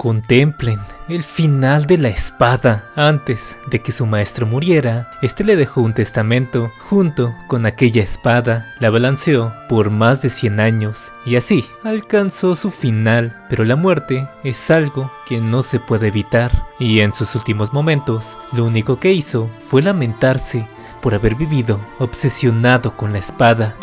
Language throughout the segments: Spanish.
Contemplen el final de la espada. Antes de que su maestro muriera, este le dejó un testamento junto con aquella espada. La balanceó por más de 100 años y así alcanzó su final. Pero la muerte es algo que no se puede evitar y en sus últimos momentos lo único que hizo fue lamentarse por haber vivido obsesionado con la espada.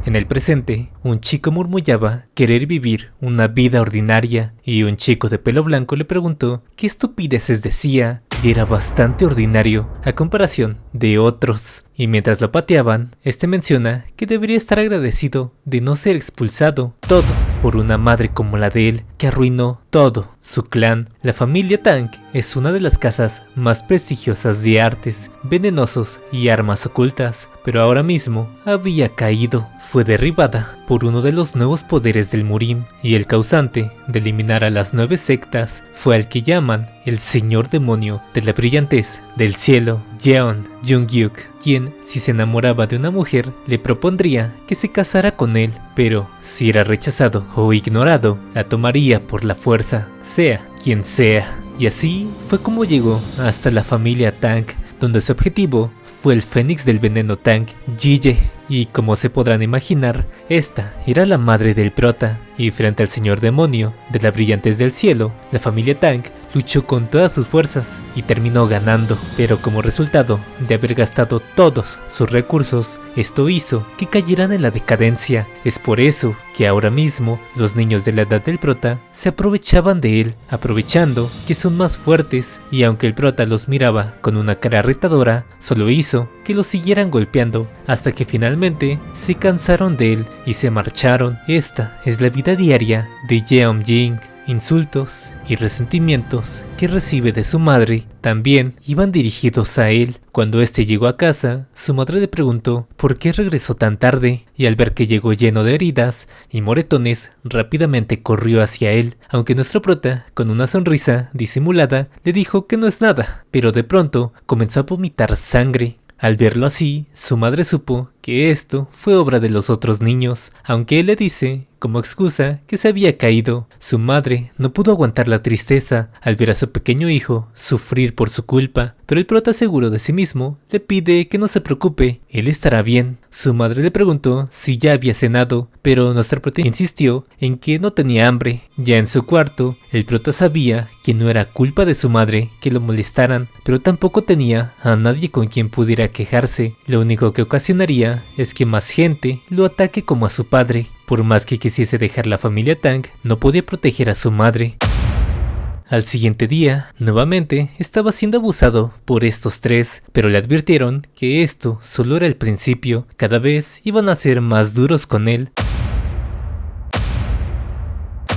En el presente, un chico murmullaba querer vivir una vida ordinaria y un chico de pelo blanco le preguntó qué estupideces decía y era bastante ordinario a comparación de otros. Y mientras lo pateaban, este menciona que debería estar agradecido de no ser expulsado, todo por una madre como la de él que arruinó todo su clan. La familia Tang es una de las casas más prestigiosas de artes, venenosos y armas ocultas, pero ahora mismo había caído. Fue derribada por uno de los nuevos poderes del Murim y el causante de eliminar a las 9 sectas fue al que llaman el Señor Demonio de la Brillantez del Cielo, Jeon Jung-yuk, quien, si se enamoraba de una mujer, le propondría que se casara con él, pero si era rechazado o ignorado, la tomaría por la fuerza, sea quien sea. Y así fue como llegó hasta la familia Tang, donde su objetivo fue el Fénix del Veneno Tang, Jie. Y como se podrán imaginar, esta era la madre del prota, y frente al señor demonio de la Brillantez del Cielo, la familia Tang luchó con todas sus fuerzas y terminó ganando, pero como resultado de haber gastado todos sus recursos, esto hizo que cayeran en la decadencia. Es por eso que ahora mismo los niños de la edad del prota se aprovechaban de él, aprovechando que son más fuertes, y aunque el prota los miraba con una cara retadora, solo hizo que los siguieran golpeando hasta que finalmente se cansaron de él y se marcharon. Esta es la vida diaria de Jeon Jing. Insultos y resentimientos que recibe de su madre también iban dirigidos a él. Cuando este llegó a casa, su madre le preguntó por qué regresó tan tarde, y al ver que llegó lleno de heridas y moretones, rápidamente corrió hacia él, aunque nuestro prota, con una sonrisa disimulada, le dijo que no es nada, pero de pronto comenzó a vomitar sangre. Al verlo así, su madre supo que esto fue obra de los otros niños, aunque él le dice, como excusa, que se había caído. Su madre no pudo aguantar la tristeza al ver a su pequeño hijo sufrir por su culpa, pero el prota, seguro de sí mismo, le pide que no se preocupe, él estará bien. Su madre le preguntó si ya había cenado, pero nuestro prota insistió en que no tenía hambre. Ya en su cuarto, el prota sabía que no era culpa de su madre que lo molestaran, pero tampoco tenía a nadie con quien pudiera quejarse. Lo único que ocasionaría es que más gente lo ataque como a su padre. Por más que quisiese dejar la familia Tang, no podía proteger a su madre. Al siguiente día, nuevamente estaba siendo abusado por estos tres, pero le advirtieron que esto solo era el principio, cada vez iban a ser más duros con él.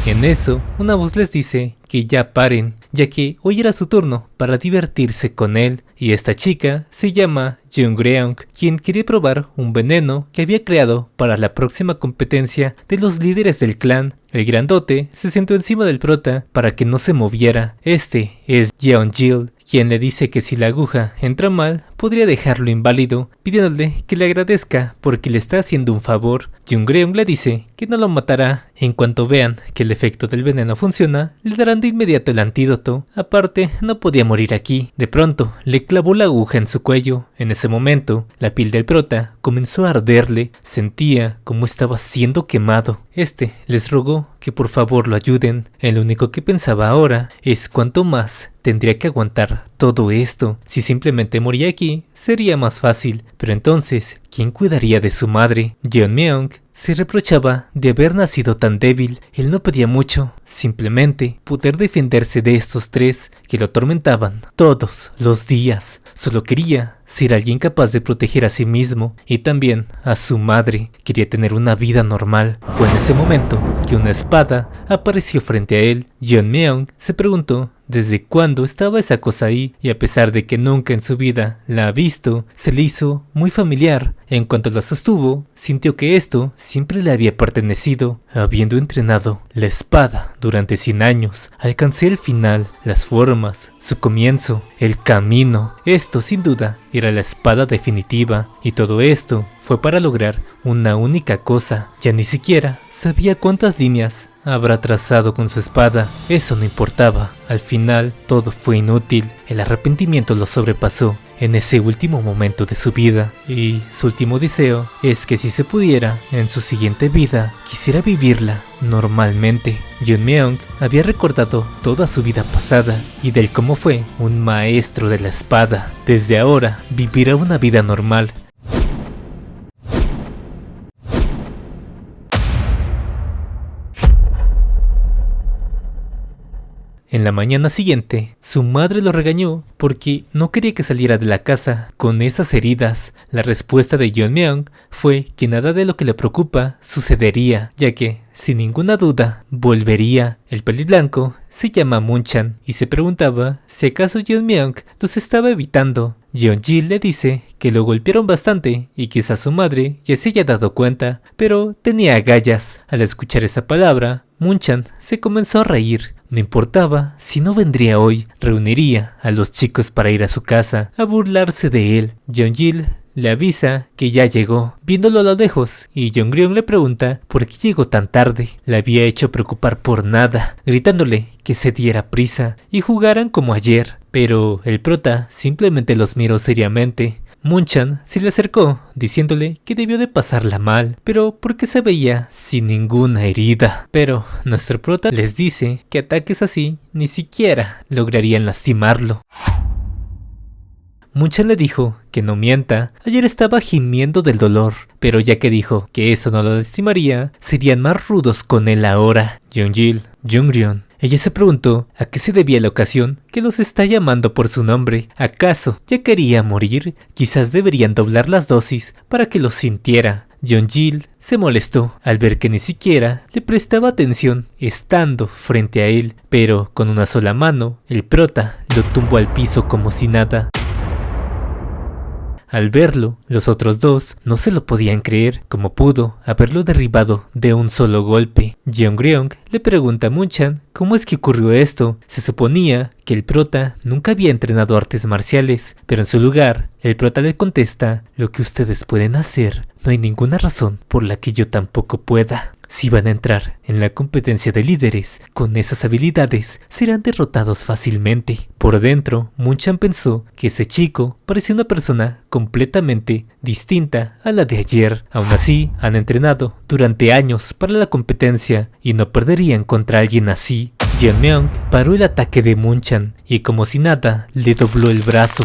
En eso, una voz les dice que ya paren, ya que hoy era su turno para divertirse con él, y esta chica se llama Jungreong, quien quería probar un veneno que había creado para la próxima competencia de los líderes del clan. El grandote se sentó encima del prota para que no se moviera. Este es Jeonjil, quien le dice que si la aguja entra mal, podría dejarlo inválido, pidiéndole que le agradezca porque le está haciendo un favor. Jungreong le dice que no lo matará. En cuanto vean que el efecto del veneno funciona, le darán de inmediato el antídoto. Aparte, no podía morir aquí. De pronto, le clavó la aguja en su cuello. En ese momento, la piel del prota comenzó a arderle. Sentía como estaba siendo quemado. Este les rogó que por favor lo ayuden. El único que pensaba ahora es cuánto más tendría que aguantar todo esto. Si simplemente moría aquí, sería más fácil. Pero entonces, ¿quién cuidaría de su madre? Jeonmyeong se reprochaba de haber nacido tan débil. Él no pedía mucho, simplemente poder defenderse de estos tres que lo atormentaban todos los días. Solo quería ser alguien capaz de proteger a sí mismo y también a su madre. Quería tener una vida normal. Fue en ese momento que una espada apareció frente a él. Jeonmyeong se preguntó desde cuándo estaba esa cosa ahí, y a pesar de que nunca en su vida la ha visto, se le hizo muy familiar. En cuanto la sostuvo, sintió que esto siempre le había pertenecido. Habiendo entrenado la espada durante 100 años, alcancé el final. Las formas su comienzo, el camino. Esto sin duda era la espada definitiva, y todo esto fue para lograr una única cosa. Ya ni siquiera sabía cuántas líneas habrá trazado con su espada. Eso no importaba. Al final todo fue inútil. El arrepentimiento lo sobrepasó en ese último momento de su vida, y su último deseo es que si se pudiera, en su siguiente vida, quisiera vivirla normalmente. Yeonmyeong había recordado toda su vida pasada y del cómo fue un maestro de la espada. Desde ahora vivirá una vida normal. En la mañana siguiente, su madre lo regañó porque no quería que saliera de la casa con esas heridas. La respuesta de Yeonmyeong fue que nada de lo que le preocupa sucedería, ya que, sin ninguna duda, volvería. El peliblanco se llama Munchan y se preguntaba si acaso Yeonmyeong los estaba evitando. Yeonjil le dice que lo golpearon bastante y quizás su madre ya se haya dado cuenta, pero tenía agallas. Al escuchar esa palabra, Munchan se comenzó a reír. No importaba si no vendría hoy, reuniría a los chicos para ir a su casa a burlarse de él. Yeonjil le avisa que ya llegó, viéndolo a lo lejos, y Yeongryong le pregunta por qué llegó tan tarde. Le había hecho preocupar por nada, gritándole que se diera prisa y jugaran como ayer. Pero el prota simplemente los miró seriamente. Munchan se le acercó, diciéndole que debió de pasarla mal, pero porque se veía sin ninguna herida. Pero nuestro prota les dice que ataques así ni siquiera lograrían lastimarlo. Munchan le dijo que no mienta, ayer estaba gimiendo del dolor, pero ya que dijo que eso no lo lastimaría, serían más rudos con él ahora. Yeonjil, Jungryun. Ella se preguntó a qué se debía la ocasión que los está llamando por su nombre. ¿Acaso ya quería morir? Quizás deberían doblar las dosis para que los sintiera. Yeonjil se molestó al ver que ni siquiera le prestaba atención estando frente a él, pero con una sola mano el prota lo tumbó al piso como si nada. Al verlo, los otros dos no se lo podían creer, como pudo haberlo derribado de un solo golpe. Yeongryong le pregunta a Munchan cómo es que ocurrió esto. Se suponía que el prota nunca había entrenado artes marciales, pero en su lugar, el prota le contesta: lo que ustedes pueden hacer, no hay ninguna razón por la que yo tampoco pueda. Si van a entrar en la competencia de líderes con esas habilidades, serán derrotados fácilmente. Por dentro, Munchan pensó que ese chico parecía una persona completamente distinta a la de ayer. Aún así, han entrenado durante años para la competencia y no perderían contra alguien así. Yeonmyeong paró el ataque de Munchan y como si nada, le dobló el brazo.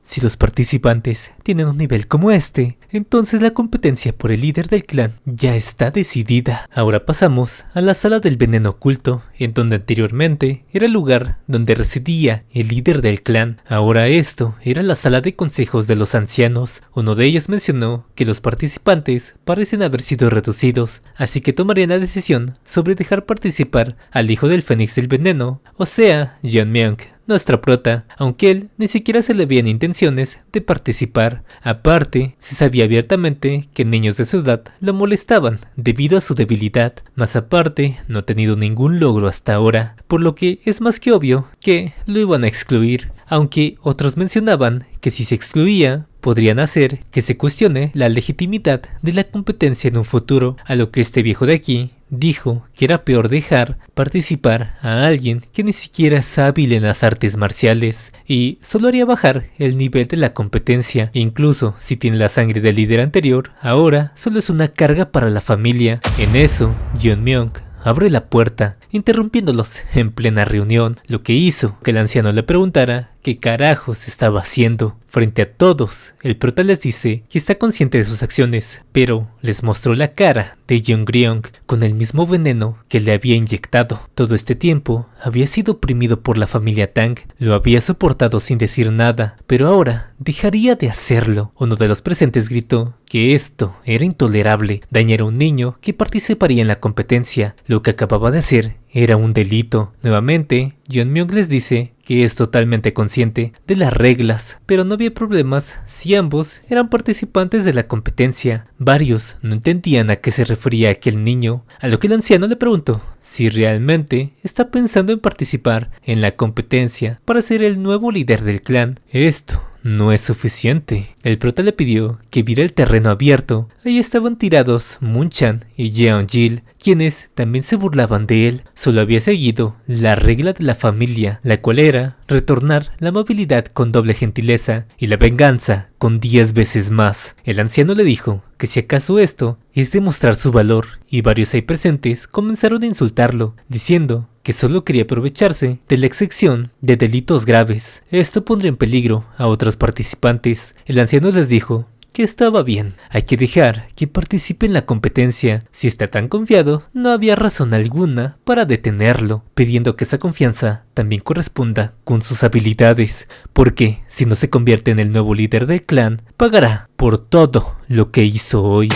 Si los participantes tienen un nivel como este, entonces la competencia por el líder del clan ya está decidida. Ahora pasamos a la sala del veneno oculto, en donde anteriormente era el lugar donde residía el líder del clan. Ahora esto era la sala de consejos de los ancianos. Uno de ellos mencionó que los participantes parecen haber sido reducidos, así que tomarían la decisión sobre dejar participar al hijo del Fénix del Veneno, o sea, Yeonmyeong, nuestra prota, aunque él ni siquiera se le veían intenciones de participar. Aparte, se sabía abiertamente que niños de su edad lo molestaban debido a su debilidad, más aparte no ha tenido ningún logro hasta ahora, por lo que es más que obvio que lo iban a excluir, aunque otros mencionaban que si se excluía, podrían hacer que se cuestione la legitimidad de la competencia en un futuro, a lo que este viejo de aquí dijo que era peor dejar participar a alguien que ni siquiera es hábil en las artes marciales y solo haría bajar el nivel de la competencia. Incluso si tiene la sangre del líder anterior, ahora solo es una carga para la familia. En eso, Yeonmyeong abre la puerta, interrumpiéndolos en plena reunión, lo que hizo que el anciano le preguntara qué carajos estaba haciendo. Frente a todos, el prota les dice que está consciente de sus acciones, pero les mostró la cara de Yeongryong con el mismo veneno que le había inyectado. Todo este tiempo había sido oprimido por la familia Tang, lo había soportado sin decir nada, pero ahora dejaría de hacerlo. Uno de los presentes gritó que esto era intolerable, dañar a un niño que participaría en la competencia. Lo que acababa de hacer era un delito. Nuevamente, Yeon-myung les dice que es totalmente consciente de las reglas, pero no había problemas si ambos eran participantes de la competencia. Varios no entendían a qué se refería aquel niño, a lo que el anciano le preguntó si realmente está pensando en participar en la competencia para ser el nuevo líder del clan. Esto no es suficiente. El prota le pidió que viera el terreno abierto. Ahí estaban tirados Moon-chan y Jeon-gil, quienes también se burlaban de él. Solo había seguido la regla de la familia, la cual era retornar la amabilidad con doble gentileza y la venganza con 10 veces más. El anciano le dijo que si acaso esto es demostrar su valor, y varios ahí presentes comenzaron a insultarlo, diciendo que solo quería aprovecharse de la excepción de delitos graves. Esto pondría en peligro a otros participantes. El anciano les dijo que estaba bien, hay que dejar que participe en la competencia. Si está tan confiado, no había razón alguna para detenerlo, pidiendo que esa confianza también corresponda con sus habilidades, porque si no se convierte en el nuevo líder del clan, pagará por todo lo que hizo hoy.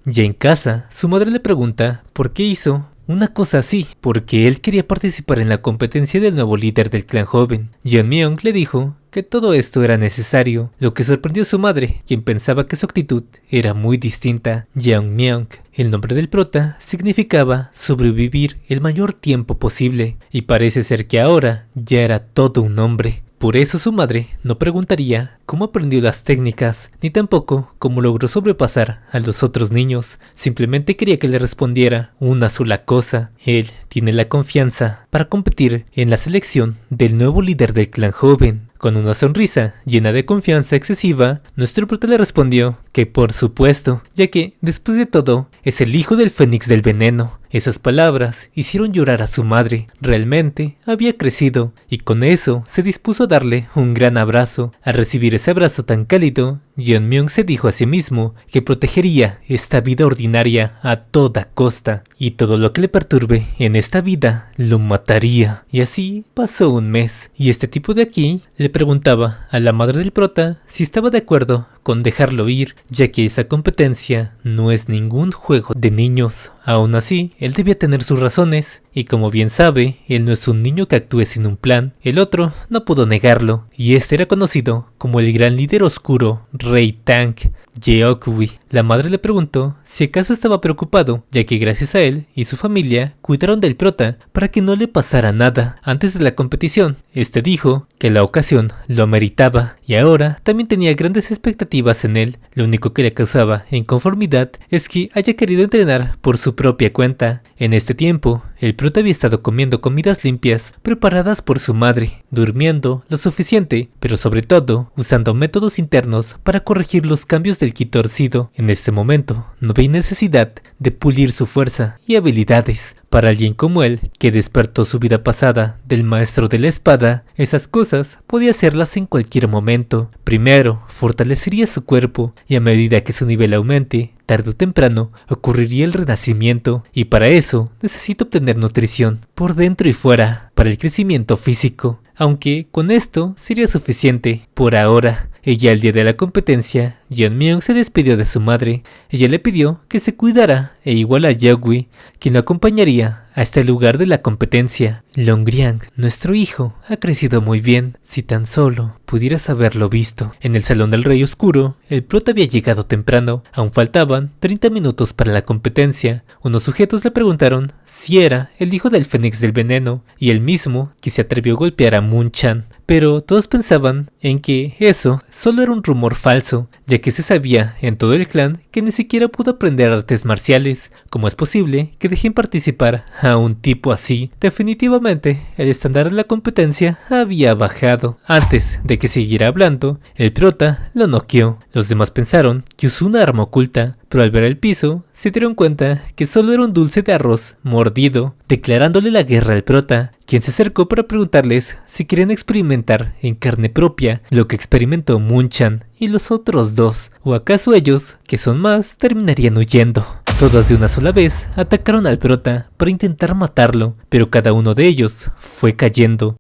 Ya en casa, su madre le pregunta por qué hizo una cosa así, porque él quería participar en la competencia del nuevo líder del clan joven. Yeon-myung le dijo que todo esto era necesario, lo que sorprendió a su madre, quien pensaba que su actitud era muy distinta. Yeon-myung, el nombre del prota, significaba sobrevivir el mayor tiempo posible, y parece ser que ahora ya era todo un hombre. Por eso su madre no preguntaría cómo aprendió las técnicas, ni tampoco cómo logró sobrepasar a los otros niños. Simplemente quería que le respondiera una sola cosa: él tiene la confianza para competir en la selección del nuevo líder del clan joven. Con una sonrisa llena de confianza excesiva, nuestro prota le respondió que por supuesto, ya que, después de todo, es el hijo del Fénix del Veneno. Esas palabras hicieron llorar a su madre. Realmente había crecido, y con eso se dispuso a darle un gran abrazo. Al recibir ese abrazo tan cálido, Yeon-myung se dijo a sí mismo que protegería esta vida ordinaria a toda costa, y todo lo que le perturbe en esta vida lo mataría. Y así pasó un mes, y este tipo de aquí le preguntaba a la madre del prota si estaba de acuerdo con dejarlo ir, ya que esa competencia no es ningún juego de niños. Aún así, él debía tener sus razones, y como bien sabe, él no es un niño que actúe sin un plan. El otro no pudo negarlo, y este era conocido como el gran líder oscuro, Rey Tang, Jeokwi. La madre le preguntó si acaso estaba preocupado, ya que gracias a él y su familia cuidaron del prota para que no le pasara nada antes de la competición. Este dijo que la ocasión lo meritaba, y ahora también tenía grandes expectativas en él. Lo único que le causaba inconformidad es que haya querido entrenar por su propia cuenta. En este tiempo, el prota había estado comiendo comidas limpias preparadas por su madre, durmiendo lo suficiente, pero sobre todo usando métodos internos para corregir los cambios del ki torcido. En este momento, no veía necesidad de pulir su fuerza y habilidades. Para alguien como él, que despertó su vida pasada del maestro de la espada, esas cosas podía hacerlas en cualquier momento. Primero, fortalecería su cuerpo, y a medida que su nivel aumente, tarde o temprano ocurriría el renacimiento, y para eso necesita obtener nutrición, por dentro y fuera, para el crecimiento físico. Aunque con esto sería suficiente por ahora. Ya el día de la competencia, Yeon-myung se despidió de su madre. Ella le pidió que se cuidara, e igual a Jeokwi, quien lo acompañaría hasta el lugar de la competencia. Longriang, nuestro hijo, ha crecido muy bien. Si tan solo pudieras haberlo visto. En el salón del Rey Oscuro, el prota había llegado temprano. Aún faltaban 30 minutos para la competencia. Unos sujetos le preguntaron si era el hijo del Fénix del Veneno, y él mismo que se atrevió a golpear a Moon-chan. Pero todos pensaban en que eso solo era un rumor falso, ya que se sabía en todo el clan que ni siquiera pudo aprender artes marciales. ¿Cómo es posible que dejen participar a un tipo así? Definitivamente, el estándar de la competencia había bajado. Antes de que siguiera hablando, el prota lo noqueó. Los demás pensaron que usó una arma oculta, pero al ver el piso, se dieron cuenta que solo era un dulce de arroz mordido, declarándole la guerra al prota, quien se acercó para preguntarles si querían experimentar en carne propia lo que experimentó Moon-chan y los otros dos, o acaso ellos, que son más, terminarían huyendo. Todos de una sola vez atacaron al prota para intentar matarlo, pero cada uno de ellos fue cayendo.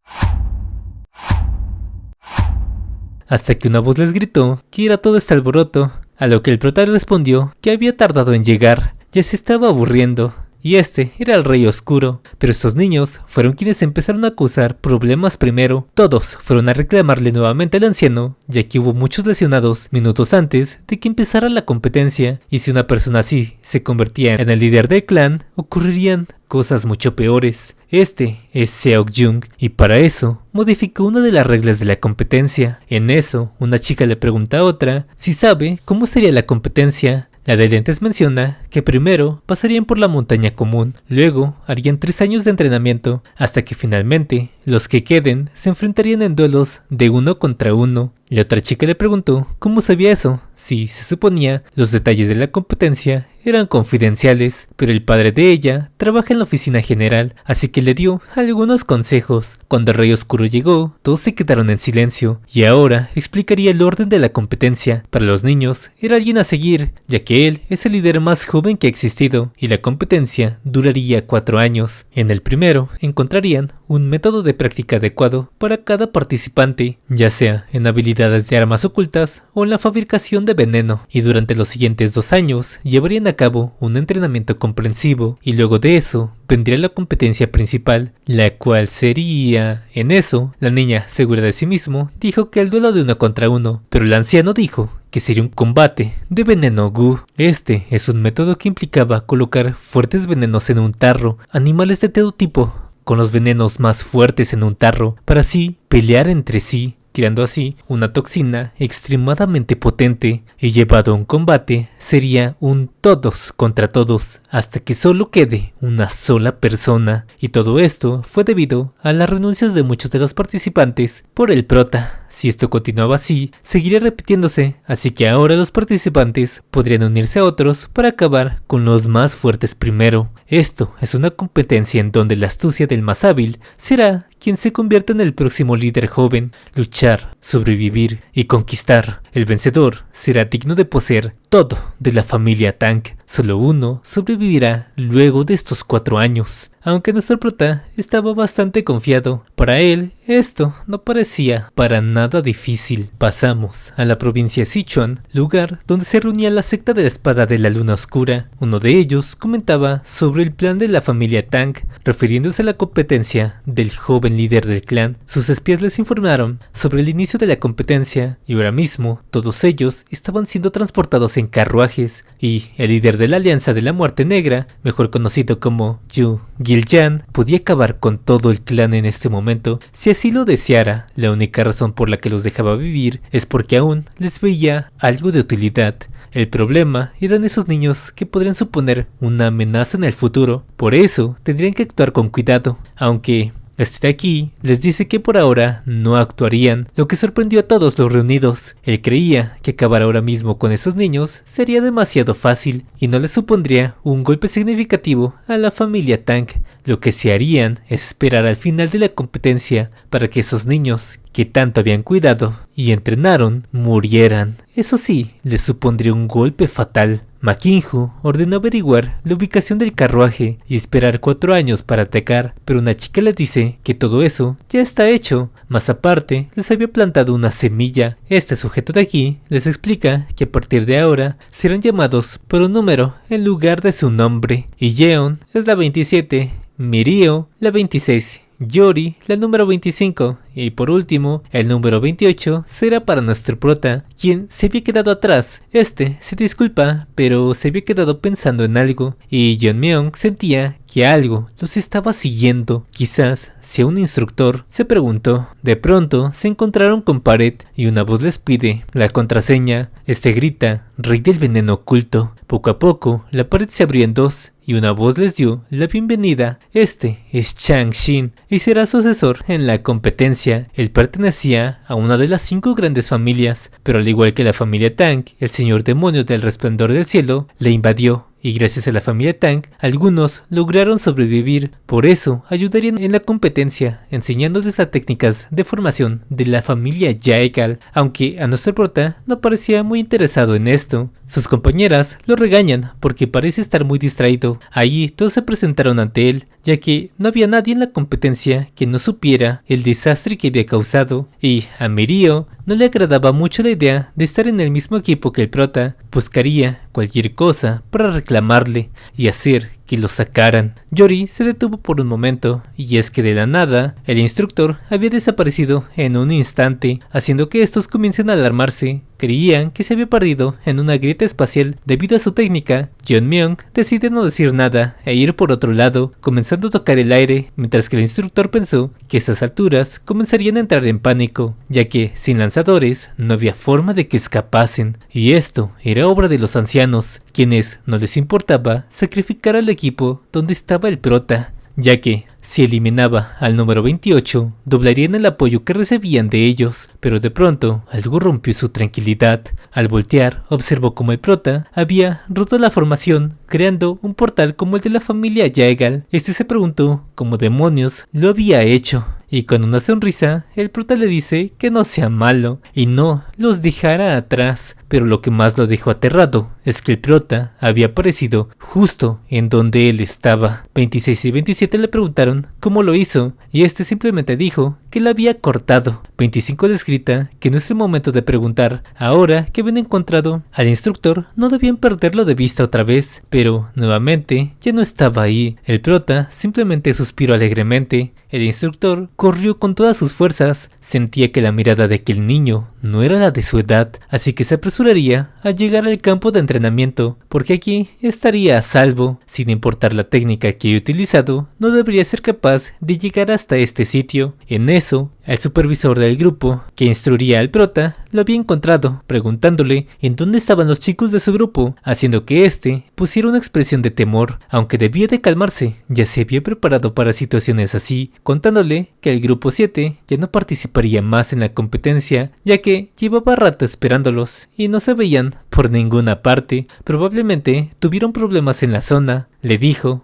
Hasta que una voz les gritó que era todo este alboroto, a lo que el prota respondió que había tardado en llegar, ya se estaba aburriendo. y este era el Rey Oscuro. Pero estos niños fueron quienes empezaron a causar problemas primero. Todos fueron a reclamarle nuevamente al anciano, ya que hubo muchos lesionados minutos antes de que empezara la competencia, y si una persona así se convertía en el líder del clan, ocurrirían cosas mucho peores. Este es Seok-jung, y para eso modificó una de las reglas de la competencia. En eso, una chica le pregunta a otra si sabe cómo sería la competencia. La de lentes menciona que primero pasarían por la montaña común, luego harían 3 años de entrenamiento, hasta que finalmente los que queden se enfrentarían en duelos de 1 contra 1. La otra chica le preguntó cómo sabía eso, si se suponía los detalles de la competencia eran confidenciales, pero el padre de ella trabaja en la oficina general, así que le dio algunos consejos. Cuando el Rey Oscuro llegó, todos se quedaron en silencio, y ahora explicaría el orden de la competencia. Para los niños, era alguien a seguir, ya que él es el líder más joven que ha existido, y la competencia duraría 4 años. En el primero, encontrarían un método de práctica adecuado para cada participante, ya sea en habilidades de armas ocultas o en la fabricación de veneno, y durante los siguientes 2 años llevarían a cabo un entrenamiento comprensivo, y luego de eso vendría la competencia principal, la cual sería... En eso, la niña, segura de sí mismo, dijo que el duelo de 1 contra 1, pero el anciano dijo que sería un combate de veneno gu. Este es un método que implicaba colocar fuertes venenos en un tarro, animales de todo tipo, con los venenos más fuertes en un tarro, para así pelear entre sí, creando así una toxina extremadamente potente, y llevado a un combate sería un todos contra todos, hasta que solo quede una sola persona, y todo esto fue debido a las renuncias de muchos de los participantes por el prota. Si esto continuaba así, seguiría repitiéndose, así que ahora los participantes podrían unirse a otros para acabar con los más fuertes primero. Esto es una competencia en donde la astucia del más hábil será quien se convierta en el próximo líder joven. Luchar, sobrevivir y conquistar. El vencedor será digno de poseer todo de la familia Tang. Solo uno sobrevivirá luego de estos 4 años. Aunque nuestro prota estaba bastante confiado, para él esto no parecía para nada difícil. Pasamos a la provincia Sichuan, lugar donde se reunía la secta de la espada de la luna oscura. Uno de ellos comentaba sobre el plan de la familia Tang, refiriéndose a la competencia del joven líder del clan. Sus espías les informaron sobre el inicio de la competencia, y ahora mismo todos ellos estaban siendo transportados en carruajes, y el líder de la Alianza de la Muerte Negra, mejor conocido como Yu Giljan, podía acabar con todo el clan en este momento si así lo deseara. La única razón por la que los dejaba vivir es porque aún les veía algo de utilidad. El problema eran esos niños que podrían suponer una amenaza en el futuro, por eso tendrían que actuar con cuidado, aunque... Este de aquí les dice que por ahora no actuarían, lo que sorprendió a todos los reunidos. Él creía que acabar ahora mismo con esos niños sería demasiado fácil y no les supondría un golpe significativo a la familia Tang. Lo que se harían es esperar al final de la competencia para que esos niños que tanto habían cuidado y entrenaron murieran. Eso sí, les supondría un golpe fatal. Ma Qingyu ordenó averiguar la ubicación del carruaje y esperar 4 años para atacar, pero una chica le dice que todo eso ya está hecho. Más aparte, les había plantado una semilla. Este sujeto de aquí les explica que a partir de ahora serán llamados por un número en lugar de su nombre, y Yeon es la 27, Mirio la 26, Yori la número 25, y por último, el número 28 será para nuestro prota, quien se había quedado atrás. Este se disculpa, pero se había quedado pensando en algo, y Jeonmyeon sentía que algo los estaba siguiendo, quizás sea un instructor, se preguntó. De pronto se encontraron con pared y una voz les pide la contraseña. Este grita, rey del veneno oculto. Poco a poco la pared se abrió en 2 y una voz les dio la bienvenida. Este es Chang Xin y será sucesor en la competencia. Él pertenecía a una de las 5 grandes familias, pero al igual que la familia Tang, el señor demonio del resplandor del cielo le invadió. Y gracias a la familia Tang, algunos lograron sobrevivir. Por eso ayudarían en la competencia, enseñándoles las técnicas de formación de la familia Jaegal, aunque a nuestro prota no parecía muy interesado en esto. Sus compañeras lo regañan porque parece estar muy distraído. Allí todos se presentaron ante él, ya que no había nadie en la competencia que no supiera el desastre que había causado, y a Mirio no le agradaba mucho la idea de estar en el mismo equipo que el prota. Buscaría cualquier cosa para reclamarle y hacer que lo sacaran. Yori se detuvo por un momento, y es que de la nada, el instructor había desaparecido en un instante, haciendo que estos comiencen a alarmarse. Creían que se había perdido en una grieta espacial debido a su técnica. Jeonmyeon decide no decir nada e ir por otro lado, comenzando a tocar el aire, mientras que el instructor pensó que a estas alturas comenzarían a entrar en pánico, ya que sin lanzadores no había forma de que escapasen, y esto era obra de los ancianos, quienes no les importaba sacrificar al equipo donde estaba el prota, ya que si eliminaba al número 28, doblarían el apoyo que recibían de ellos, pero de pronto algo rompió su tranquilidad. Al voltear, observó como el prota había roto la formación, creando un portal como el de la familia Jaegal. Este se preguntó cómo demonios lo había hecho, y con una sonrisa, el prota le dice que no sea malo y no los dejara atrás. Pero lo que más lo dejó aterrado es que el prota había aparecido justo en donde él estaba. 26 y 27 le preguntaron cómo lo hizo, y este simplemente dijo que la había cortado. 25 les grita que no es el momento de preguntar. Ahora que habían encontrado al instructor, no debían perderlo de vista otra vez, pero nuevamente ya no estaba ahí. El prota simplemente suspiró alegremente. El instructor corrió con todas sus fuerzas. Sentía que la mirada de aquel niño no era la de su edad, así que se apresuraría a llegar al campo de entrenamiento, porque aquí estaría a salvo. Sin importar la técnica que haya utilizado, no debería ser capaz de llegar hasta este sitio. En eso, el supervisor del grupo, que instruiría al prota, lo había encontrado, preguntándole en dónde estaban los chicos de su grupo, haciendo que éste pusiera una expresión de temor, aunque debía de calmarse, ya se había preparado para situaciones así, contándole que el grupo 7 ya no participaría más en la competencia, ya que llevaba rato esperándolos y no se veían por ninguna parte. Probablemente tuvieron problemas en la zona, le dijo.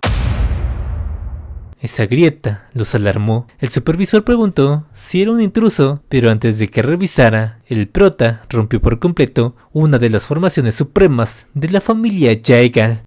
Esa grieta los alarmó. El supervisor preguntó si era un intruso, pero antes de que revisara, el prota rompió por completo una de las formaciones supremas de la familia Jaegal.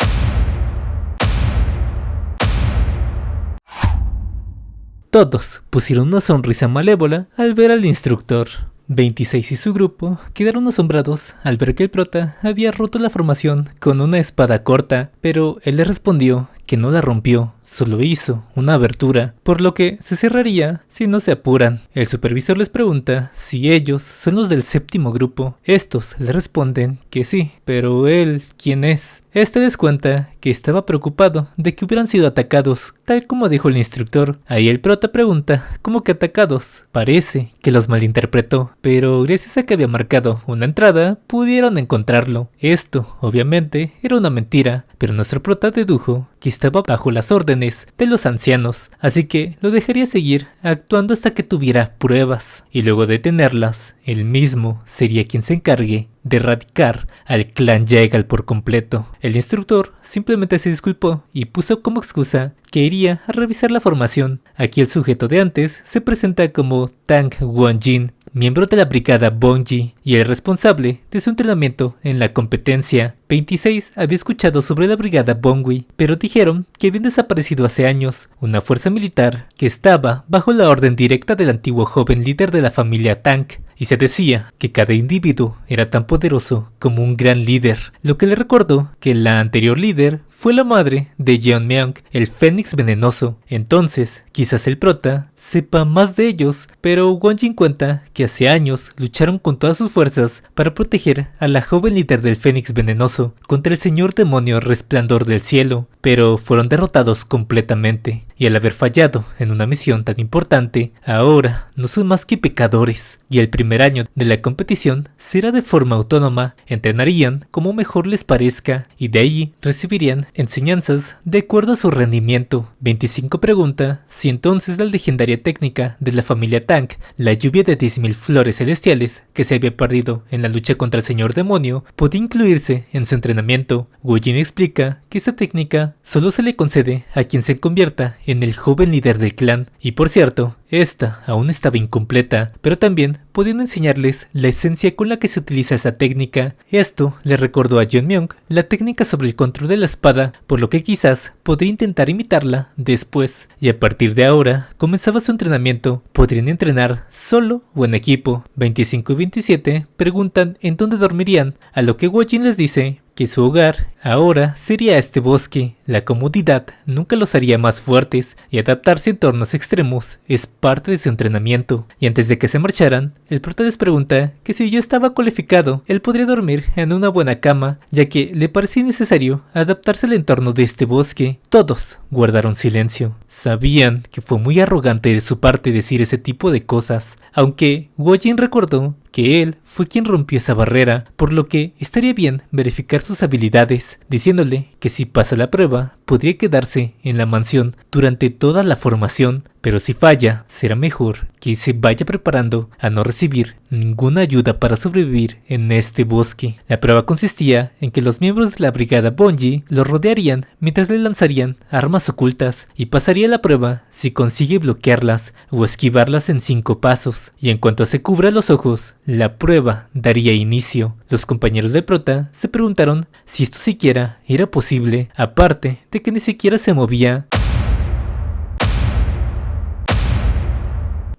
Todos pusieron una sonrisa malévola al ver al instructor. 26 y su grupo quedaron asombrados al ver que el prota había roto la formación con una espada corta, pero él le respondió que no la rompió, solo hizo una abertura, por lo que se cerraría si no se apuran. El supervisor les pregunta si ellos son los del séptimo grupo. Estos le responden que sí, pero él, ¿quién es? Este les cuenta que estaba preocupado de que hubieran sido atacados, tal como dijo el instructor. Ahí el prota pregunta, ¿cómo que atacados? Parece que los malinterpretó, pero gracias a que había marcado una entrada, pudieron encontrarlo. Esto, obviamente, era una mentira, pero nuestro prota dedujo que estaba bajo las órdenes de los ancianos, así que lo dejaría seguir actuando hasta que tuviera pruebas, y luego de tenerlas, él mismo sería quien se encargue de erradicar al clan Jaegal por completo. El instructor simplemente se disculpó y puso como excusa que iría a revisar la formación. Aquí el sujeto de antes se presenta como Tang Wonjin, miembro de la brigada Bongji y el responsable de su entrenamiento en la competencia. 26 había escuchado sobre la brigada Bongwi, pero dijeron que habían desaparecido hace años, una fuerza militar que estaba bajo la orden directa del antiguo joven líder de la familia Tang, y se decía que cada individuo era tan poderoso como un gran líder, lo que le recordó que la anterior líder fue la madre de Jeonmyeon, el Fénix venenoso. Entonces, quizás el prota sepa más de ellos, pero Wonjin cuenta que hace años lucharon con todas sus fuerzas para proteger a la joven líder del Fénix venenoso contra el señor demonio resplandor del cielo, pero fueron derrotados completamente, y al haber fallado en una misión tan importante, ahora no son más que pecadores, y el primer año de la competición será de forma autónoma, entrenarían como mejor les parezca, y de ahí recibirían enseñanzas de acuerdo a su rendimiento. 25 pregunta si entonces la legendaria técnica de la familia Tang, la lluvia de 10.000 flores celestiales que se había perdido en la lucha contra el señor demonio, podía incluirse en su entrenamiento. Wonjin explica que esta técnica solo se le concede a quien se convierta en el joven líder del clan, y por cierto, esta aún estaba incompleta, pero también podían enseñarles la esencia con la que se utiliza esa técnica. Esto le recordó a Jeonmyeon la técnica sobre el control de la espada, por lo que quizás podría intentar imitarla después, y a partir de ahora comenzaba su entrenamiento. Podrían entrenar solo o en equipo. 25 y 27 preguntan en dónde dormirían, a lo que Wonjin les dice que su hogar Ahora sería este bosque. La comodidad nunca los haría más fuertes y adaptarse a entornos extremos es parte de su entrenamiento. Y antes de que se marcharan, el prota les pregunta que si ya estaba cualificado, él podría dormir en una buena cama, ya que le parecía necesario adaptarse al entorno de este bosque. Todos guardaron silencio. Sabían que fue muy arrogante de su parte decir ese tipo de cosas, aunque Wojin recordó que él fue quien rompió esa barrera, por lo que estaría bien verificar sus habilidades, diciéndole que si pasa la prueba, podría quedarse en la mansión durante toda la formación, pero si falla, será mejor que se vaya preparando a no recibir ninguna ayuda para sobrevivir en este bosque. La prueba consistía en que los miembros de la brigada Bonji lo rodearían mientras le lanzarían armas ocultas y pasaría la prueba si consigue bloquearlas o esquivarlas en 5 pasos, y en cuanto se cubra los ojos, la prueba daría inicio. Los compañeros de prota se preguntaron si esto siquiera era posible, aparte de que ni siquiera se movía.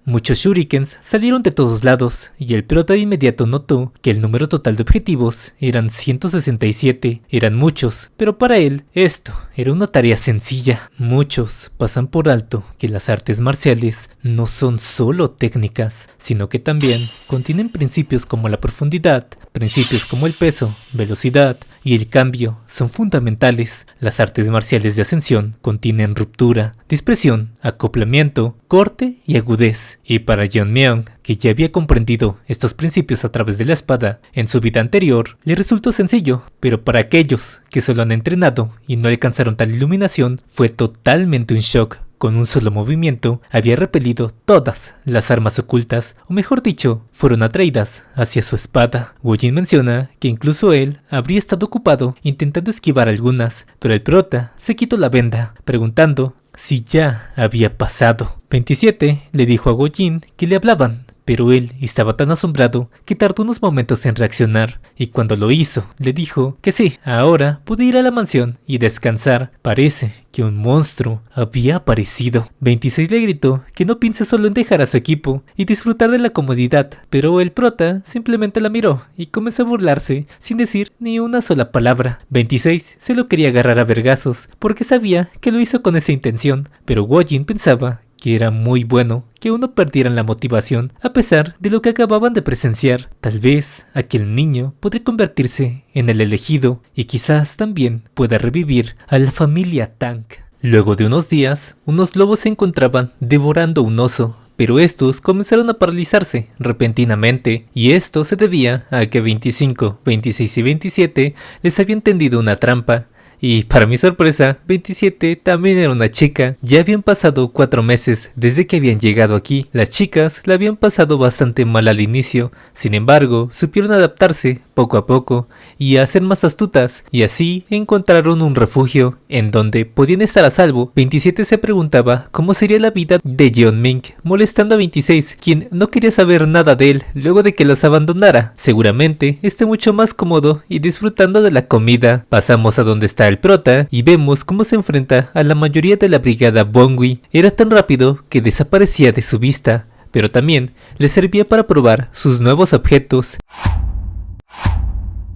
Muchos shurikens salieron de todos lados y el prota de inmediato notó que el número total de objetivos eran 167. Eran muchos, pero para él esto era una tarea sencilla. Muchos pasan por alto que las artes marciales no son solo técnicas, sino que también contienen principios como la profundidad, principios como el peso, velocidad y el cambio son fundamentales. Las artes marciales de ascensión contienen ruptura, dispersión, acoplamiento, corte y agudez. Y para Jeonmyeon, que ya había comprendido estos principios a través de la espada en su vida anterior, le resultó sencillo, pero para aquellos que solo han entrenado y no alcanzaron tal iluminación, fue totalmente un shock. Con un solo movimiento había repelido todas las armas ocultas, o mejor dicho, fueron atraídas hacia su espada. Wojin menciona que incluso él habría estado ocupado intentando esquivar algunas, pero el prota se quitó la venda, preguntando si ya había pasado. 27 le dijo a Wojin que le hablaban, pero él estaba tan asombrado que tardó unos momentos en reaccionar, y cuando lo hizo, le dijo que sí, ahora pude ir a la mansión y descansar. Parece que un monstruo había aparecido. 26 le gritó que no piense solo en dejar a su equipo y disfrutar de la comodidad, pero el prota simplemente la miró y comenzó a burlarse sin decir ni una sola palabra. 26 se lo quería agarrar a vergazos porque sabía que lo hizo con esa intención, pero Wojin pensaba que era muy bueno que aún no perdieran la motivación a pesar de lo que acababan de presenciar. Tal vez aquel niño podría convertirse en el elegido y quizás también pueda revivir a la familia Tang. Luego de unos días, unos lobos se encontraban devorando un oso, pero estos comenzaron a paralizarse repentinamente, y esto se debía a que 25, 26 y 27 les habían tendido una trampa. Y para mi sorpresa, 27 también era una chica. Ya habían pasado 4 meses desde que habían llegado aquí. Las chicas la habían pasado bastante mal al inicio, sin embargo, supieron adaptarse poco a poco y a ser más astutas, y así encontraron un refugio en donde podían estar a salvo. 27 se preguntaba cómo sería la vida de Jeonmyeon, molestando a 26, quien no quería saber nada de él luego de que las abandonara. Seguramente esté mucho más cómodo y disfrutando de la comida. Pasamos a donde está el prota y vemos cómo se enfrenta a la mayoría de la brigada Bongui. Era tan rápido que desaparecía de su vista, pero también le servía para probar sus nuevos objetos.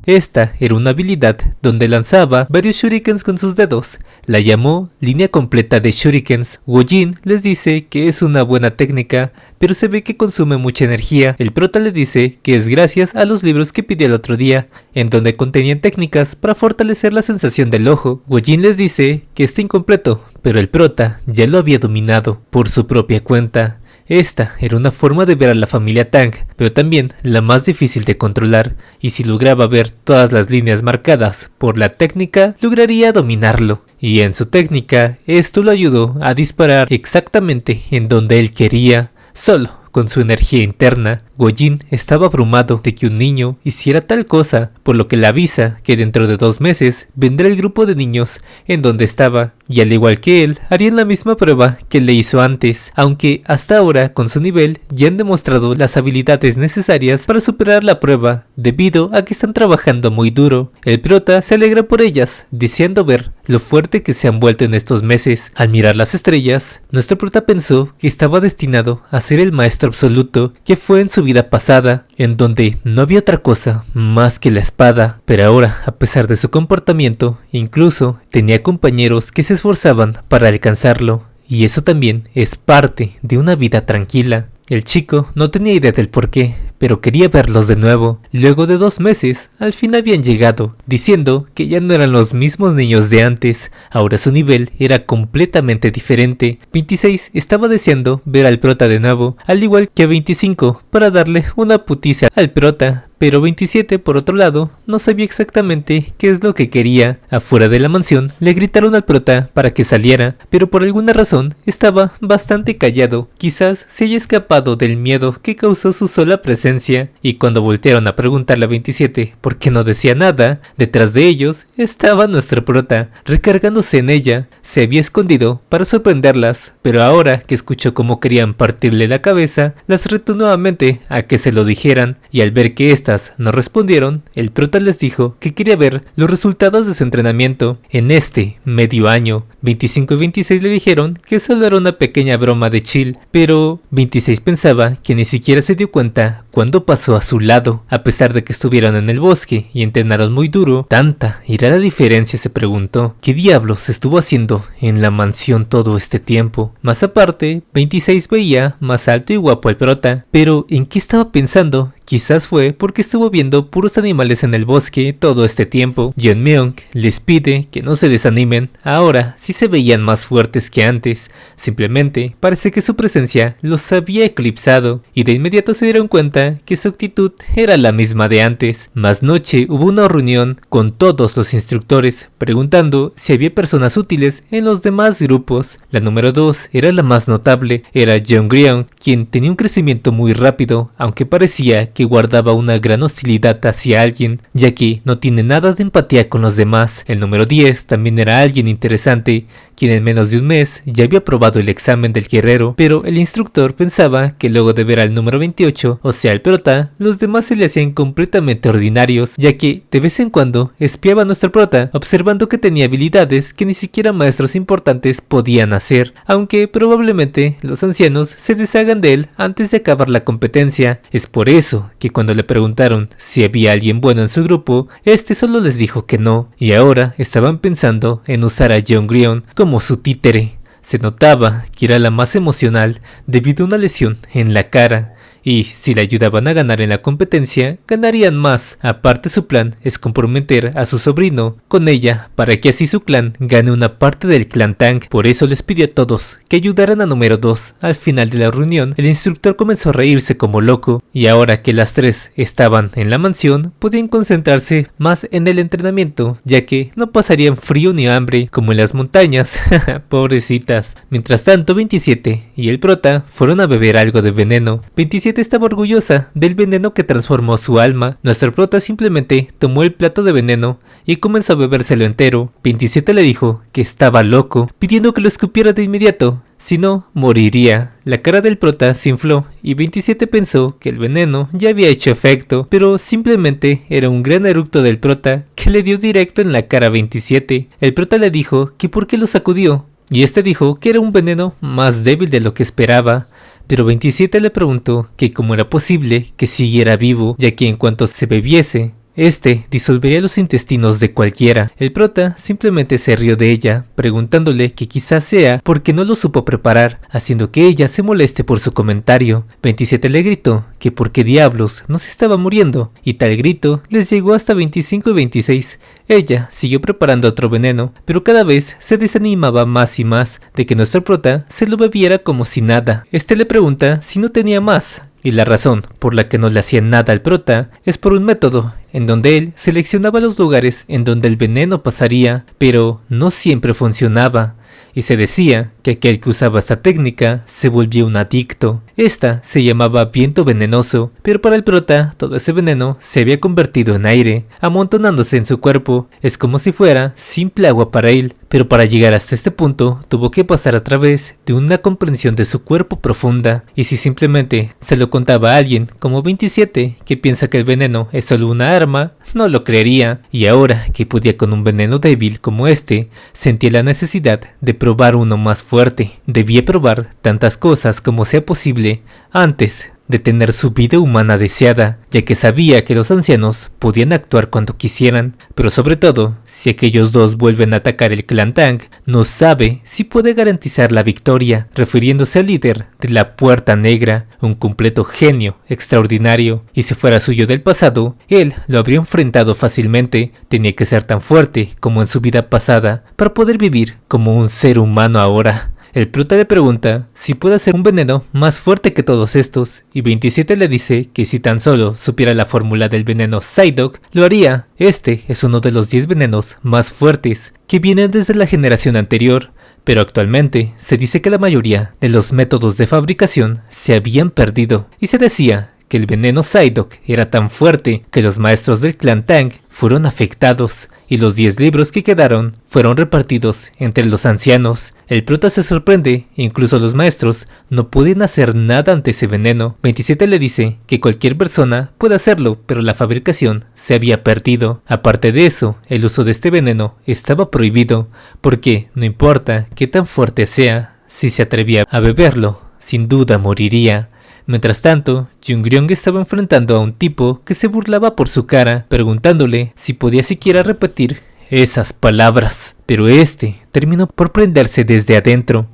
Esta era una habilidad donde lanzaba varios shurikens con sus dedos. La llamó línea completa de shurikens. Wojin les dice que es una buena técnica, pero se ve que consume mucha energía. El prota le dice que es gracias a los libros que pidió el otro día, en donde contenían técnicas para fortalecer la sensación del ojo. Wojin les dice que está incompleto, pero el prota ya lo había dominado por su propia cuenta. Esta era una forma de ver a la familia Tang, pero también la más difícil de controlar, y si lograba ver todas las líneas marcadas por la técnica, lograría dominarlo. Y en su técnica, esto lo ayudó a disparar exactamente en donde él quería, solo con su energía interna. Wojin estaba abrumado de que un niño hiciera tal cosa, por lo que le avisa que dentro de 2 meses vendrá el grupo de niños en donde estaba, y al igual que él, harían la misma prueba que le hizo antes, aunque hasta ahora con su nivel ya han demostrado las habilidades necesarias para superar la prueba, debido a que están trabajando muy duro. El prota se alegra por ellas, deseando ver lo fuerte que se han vuelto en estos meses. Al mirar las estrellas, nuestro prota pensó que estaba destinado a ser el maestro absoluto que fue en su vida pasada, en donde no había otra cosa más que la espada. Pero ahora, a pesar de su comportamiento, incluso tenía compañeros que se esforzaban para alcanzarlo. Y eso también es parte de una vida tranquila. El chico no tenía idea del porqué, pero quería verlos de nuevo. Luego de 2 meses, al fin habían llegado, diciendo que ya no eran los mismos niños de antes, ahora su nivel era completamente diferente. 26 estaba deseando ver al prota de nuevo, al igual que 25, para darle una putiza al prota. Pero 27, por otro lado, no sabía exactamente qué es lo que quería. Afuera de la mansión, le gritaron al prota para que saliera, pero por alguna razón estaba bastante callado. Quizás se haya escapado del miedo que causó su sola presencia. Y cuando voltearon a preguntarle a 27 por qué no decía nada, detrás de ellos estaba nuestro prota, recargándose en ella. Se había escondido para sorprenderlas, pero ahora que escuchó cómo querían partirle la cabeza, las retó nuevamente a que se lo dijeran, y al ver que estas no respondieron, el prota les dijo que quería ver los resultados de su entrenamiento en este medio año. 25 y 26 le dijeron que solo era una pequeña broma de chill, pero 26 pensaba que ni siquiera se dio cuenta cuando pasó a su lado. A pesar de que estuvieron en el bosque y entrenaron muy duro, ¿tanta irá la diferencia?, se preguntó. ¿Qué diablos estuvo haciendo en la mansión todo este tiempo? Más aparte, 26 veía más alto y guapo al prota, pero ¿en qué estaba pensando? Quizás fue porque estuvo viendo puros animales en el bosque todo este tiempo. Jeonmyeon les pide que no se desanimen, ahora sí se veían más fuertes que antes, simplemente parece que su presencia los había eclipsado, y de inmediato se dieron cuenta que su actitud era la misma de antes. Más noche hubo una reunión con todos los instructores, preguntando si había personas útiles en los demás grupos. La número 2 era la más notable, era Jeongryong, quien tenía un crecimiento muy rápido, aunque parecía que guardaba una gran hostilidad hacia alguien, ya que no tiene nada de empatía con los demás. El número 10 también era alguien interesante, quien en menos de un mes ya había aprobado el examen del guerrero, pero el instructor pensaba que luego de ver al número 28, o sea el prota, los demás se le hacían completamente ordinarios, ya que de vez en cuando espiaba a nuestro prota, observando que tenía habilidades que ni siquiera maestros importantes podían hacer, aunque probablemente los ancianos se deshagan de él antes de acabar la competencia. Es por eso que cuando le preguntaron si había alguien bueno en su grupo, este solo les dijo que no, y ahora estaban pensando en usar a Jeongryong como su títere. Se notaba que era la más emocional debido a una lesión en la cara, y si le ayudaban a ganar en la competencia, ganarían más. Aparte, su plan es comprometer a su sobrino con ella para que así su clan gane una parte del clan Tang. Por eso les pidió a todos que ayudaran a número 2. Al final de la reunión, el instructor comenzó a reírse como loco, y ahora que las 3 estaban en la mansión, podían concentrarse más en el entrenamiento, ya que no pasarían frío ni hambre como en las montañas. Pobrecitas. Mientras tanto, 27 y el prota fueron a beber algo de veneno. 27 estaba orgullosa del veneno que transformó su alma. Nuestro prota simplemente tomó el plato de veneno y comenzó a bebérselo entero. 27 le dijo que estaba loco, pidiendo que lo escupiera de inmediato, si no, moriría. La cara del prota se infló y 27 pensó que el veneno ya había hecho efecto, pero simplemente era un gran eructo del prota que le dio directo en la cara a 27. El prota le dijo que por qué lo sacudió, y este dijo que era un veneno más débil de lo que esperaba. Pero 27 le preguntó que cómo era posible que siguiera vivo, ya que en cuanto se bebiese, este disolvería los intestinos de cualquiera. El prota simplemente se rió de ella, preguntándole que quizás sea porque no lo supo preparar, haciendo que ella se moleste por su comentario. 27 le gritó que por qué diablos no se estaba muriendo, y tal grito les llegó hasta 25 y 26. Ella siguió preparando otro veneno, pero cada vez se desanimaba más y más de que nuestro prota se lo bebiera como si nada. Este le pregunta si no tenía más, y la razón por la que no le hacía nada al prota es por un método en donde él seleccionaba los lugares en donde el veneno pasaría, pero no siempre funcionaba, y se decía que aquel que usaba esta técnica se volvía un adicto. Esta se llamaba viento venenoso, pero para el prota todo ese veneno se había convertido en aire, amontonándose en su cuerpo. Es como si fuera simple agua para él, pero para llegar hasta este punto tuvo que pasar a través de una comprensión de su cuerpo profunda, y si simplemente se lo contaba a alguien como 27 que piensa que el veneno es solo una arma, no lo creería, y ahora que podía con un veneno débil como este, sentía la necesidad de probar uno más fuerte. Debía probar tantas cosas como sea posible antes de tener su vida humana deseada, ya que sabía que los ancianos podían actuar cuando quisieran, pero sobre todo, si aquellos dos vuelven a atacar el clan Tang, no sabe si puede garantizar la victoria, refiriéndose al líder de la Puerta Negra, un completo genio extraordinario, y si fuera suyo del pasado, él lo habría enfrentado fácilmente. Tenía que ser tan fuerte como en su vida pasada para poder vivir como un ser humano ahora. El prota le pregunta si puede hacer un veneno más fuerte que todos estos, y 27 le dice que si tan solo supiera la fórmula del veneno Psyduck, lo haría. Este es uno de los 10 venenos más fuertes que vienen desde la generación anterior, pero actualmente se dice que la mayoría de los métodos de fabricación se habían perdido, y se decía que el veneno Psyduck era tan fuerte que los maestros del clan Tang fueron afectados, y los 10 libros que quedaron fueron repartidos entre los ancianos. El prota se sorprende, incluso los maestros no pueden hacer nada ante ese veneno. 27 le dice que cualquier persona puede hacerlo, pero la fabricación se había perdido. Aparte de eso, el uso de este veneno estaba prohibido, porque no importa qué tan fuerte sea, si se atrevía a beberlo, sin duda moriría. Mientras tanto, Jungryong estaba enfrentando a un tipo que se burlaba por su cara, preguntándole si podía siquiera repetir esas palabras, pero este terminó por prenderse desde adentro.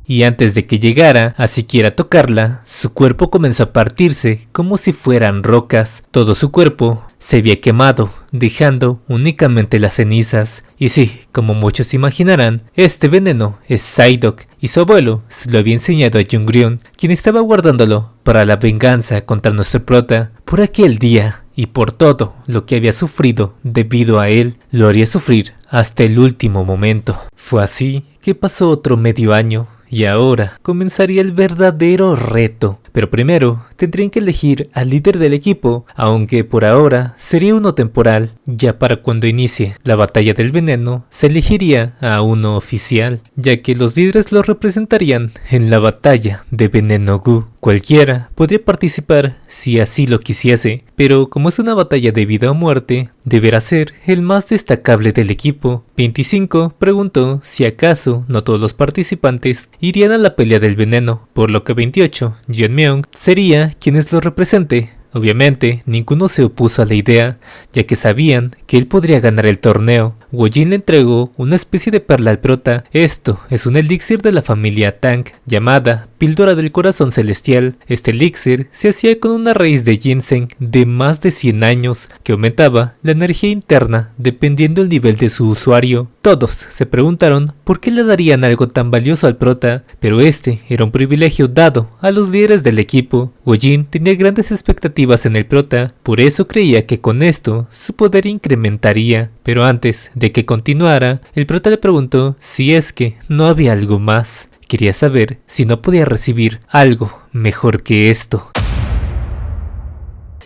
Y antes de que llegara a siquiera tocarla, su cuerpo comenzó a partirse como si fueran rocas. Todo su cuerpo se había quemado, dejando únicamente las cenizas. Y sí, como muchos imaginarán, este veneno es Psyduck, y su abuelo se lo había enseñado a Jungryong, quien estaba guardándolo para la venganza contra nuestro prota. Por aquel día y por todo lo que había sufrido debido a él, lo haría sufrir hasta el último momento. Fue así que pasó otro medio año, y ahora comenzaría el verdadero reto. Pero primero tendrían que elegir al líder del equipo, aunque por ahora sería uno temporal. Ya para cuando inicie la batalla del veneno, se elegiría a uno oficial, ya que los líderes lo representarían en la batalla de Veneno Gu. Cualquiera podría participar si así lo quisiese, pero como es una batalla de vida o muerte, deberá ser el más destacable del equipo. 25 preguntó si acaso no todos los participantes irían a la pelea del veneno, por lo que 28, Jeonmyeon, sería quienes lo represente. Obviamente, ninguno se opuso a la idea, ya que sabían que él podría ganar el torneo. Wojin le entregó una especie de perla al prota. Esto es un elixir de la familia Tang, llamada Píldora del Corazón Celestial. Este elixir se hacía con una raíz de ginseng de más de 100 años, que aumentaba la energía interna dependiendo del nivel de su usuario. Todos se preguntaron por qué le darían algo tan valioso al prota, pero este era un privilegio dado a los líderes del equipo. Wojin tenía grandes expectativas en el prota, por eso creía que con esto su poder incrementaría. Pero antes de que continuara, el prota le preguntó si es que no había algo más. Quería saber si no podía recibir algo mejor que esto.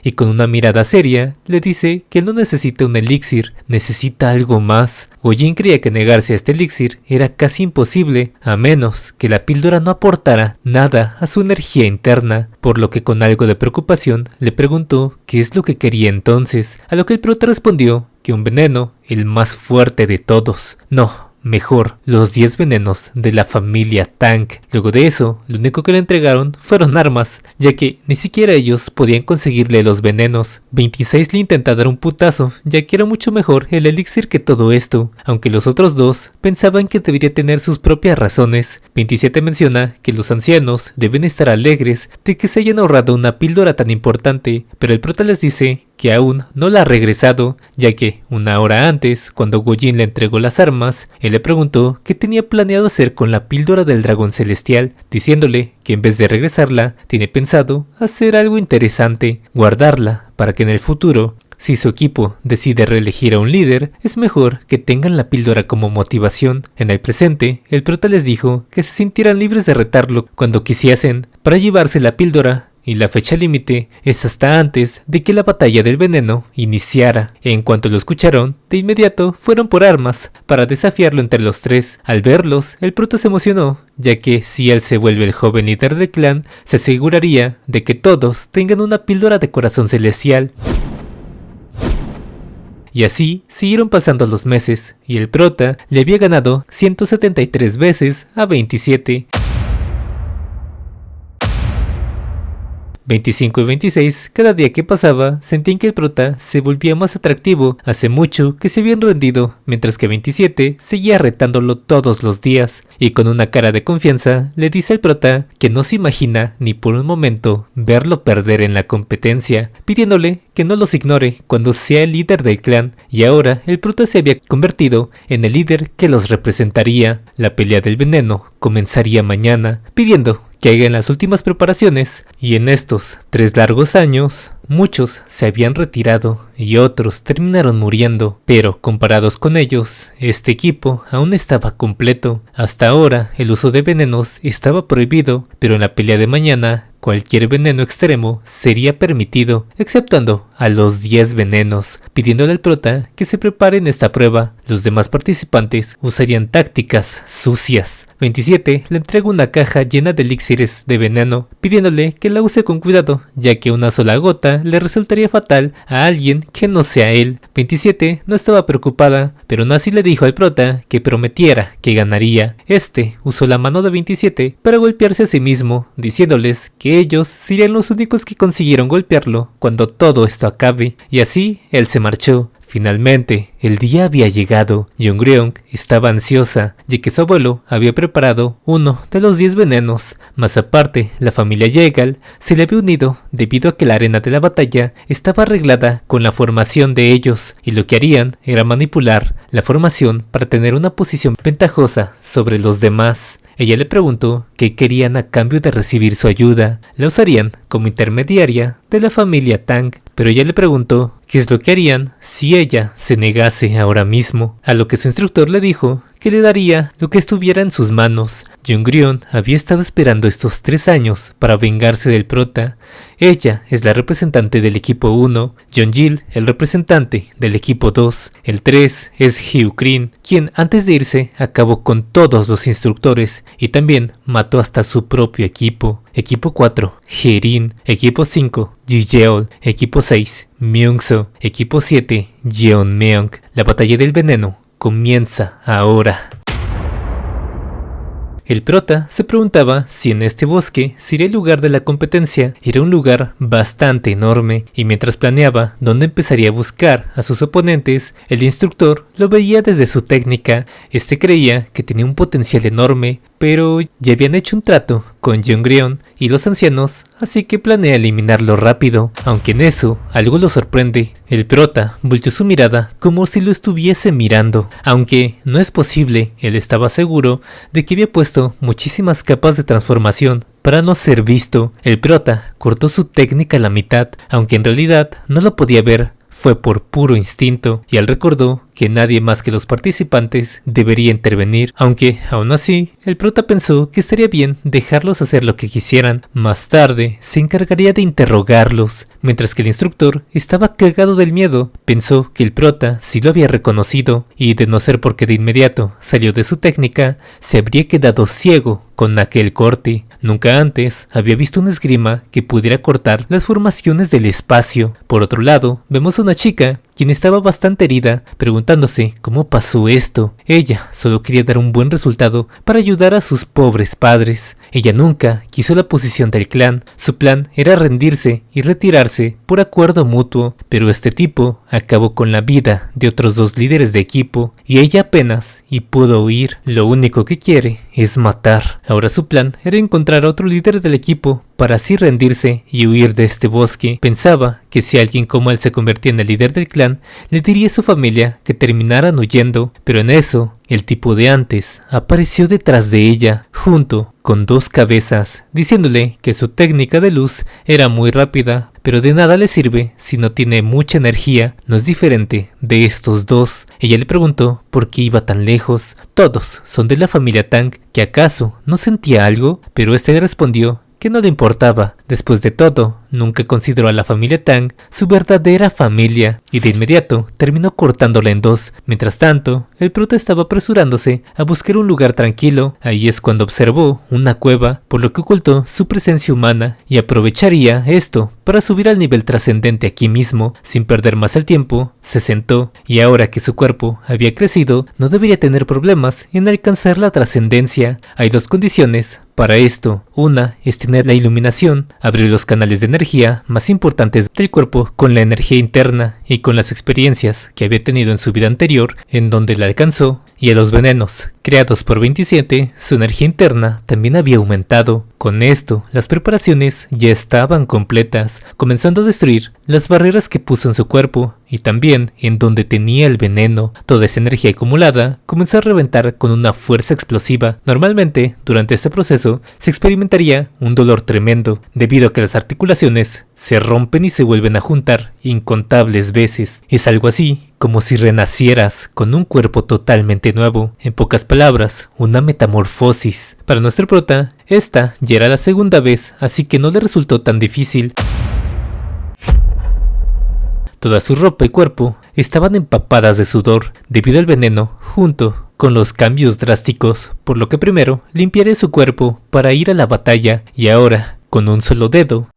Y con una mirada seria, le dice que no necesita un elixir, necesita algo más. Wojin creía que negarse a este elixir era casi imposible, a menos que la píldora no aportara nada a su energía interna, por lo que con algo de preocupación le preguntó qué es lo que quería entonces, a lo que el prota respondió que un veneno, el más fuerte de todos. No. Mejor, los 10 venenos de la familia Tang. Luego de eso, lo único que le entregaron fueron armas, ya que ni siquiera ellos podían conseguirle los venenos. 26 le intenta dar un putazo, ya que era mucho mejor el elixir que todo esto, aunque los otros dos pensaban que debería tener sus propias razones. 27 menciona que los ancianos deben estar alegres de que se hayan ahorrado una píldora tan importante, pero el prota les dice que aún no la ha regresado, ya que una hora antes, cuando Wojin le entregó las armas, él le preguntó qué tenía planeado hacer con la píldora del dragón celestial, diciéndole que en vez de regresarla, tiene pensado hacer algo interesante, guardarla para que en el futuro si su equipo decide reelegir a un líder, es mejor que tengan la píldora como motivación. En el presente, el prota les dijo que se sintieran libres de retarlo cuando quisiesen para llevarse la píldora, y la fecha límite es hasta antes de que la batalla del veneno iniciara. En cuanto lo escucharon, de inmediato fueron por armas para desafiarlo entre los tres. Al verlos, el prota se emocionó, ya que si él se vuelve el joven líder del clan, se aseguraría de que todos tengan una píldora de corazón celestial. Y así siguieron pasando los meses, y el prota le había ganado 173 veces a 27. 25 y 26, cada día que pasaba, sentían que el prota se volvía más atractivo. Hace mucho que se habían rendido, mientras que 27 seguía retándolo todos los días. Y con una cara de confianza, le dice al prota que no se imagina ni por un momento verlo perder en la competencia, pidiéndole que no los ignore cuando sea el líder del clan. Y ahora el prota se había convertido en el líder que los representaría. La pelea del veneno comenzaría mañana, pidiendo que hagan las últimas preparaciones, y en estos 3 largos años, muchos se habían retirado y otros terminaron muriendo, pero comparados con ellos, este equipo aún estaba completo. Hasta ahora el uso de venenos estaba prohibido, pero en la pelea de mañana, cualquier veneno extremo sería permitido, exceptuando a los 10 venenos, pidiéndole al prota que se prepare en esta prueba. Los demás participantes usarían tácticas sucias. 27 le entrega una caja llena de elixires de veneno, pidiéndole que la use con cuidado, ya que una sola gota le resultaría fatal a alguien que no sea él. 27 no estaba preocupada, pero aún así le dijo al prota que prometiera que ganaría. Este usó la mano de 27 para golpearse a sí mismo, diciéndoles que ellos serían los únicos que consiguieron golpearlo cuando todo esto acabe, y así él se marchó. Finalmente, el día había llegado. Jongryong estaba ansiosa, ya que su abuelo había preparado uno de los 10 venenos. Más aparte, la familia Yeagal se le había unido debido a que la arena de la batalla estaba arreglada con la formación de ellos, y lo que harían era manipular la formación para tener una posición ventajosa sobre los demás. Ella le preguntó qué querían a cambio de recibir su ayuda. La usarían como intermediaria de la familia Tang, pero ella le preguntó qué es lo que harían si ella se negase ahora mismo, a lo que su instructor le dijo que le daría lo que estuviera en sus manos. Jongryong había estado esperando estos 3 años para vengarse del prota. Ella es la representante del equipo 1, Jeonjil el representante del equipo 2, el 3 es Hyukrin, quien antes de irse acabó con todos los instructores y también mató hasta su propio equipo. Equipo 4, Herin, equipo 5, Jijeol, equipo 6, Myungso, equipo 7, Jeonmeong. La batalla del veneno comienza ahora. El prota se preguntaba si en este bosque sería el lugar de la competencia. Era un lugar bastante enorme, y mientras planeaba dónde empezaría a buscar a sus oponentes, el instructor lo veía desde su técnica. Este creía que tenía un potencial enorme, pero ya habían hecho un trato con Jongryong y los ancianos, así que planea eliminarlo rápido, aunque en eso algo lo sorprende. El prota volteó su mirada como si lo estuviese mirando, aunque no es posible. Él estaba seguro de que había puesto muchísimas capas de transformación para no ser visto. El prota cortó su técnica a la mitad, aunque en realidad no lo podía ver. Fue por puro instinto, y él recordó que nadie más que los participantes debería intervenir, aunque aún así el prota pensó que estaría bien dejarlos hacer lo que quisieran. Más tarde se encargaría de interrogarlos, mientras que el instructor estaba cagado del miedo. Pensó que el prota sí lo había reconocido, y de no ser porque de inmediato salió de su técnica, se habría quedado ciego con aquel corte. Nunca antes había visto una esgrima que pudiera cortar las formaciones del espacio. Por otro lado, vemos a una chica quien estaba bastante herida, preguntándose cómo pasó esto. Ella solo quería dar un buen resultado para ayudar a sus pobres padres. Ella nunca quiso la posición del clan. Su plan era rendirse y retirarse por acuerdo mutuo, pero este tipo acabó con la vida de otros 2 líderes de equipo, y ella apenas pudo huir. Lo único que quiere es matar. Ahora su plan era encontrar a otro líder del equipo para así rendirse y huir de este bosque. Pensaba que si alguien como él se convertía en el líder del clan, le diría a su familia que terminaran huyendo, pero en eso el tipo de antes apareció detrás de ella, junto con 2 cabezas, diciéndole que su técnica de luz era muy rápida, pero de nada le sirve si no tiene mucha energía, no es diferente de estos 2. Ella le preguntó por qué iba tan lejos. Todos son de la familia Tang, que acaso no sentía algo, pero este le respondió que no le importaba. Después de todo, nunca consideró a la familia Tang su verdadera familia y de inmediato terminó cortándola en 2. Mientras tanto, el prota estaba apresurándose a buscar un lugar tranquilo. Ahí es cuando observó una cueva, por lo que ocultó su presencia humana y aprovecharía esto para subir al nivel trascendente aquí mismo. Sin perder más el tiempo, se sentó y ahora que su cuerpo había crecido, no debería tener problemas en alcanzar la trascendencia. Hay 2 condiciones para esto. Una es tener la iluminación, abrir los canales de energía más importantes del cuerpo con la energía interna y con las experiencias que había tenido en su vida anterior, en donde la alcanzó, y a los venenos creados por 27, su energía interna también había aumentado. Con esto, las preparaciones ya estaban completas, comenzando a destruir las barreras que puso en su cuerpo y también en donde tenía el veneno. Toda esa energía acumulada comenzó a reventar con una fuerza explosiva. Normalmente, durante este proceso, se experimentaría un dolor tremendo, debido a que las articulaciones se rompen y se vuelven a juntar incontables veces. Es algo así como si renacieras con un cuerpo totalmente nuevo. En pocas palabras, una metamorfosis. Para nuestro prota, esta ya era la segunda vez, así que no le resultó tan difícil. Toda su ropa y cuerpo estaban empapadas de sudor debido al veneno, junto con los cambios drásticos, por lo que primero limpiaré su cuerpo para ir a la batalla y ahora, con un solo dedo,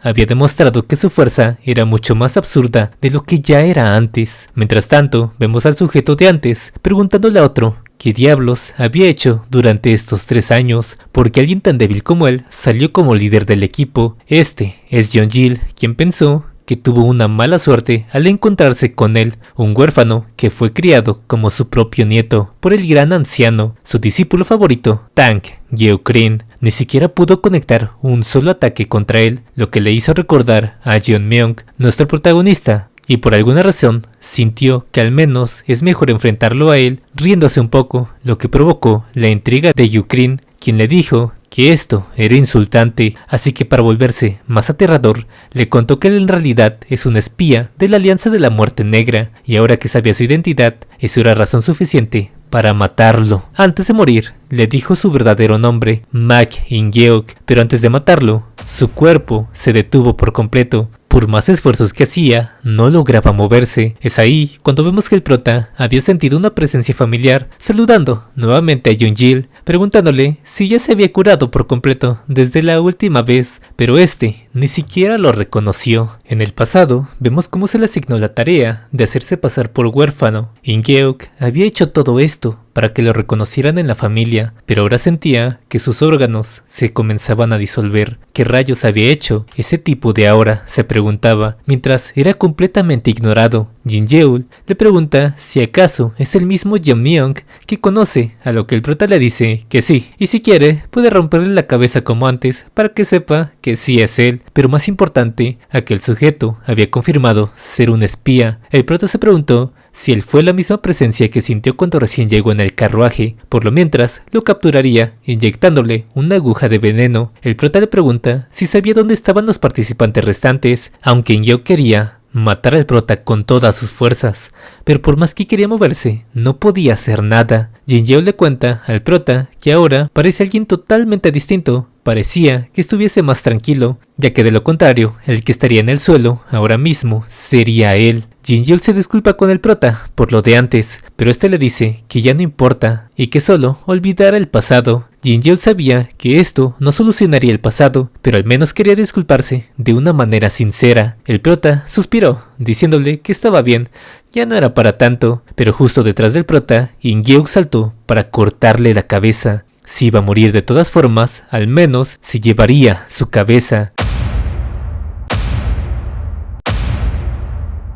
había demostrado que su fuerza era mucho más absurda de lo que ya era antes. Mientras tanto, vemos al sujeto de antes preguntándole a otro qué diablos había hecho durante estos 3 años, porque alguien tan débil como él salió como líder del equipo. Este es Jeonjil, quien pensó que tuvo una mala suerte al encontrarse con él, un huérfano que fue criado como su propio nieto por el gran anciano, su discípulo favorito, Tang Geokrin. Ni siquiera pudo conectar un solo ataque contra él, lo que le hizo recordar a Jeonmyeong, nuestro protagonista, y por alguna razón sintió que al menos es mejor enfrentarlo a él, riéndose un poco, lo que provocó la intriga de Geokrin, quien le dijo que esto era insultante, así que para volverse más aterrador, le contó que él en realidad es un espía de la Alianza de la Muerte Negra, y ahora que sabía su identidad, eso era razón suficiente para matarlo. Antes de morir, le dijo su verdadero nombre, Mak In-geok, pero antes de matarlo, su cuerpo se detuvo por completo. Por más esfuerzos que hacía, no lograba moverse. Es ahí cuando vemos que el prota había sentido una presencia familiar, saludando nuevamente a Jeonjil, preguntándole si ya se había curado por completo desde la última vez, pero este ni siquiera lo reconoció. En el pasado, vemos cómo se le asignó la tarea de hacerse pasar por huérfano. In-geok había hecho todo esto para que lo reconocieran en la familia, pero ahora sentía que sus órganos se comenzaban a disolver. ¿Qué rayos había hecho ese tipo de ahora?, se preguntaba, mientras era completamente ignorado. Jin-yeol le pregunta si acaso es el mismo Jeonmyeong que conoce, a lo que el prota le dice que sí, y si quiere puede romperle la cabeza como antes para que sepa que sí es él. Pero más importante, aquel sujeto había confirmado ser un espía. El prota se preguntó si él fue la misma presencia que sintió cuando recién llegó en el carruaje. Por lo mientras, lo capturaría, inyectándole una aguja de veneno. El prota le pregunta si sabía dónde estaban los participantes restantes, aunque In-geok quería matar al prota con todas sus fuerzas, pero por más que quería moverse, no podía hacer nada. Jin-yeol le cuenta al prota que ahora parece alguien totalmente distinto. Parecía que estuviese más tranquilo, ya que de lo contrario, el que estaría en el suelo ahora mismo sería él. Jin-yeol se disculpa con el prota por lo de antes, pero este le dice que ya no importa y que solo olvidara el pasado. Jin-yeol sabía que esto no solucionaría el pasado, pero al menos quería disculparse de una manera sincera. El prota suspiró, diciéndole que estaba bien, ya no era para tanto, pero justo detrás del prota, In-geok saltó para cortarle la cabeza. Si iba a morir de todas formas, al menos se llevaría su cabeza.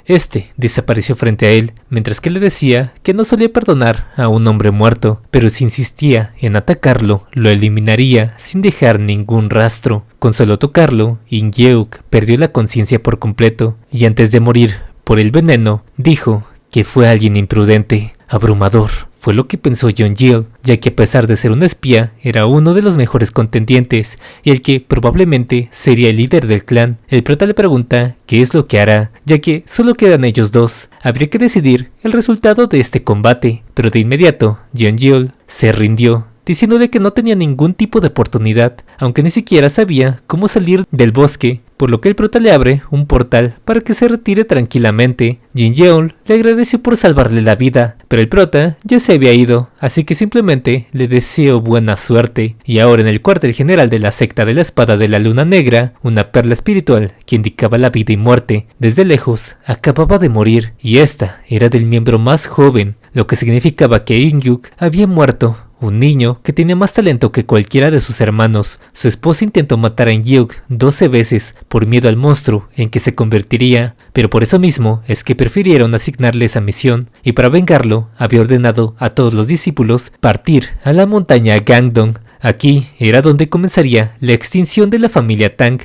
Este desapareció frente a él, mientras que le decía que no solía perdonar a un hombre muerto, pero si insistía en atacarlo, lo eliminaría sin dejar ningún rastro. Con solo tocarlo, In-geok perdió la conciencia por completo, y antes de morir por el veneno, dijo que fue alguien imprudente. Abrumador fue lo que pensó John Gill, ya que a pesar de ser un espía, era uno de los mejores contendientes y el que probablemente sería el líder del clan. El prota le pregunta qué es lo que hará, ya que solo quedan ellos dos. Habría que decidir el resultado de este combate, pero de inmediato John Gill se rindió, diciéndole que no tenía ningún tipo de oportunidad, aunque ni siquiera sabía cómo salir del bosque, por lo que el prota le abre un portal para que se retire tranquilamente. Jin Yeol le agradeció por salvarle la vida, pero el prota ya se había ido, así que simplemente le deseó buena suerte. Y ahora en el cuartel general de la secta de la espada de la luna negra, una perla espiritual que indicaba la vida y muerte, desde lejos acababa de morir, y esta era del miembro más joven, lo que significaba que Ingyuk había muerto. Un niño que tenía más talento que cualquiera de sus hermanos. Su esposa intentó matar a Ingyuk 12 veces por miedo al monstruo en que se convertiría, pero por eso mismo es que prefirieron asignarle esa misión, y para vengarlo había ordenado a todos los discípulos partir a la montaña Gangdong. Aquí era donde comenzaría la extinción de la familia Tang.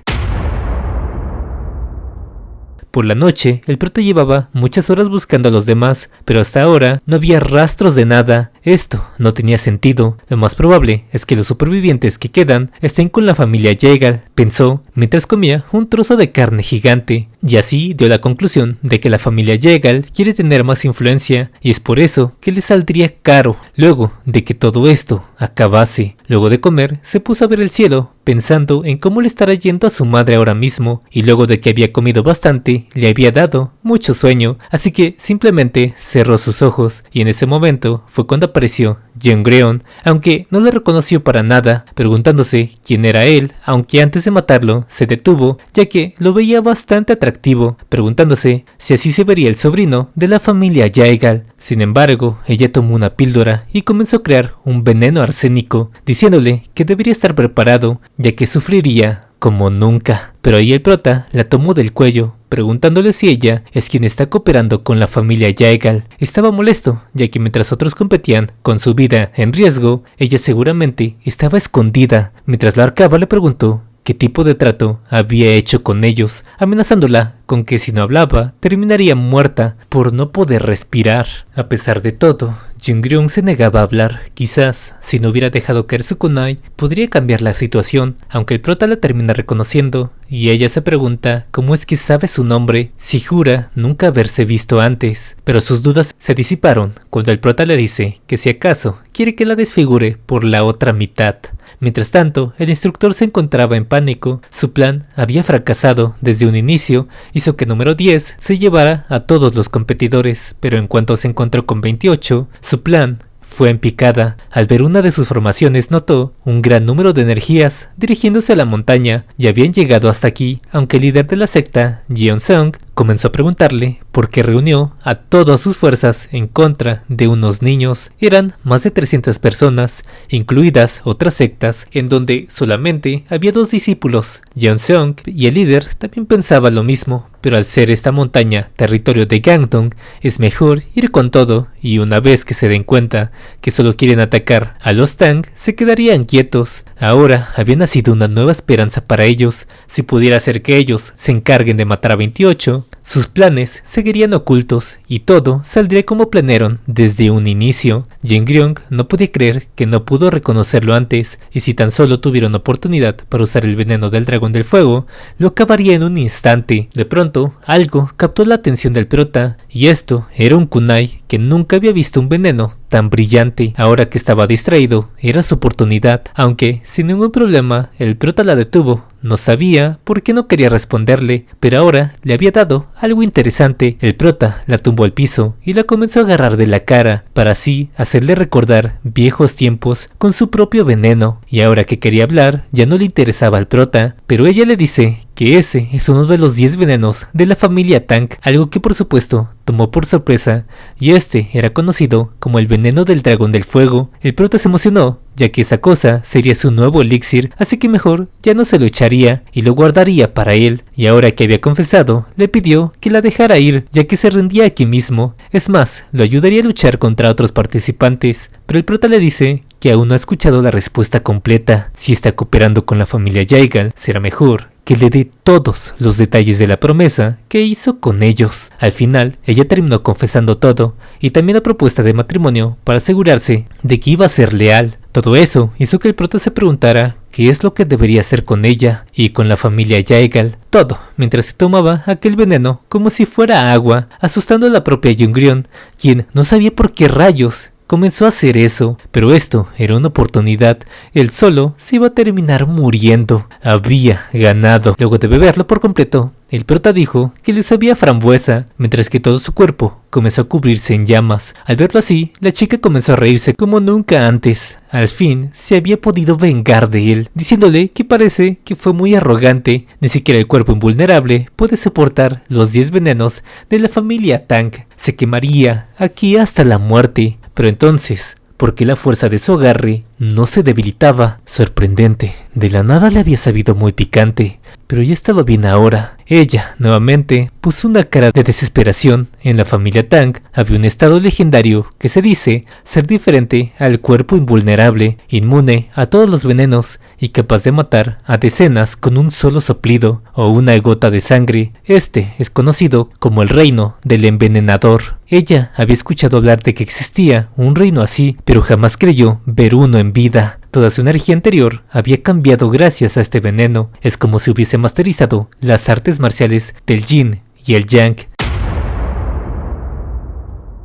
Por la noche, el prota llevaba muchas horas buscando a los demás, pero hasta ahora no había rastros de nada. Esto no tenía sentido. Lo más probable es que los supervivientes que quedan estén con la familia Jaegal, pensó mientras comía un trozo de carne gigante, y así dio la conclusión de que la familia Jaegal quiere tener más influencia y es por eso que le saldría caro. Luego de que todo esto acabase, luego de comer, se puso a ver el cielo, pensando en cómo le estará yendo a su madre ahora mismo, y luego de que había comido bastante, le había dado mucho sueño, así que simplemente cerró sus ojos, y en ese momento fue cuando apareció Jeongreon, aunque no le reconoció para nada, preguntándose quién era él, aunque antes de matarlo se detuvo, ya que lo veía bastante atractivo, preguntándose si así se vería el sobrino de la familia Jaegal. Sin embargo, ella tomó una píldora y comenzó a crear un veneno arsénico, diciéndole que debería estar preparado, ya que sufriría como nunca. Pero ahí el prota la tomó del cuello, preguntándole si ella es quien está cooperando con la familia Jaegal. Estaba molesto, ya que mientras otros competían con su vida en riesgo, ella seguramente estaba escondida. Mientras la ahorcaba le preguntó qué tipo de trato había hecho con ellos, amenazándola con que si no hablaba terminaría muerta por no poder respirar. A pesar de todo, Jeongreon se negaba a hablar. Quizás, si no hubiera dejado caer su kunai, podría cambiar la situación, aunque el prota la termina reconociendo, y ella se pregunta cómo es que sabe su nombre, si jura nunca haberse visto antes. Pero sus dudas se disiparon cuando el prota le dice que si acaso quiere que la desfigure por la otra mitad. Mientras tanto, el instructor se encontraba en pánico. Su plan había fracasado desde un inicio, hizo que número 10 se llevara a todos los competidores, pero en cuanto se encontró con 28, su plan fue en picada. Al ver una de sus formaciones notó un gran número de energías dirigiéndose a la montaña, y habían llegado hasta aquí, aunque el líder de la secta, Jeon-seung, comenzó a preguntarle por qué reunió a todas sus fuerzas en contra de unos niños. Eran más de 300 personas, incluidas otras sectas, en donde solamente había 2 discípulos. Jeon-seung y el líder también pensaba lo mismo, pero al ser esta montaña territorio de Gangdong, es mejor ir con todo, y una vez que se den cuenta que solo quieren atacar a los Tang, se quedarían quietos. Ahora había nacido una nueva esperanza para ellos. Si pudiera ser que ellos se encarguen de matar a 28, sus planes seguirían ocultos y todo saldría como planearon desde un inicio. Jeongreon no podía creer que no pudo reconocerlo antes, y si tan solo tuviera una oportunidad para usar el veneno del dragón del fuego, lo acabaría en un instante. De pronto, algo captó la atención del prota, y esto era un kunai que nunca había visto un veneno tan brillante. Ahora que estaba distraído, era su oportunidad, aunque sin ningún problema el prota la detuvo. No sabía por qué no quería responderle, pero ahora le había dado algo interesante. El prota la tumbó al piso y la comenzó a agarrar de la cara, para así hacerle recordar viejos tiempos con su propio veneno. Y ahora que quería hablar, ya no le interesaba al prota, pero ella le dice que ese es uno de los 10 venenos de la familia Tang, algo que por supuesto tomó por sorpresa, y este era conocido como el veneno del dragón del fuego. El prota se emocionó, ya que esa cosa sería su nuevo elixir, así que mejor ya no se lo echaría y lo guardaría para él. Y ahora que había confesado, le pidió que la dejara ir, ya que se rendía aquí mismo. Es más, lo ayudaría a luchar contra otros participantes, pero el prota le dice que aún no ha escuchado la respuesta completa. Si está cooperando con la familia Jaegal, será mejor que le dé todos los detalles de la promesa que hizo con ellos. Al final, ella terminó confesando todo y también la propuesta de matrimonio para asegurarse de que iba a ser leal. Todo eso hizo que el prota se preguntara qué es lo que debería hacer con ella y con la familia Jaegal. Todo mientras se tomaba aquel veneno como si fuera agua, asustando a la propia Jungryun, quien no sabía por qué rayos comenzó a hacer eso, pero esto era una oportunidad. Él solo se iba a terminar muriendo. Había ganado. Luego de beberlo por completo, el prota dijo que le sabía frambuesa, mientras que todo su cuerpo comenzó a cubrirse en llamas. Al verlo así, la chica comenzó a reírse como nunca antes. Al fin, se había podido vengar de él, diciéndole que parece que fue muy arrogante. Ni siquiera el cuerpo invulnerable puede soportar los 10 venenos de la familia Tang. Se quemaría aquí hasta la muerte. Pero entonces, ¿por qué la fuerza de su agarre no se debilitaba? Sorprendente. De la nada le había sabido muy picante, pero ya estaba bien ahora. Ella, nuevamente, puso una cara de desesperación. En la familia Tang había un estado legendario que se dice ser diferente al cuerpo invulnerable, inmune a todos los venenos y capaz de matar a decenas con un solo soplido o una gota de sangre. Este es conocido como el reino del envenenador. Ella había escuchado hablar de que existía un reino así, pero jamás creyó ver uno en vida. Toda su energía anterior había cambiado gracias a este veneno. Es como si hubiese masterizado las artes marciales del yin y el yang.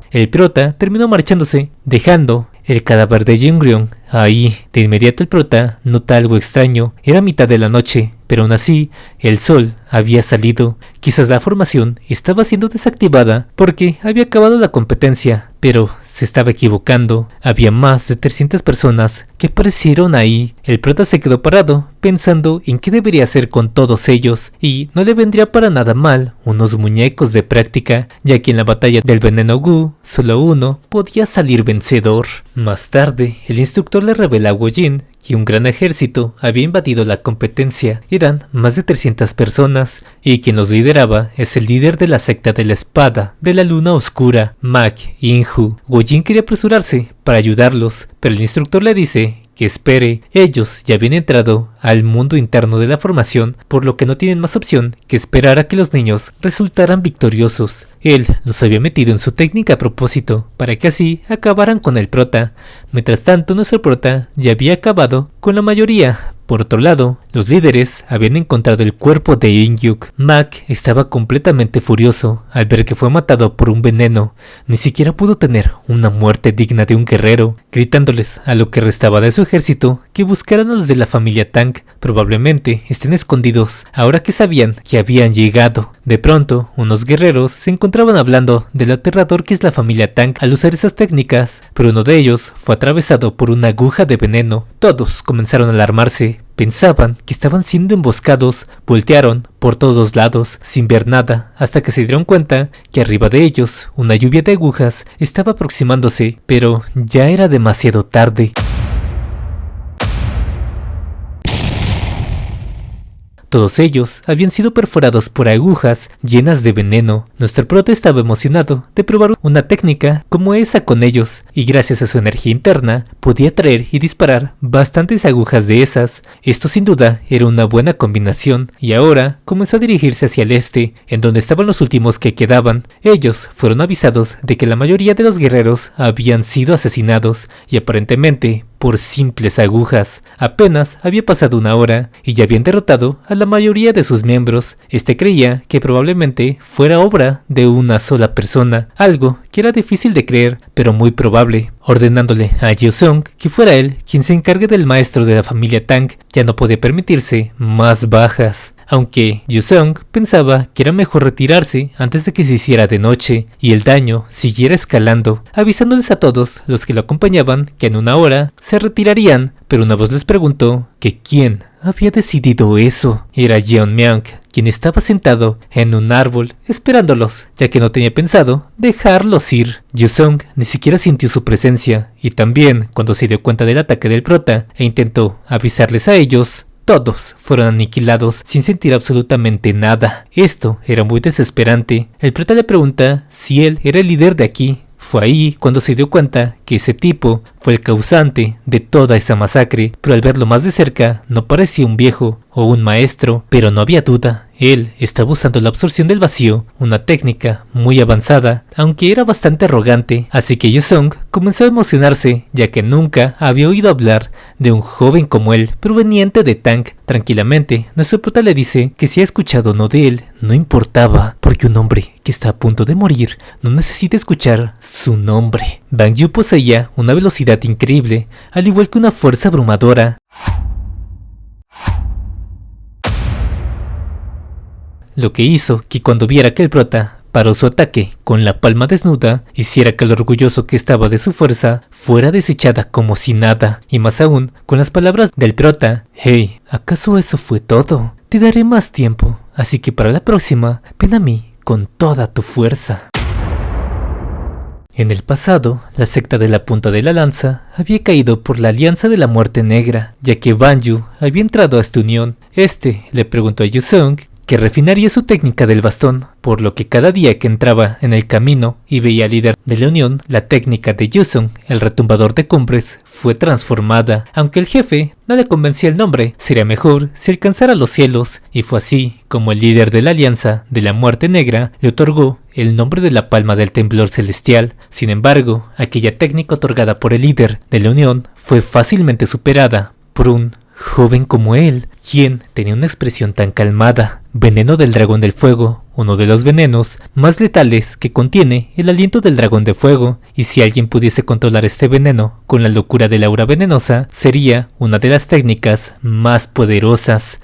El prota terminó marchándose, dejando el cadáver de Jungryun ahí. De inmediato el prota nota algo extraño. Era mitad de la noche, pero aún así el sol había salido. Quizás la formación estaba siendo desactivada porque había acabado la competencia, pero se estaba equivocando. Había más de 300 personas que aparecieron ahí. El prota se quedó parado pensando en qué debería hacer con todos ellos, y no le vendría para nada mal unos muñecos de práctica, ya que en la batalla del veneno Gu solo uno podía salir vencedor. Más tarde, el instructor le revela a Wojin que un gran ejército había invadido la competencia. Eran más de 300 personas, y quien los lideraba es el líder de la secta de la espada de la luna oscura, Mak Inju. Wojin quería apresurarse para ayudarlos, pero el instructor le dice que espere. Ellos ya habían entrado al mundo interno de la formación, por lo que no tienen más opción que esperar a que los niños resultaran victoriosos. Él los había metido en su técnica a propósito, para que así acabaran con el prota. Mientras tanto, nuestro prota ya había acabado con la mayoría. Por otro lado, los líderes habían encontrado el cuerpo de Inhyuk. Mak estaba completamente furioso al ver que fue matado por un veneno. Ni siquiera pudo tener una muerte digna de un guerrero, gritándoles a lo que restaba de su ejército que buscaran a los de la familia Tang. Probablemente estén escondidos ahora que sabían que habían llegado. De pronto, unos guerreros se encontraban hablando del aterrador que es la familia Tang al usar esas técnicas, pero uno de ellos fue atravesado por una aguja de veneno. Todos comenzaron a alarmarse. Pensaban que estaban siendo emboscados. Voltearon por todos lados sin ver nada, hasta que se dieron cuenta que arriba de ellos una lluvia de agujas estaba aproximándose, pero ya era demasiado tarde. Todos ellos habían sido perforados por agujas llenas de veneno. Nuestro prota estaba emocionado de probar una técnica como esa con ellos, y gracias a su energía interna podía traer y disparar bastantes agujas de esas. Esto sin duda era una buena combinación, y ahora comenzó a dirigirse hacia el este, en donde estaban los últimos que quedaban. Ellos fueron avisados de que la mayoría de los guerreros habían sido asesinados, y aparentemente por simples agujas. Apenas había pasado una hora y ya habían derrotado a la mayoría de sus miembros. Este creía que probablemente fuera obra de una sola persona, algo que era difícil de creer, pero muy probable. Ordenándole a Yusung que fuera él quien se encargue del maestro de la familia Tang, ya no podía permitirse más bajas. Aunque Yusung pensaba que era mejor retirarse antes de que se hiciera de noche y el daño siguiera escalando, avisándoles a todos los que lo acompañaban que en una hora se retirarían, pero una voz les preguntó que quién había decidido eso. Era Jeonmyeon, quien estaba sentado en un árbol esperándolos, ya que no tenía pensado dejarlos ir. Yusung ni siquiera sintió su presencia, y también cuando se dio cuenta del ataque del prota e intentó avisarles a ellos, todos fueron aniquilados sin sentir absolutamente nada. Esto era muy desesperante. El prota le pregunta si él era el líder de aquí. Fue ahí cuando se dio cuenta que ese tipo fue el causante de toda esa masacre, pero al verlo más de cerca no parecía un viejo o un maestro, pero no había duda. Él estaba usando la absorción del vacío, una técnica muy avanzada, aunque era bastante arrogante, así que Yusong comenzó a emocionarse, ya que nunca había oído hablar de un joven como él, proveniente de Tang. Tranquilamente, nuestro prota le dice que si ha escuchado o no de él, no importaba, porque un hombre que está a punto de morir no necesita escuchar su nombre. Bang Yu poseía una velocidad increíble, al igual que una fuerza abrumadora. Lo que hizo que cuando viera que el prota paró su ataque con la palma desnuda, hiciera que lo orgulloso que estaba de su fuerza fuera desechada como si nada, y más aún con las palabras del prota: «Hey, ¿acaso eso fue todo? Te daré más tiempo, así que para la próxima, ven a mí con toda tu fuerza». En el pasado, la secta de la punta de la lanza había caído por la alianza de la muerte negra, ya que Banju había entrado a esta unión. Le preguntó a Yusong que refinaría su técnica del bastón, por lo que cada día que entraba en el camino y veía al líder de la unión, la técnica de Yusong, el retumbador de cumbres, fue transformada. Aunque el jefe no le convencía el nombre, sería mejor si alcanzara los cielos, y fue así como el líder de la alianza de la muerte negra le otorgó el nombre de la palma del temblor celestial. Sin embargo, aquella técnica otorgada por el líder de la unión fue fácilmente superada por un joven como él, quien tenía una expresión tan calmada. Veneno del dragón del fuego, uno de los venenos más letales que contiene el aliento del dragón de fuego, y si alguien pudiese controlar este veneno con la locura del aura venenosa, sería una de las técnicas más poderosas.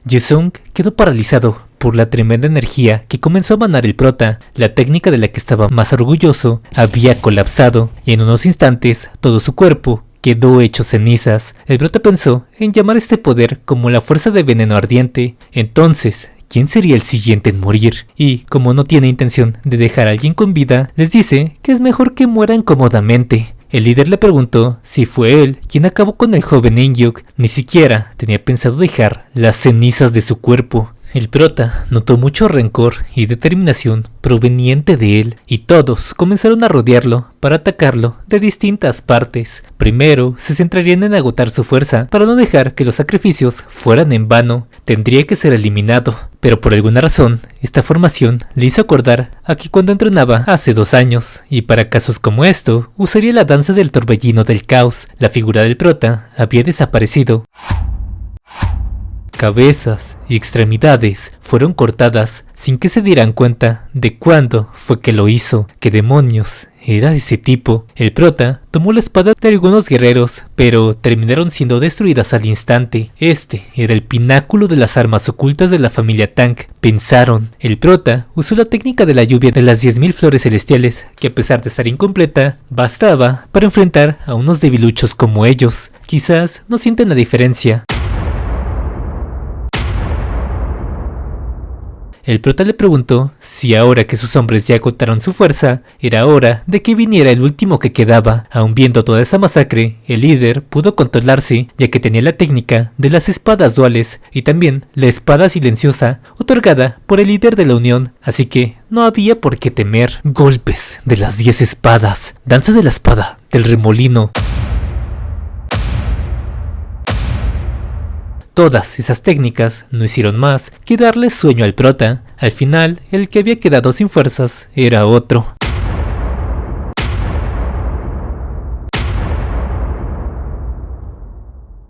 Yusong quedó paralizado por la tremenda energía que comenzó a emanar el prota. La técnica de la que estaba más orgulloso había colapsado, y en unos instantes todo su cuerpo quedó hecho cenizas. El prota pensó en llamar este poder como la fuerza de veneno ardiente. Entonces, ¿quién sería el siguiente en morir? Y como no tiene intención de dejar a alguien con vida, les dice que es mejor que mueran cómodamente. El líder le preguntó si fue él quien acabó con el joven Ingyuk. Ni siquiera tenía pensado dejar las cenizas de su cuerpo. El prota notó mucho rencor y determinación proveniente de él, y todos comenzaron a rodearlo para atacarlo de distintas partes. Primero se centrarían en agotar su fuerza para no dejar que los sacrificios fueran en vano. Tendría que ser eliminado, pero por alguna razón esta formación le hizo acordar a que cuando entrenaba hace 2 años, y para casos como esto usaría la danza del torbellino del caos. La figura del prota había desaparecido. Cabezas y extremidades fueron cortadas sin que se dieran cuenta de cuándo fue que lo hizo. ¿Qué demonios era ese tipo? El prota tomó la espada de algunos guerreros, pero terminaron siendo destruidas al instante. Era el pináculo de las armas ocultas de la familia Tang, pensaron. El prota usó la técnica de la lluvia de las 10.000 flores celestiales, que a pesar de estar incompleta, bastaba para enfrentar a unos debiluchos como ellos. Quizás no sienten la diferencia. El prota le preguntó si ahora que sus hombres ya agotaron su fuerza, era hora de que viniera el último que quedaba. Aun viendo toda esa masacre, el líder pudo controlarse, ya que tenía la técnica de las espadas duales y también la espada silenciosa otorgada por el líder de la unión, así que no había por qué temer. Golpes de las 10 espadas, danza de la espada, del remolino. Todas esas técnicas no hicieron más que darle sueño al prota. Al final, el que había quedado sin fuerzas era otro.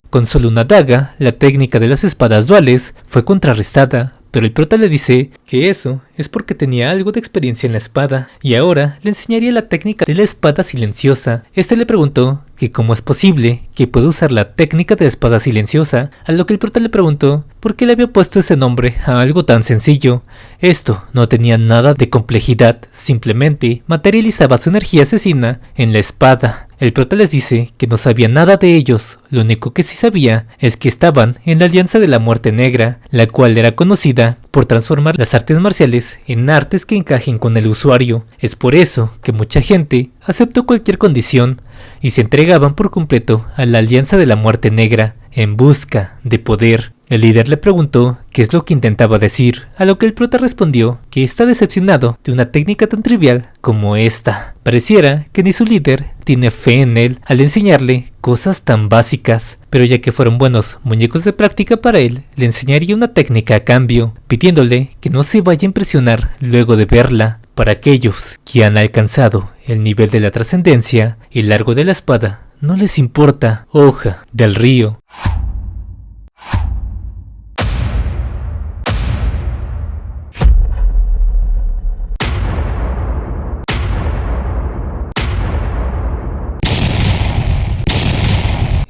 Con solo una daga, la técnica de las espadas duales fue contrarrestada, pero el prota le dice que eso es porque tenía algo de experiencia en la espada, y ahora le enseñaría la técnica de la espada silenciosa. Le preguntó que cómo es posible que pueda usar la técnica de la espada silenciosa, a lo que el prota le preguntó por qué le había puesto ese nombre a algo tan sencillo. Esto no tenía nada de complejidad, simplemente materializaba su energía asesina en la espada. El prota les dice que no sabía nada de ellos, lo único que sí sabía es que estaban en la Alianza de la Muerte Negra, la cual era conocida por transformar las artes marciales en artes que encajen con el usuario. Es por eso que mucha gente aceptó cualquier condición y se entregaban por completo a la Alianza de la Muerte Negra en busca de poder. El líder le preguntó qué es lo que intentaba decir, a lo que el prota respondió que está decepcionado de una técnica tan trivial como esta. Pareciera que ni su líder tiene fe en él al enseñarle cosas tan básicas, pero ya que fueron buenos muñecos de práctica para él, le enseñaría una técnica a cambio, pidiéndole que no se vaya a impresionar luego de verla. Para aquellos que han alcanzado el nivel de la trascendencia, el largo de la espada no les importa. Hoja del río.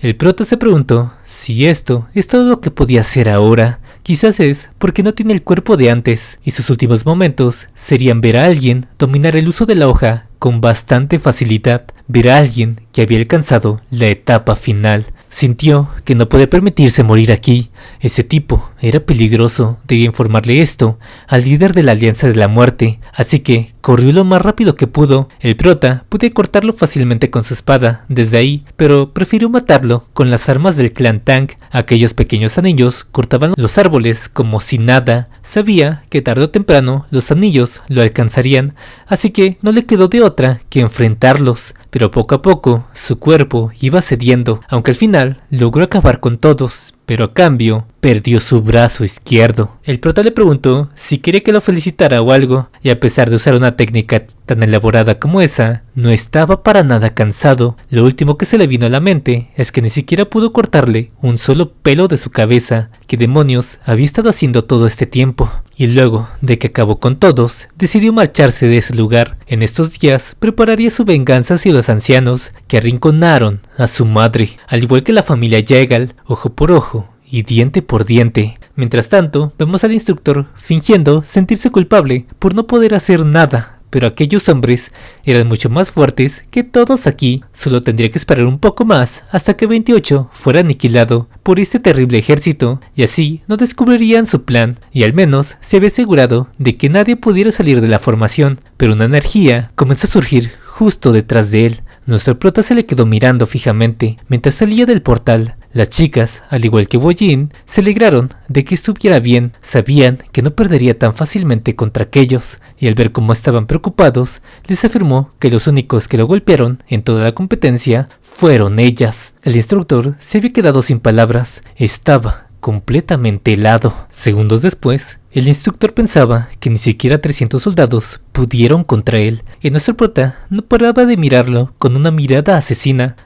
El prota se preguntó si esto es todo lo que podía hacer ahora. Quizás es porque no tiene el cuerpo de antes, y sus últimos momentos serían ver a alguien dominar el uso de la hoja con bastante facilidad, ver a alguien que había alcanzado la etapa final. Sintió que no podía permitirse morir aquí. Ese tipo era peligroso. Debía informarle esto al líder de la Alianza de la Muerte, así que corrió lo más rápido que pudo. El prota podía cortarlo fácilmente con su espada desde ahí, pero prefirió matarlo con las armas del clan Tang. Aquellos pequeños anillos cortaban los árboles como si nada. Sabía que tarde o temprano los anillos lo alcanzarían, así que no le quedó de otra que enfrentarlos. Pero poco a poco su cuerpo iba cediendo, aunque al final logró acabar con todos, pero a cambio perdió su brazo izquierdo. El prota le preguntó si quería que lo felicitara o algo, y a pesar de usar una técnica tan elaborada como esa, no estaba para nada cansado. Lo último que se le vino a la mente es que ni siquiera pudo cortarle un solo pelo de su cabeza. ¿Qué demonios había estado haciendo todo este tiempo? Y luego de que acabó con todos, decidió marcharse de ese lugar. En estos días prepararía su venganza hacia los ancianos que arrinconaron a su madre, al igual que la familia Yeagal, ojo por ojo y diente por diente. Mientras tanto, vemos al instructor fingiendo sentirse culpable por no poder hacer nada, pero aquellos hombres eran mucho más fuertes que todos aquí. Solo tendría que esperar un poco más hasta que 28 fuera aniquilado por este terrible ejército, y así no descubrirían su plan, y al menos se había asegurado de que nadie pudiera salir de la formación. Pero una energía comenzó a surgir justo detrás de él. Nuestro prota se le quedó mirando fijamente mientras salía del portal. Las chicas, al igual que Wojin, se alegraron de que estuviera bien. Sabían que no perdería tan fácilmente contra aquellos, y al ver cómo estaban preocupados, les afirmó que los únicos que lo golpearon en toda la competencia fueron ellas. El instructor se había quedado sin palabras. Estaba completamente helado. Segundos después, el instructor pensaba que ni siquiera 300 soldados pudieron contra él, y nuestro prota no paraba de mirarlo con una mirada asesina.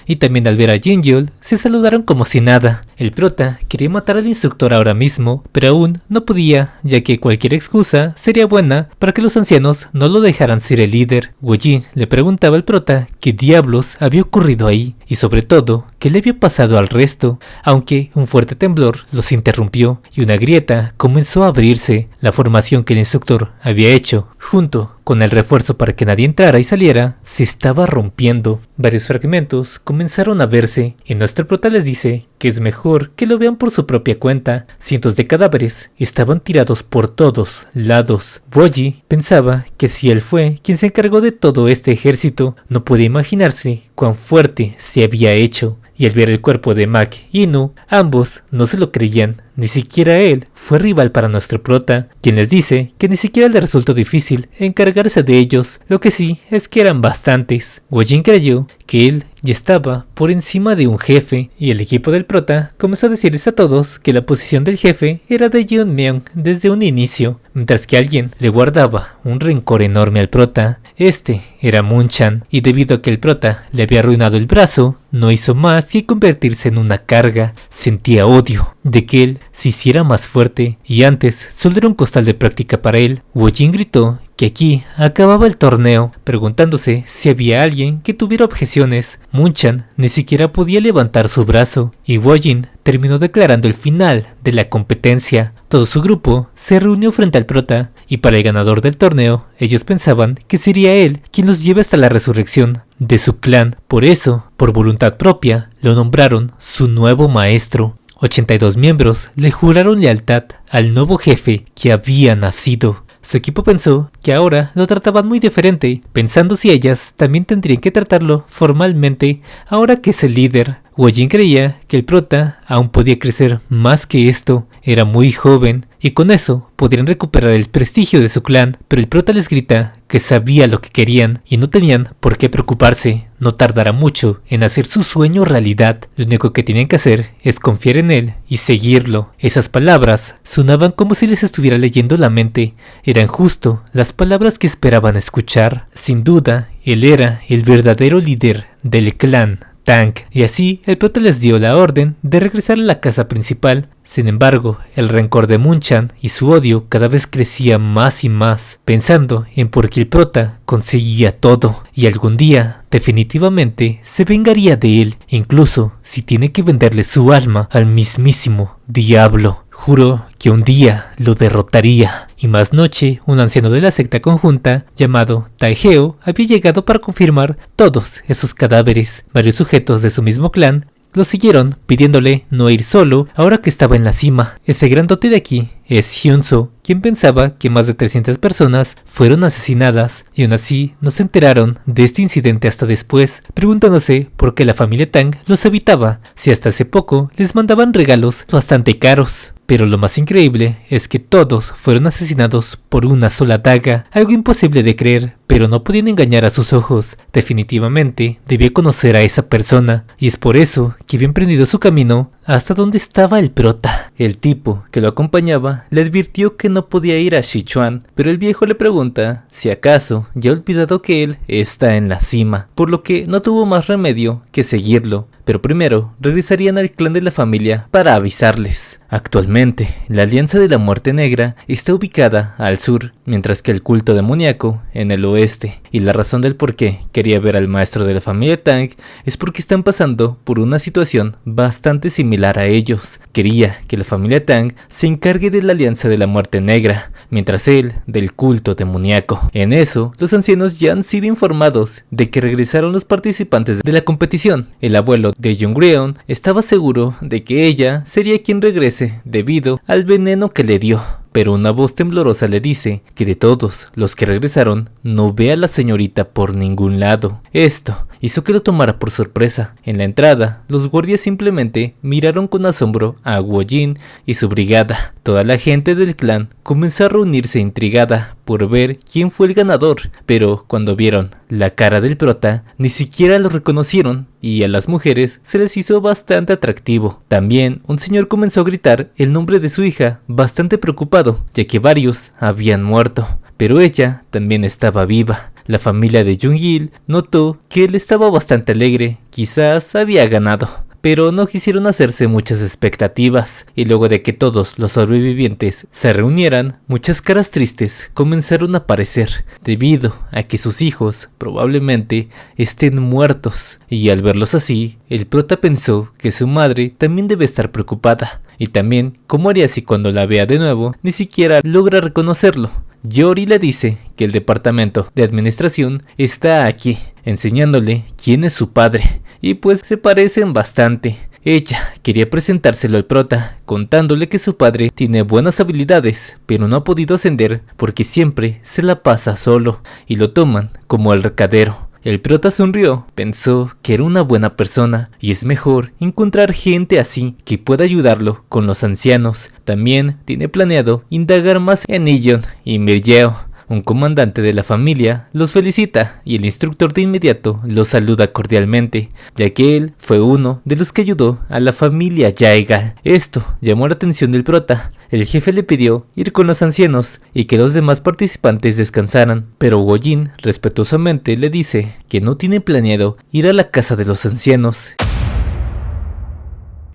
Y también al ver a Jinjul, se saludaron como si nada. El prota quería matar al instructor ahora mismo, pero aún no podía, ya que cualquier excusa sería buena para que los ancianos no lo dejaran ser el líder. Wojin le preguntaba al prota qué diablos había ocurrido ahí, y sobre todo, qué le había pasado al resto, aunque un fuerte temblor los interrumpió, y una grieta comenzó a abrirse. La formación que el instructor había hecho, junto con el refuerzo para que nadie entrara y saliera, se estaba rompiendo. Varios fragmentos comenzaron a verse, y nuestro prota les dice que es mejor que lo vean por su propia cuenta. Cientos de cadáveres estaban tirados por todos lados. Boji pensaba que si él fue quien se encargó de todo este ejército, no podía imaginarse cuán fuerte se había hecho. Y al ver el cuerpo de Mac y Nu, ambos no se lo creían. Ni siquiera él fue rival para nuestro prota, quien les dice que ni siquiera le resultó difícil encargarse de ellos. Lo que sí es que eran bastantes. Wojin creyó que él ya estaba por encima de un jefe, y el equipo del prota comenzó a decirles a todos que la posición del jefe era de Junmyeon desde un inicio, mientras que alguien le guardaba un rencor enorme al prota. Este era Moonchan, y debido a que el prota le había arruinado el brazo, no hizo más que convertirse en una carga. Sentía odio de que él se hiciera más fuerte, y antes solo era un costal de práctica para él. Wojin gritó que aquí acababa el torneo, preguntándose si había alguien que tuviera objeciones. Moonchan ni siquiera podía levantar su brazo, y Wojin terminó declarando el final de la competencia. Todo su grupo se reunió frente al prota, y para el ganador del torneo, ellos pensaban que sería él quien los lleve hasta la resurrección de su clan. Por eso, por voluntad propia, lo nombraron su nuevo maestro. 82 miembros le juraron lealtad al nuevo jefe que había nacido. Su equipo pensó que ahora lo trataban muy diferente, pensando si ellas también tendrían que tratarlo formalmente ahora que es el líder. Woljin creía que el prota aún podía crecer más que esto, era muy joven y con eso podrían recuperar el prestigio de su clan, pero el prota les grita que sabía lo que querían y no tenían por qué preocuparse, no tardará mucho en hacer su sueño realidad, lo único que tenían que hacer es confiar en él y seguirlo. Esas palabras sonaban como si les estuviera leyendo la mente, eran justo las palabras que esperaban escuchar. Sin duda, él era el verdadero líder del clan Tang, y así el prota les dio la orden de regresar a la casa principal. Sin embargo, el rencor de Munchan y su odio cada vez crecía más y más, pensando en por qué el prota conseguía todo, y algún día definitivamente se vengaría de él, incluso si tiene que venderle su alma al mismísimo diablo. Juró que un día lo derrotaría. Y más noche, un anciano de la secta conjunta llamado Taiheo había llegado para confirmar todos esos cadáveres. Varios sujetos de su mismo clan lo siguieron pidiéndole no ir solo ahora que estaba en la cima. Ese grandote de aquí es Hyunso, quien pensaba que más de 300 personas fueron asesinadas y aún así no se enteraron de este incidente hasta después, preguntándose por qué la familia Tang los evitaba, si hasta hace poco les mandaban regalos bastante caros. Pero lo más increíble es que todos fueron asesinados por una sola daga, algo imposible de creer, pero no podían engañar a sus ojos. Definitivamente debía conocer a esa persona, y es por eso que había emprendido su camino hasta donde estaba el prota. El tipo que lo acompañaba le advirtió que no podía ir a Sichuan, pero el viejo le pregunta si acaso ya ha olvidado que él está en la cima, por lo que no tuvo más remedio que seguirlo. Pero primero regresarían al clan de la familia para avisarles. Actualmente, la Alianza de la Muerte Negra está ubicada al sur, mientras que el culto demoníaco en el oeste. Y la razón del por qué quería ver al maestro de la familia Tang es porque están pasando por una situación bastante similar a ellos. Quería que la familia Tang se encargue de la Alianza de la Muerte Negra, mientras él del culto demoníaco. En eso, los ancianos ya han sido informados de que regresaron los participantes de la competición. El abuelo de Jungreon estaba seguro de que ella sería quien regrese debido al veneno que le dio. Pero una voz temblorosa le dice que de todos los que regresaron no ve a la señorita por ningún lado. Esto hizo que lo tomara por sorpresa. En la entrada, los guardias simplemente miraron con asombro a Woljin y su brigada. Toda la gente del clan comenzó a reunirse intrigada por ver quién fue el ganador, pero cuando vieron la cara del prota, ni siquiera lo reconocieron y a las mujeres se les hizo bastante atractivo. También un señor comenzó a gritar el nombre de su hija, bastante preocupado, ya que varios habían muerto, pero ella también estaba viva. La familia de Jung-il notó que él estaba bastante alegre, quizás había ganado, pero no quisieron hacerse muchas expectativas, y luego de que todos los sobrevivientes se reunieran, muchas caras tristes comenzaron a aparecer, debido a que sus hijos probablemente estén muertos, y al verlos así, el prota pensó que su madre también debe estar preocupada, y también cómo haría si cuando la vea de nuevo ni siquiera logra reconocerlo. Yori le dice que el departamento de administración está aquí, enseñándole quién es su padre, y pues se parecen bastante. Ella quería presentárselo al prota, contándole que su padre tiene buenas habilidades, pero no ha podido ascender porque siempre se la pasa solo, y lo toman como el recadero. El prota sonrió, pensó que era una buena persona y es mejor encontrar gente así que pueda ayudarlo con los ancianos. También tiene planeado indagar más en Illon y Mirjeo. Un comandante de la familia los felicita y el instructor de inmediato los saluda cordialmente, ya que él fue uno de los que ayudó a la familia Yaegal. Esto llamó la atención del prota. El jefe le pidió ir con los ancianos y que los demás participantes descansaran, pero Woljin respetuosamente le dice que no tiene planeado ir a la casa de los ancianos.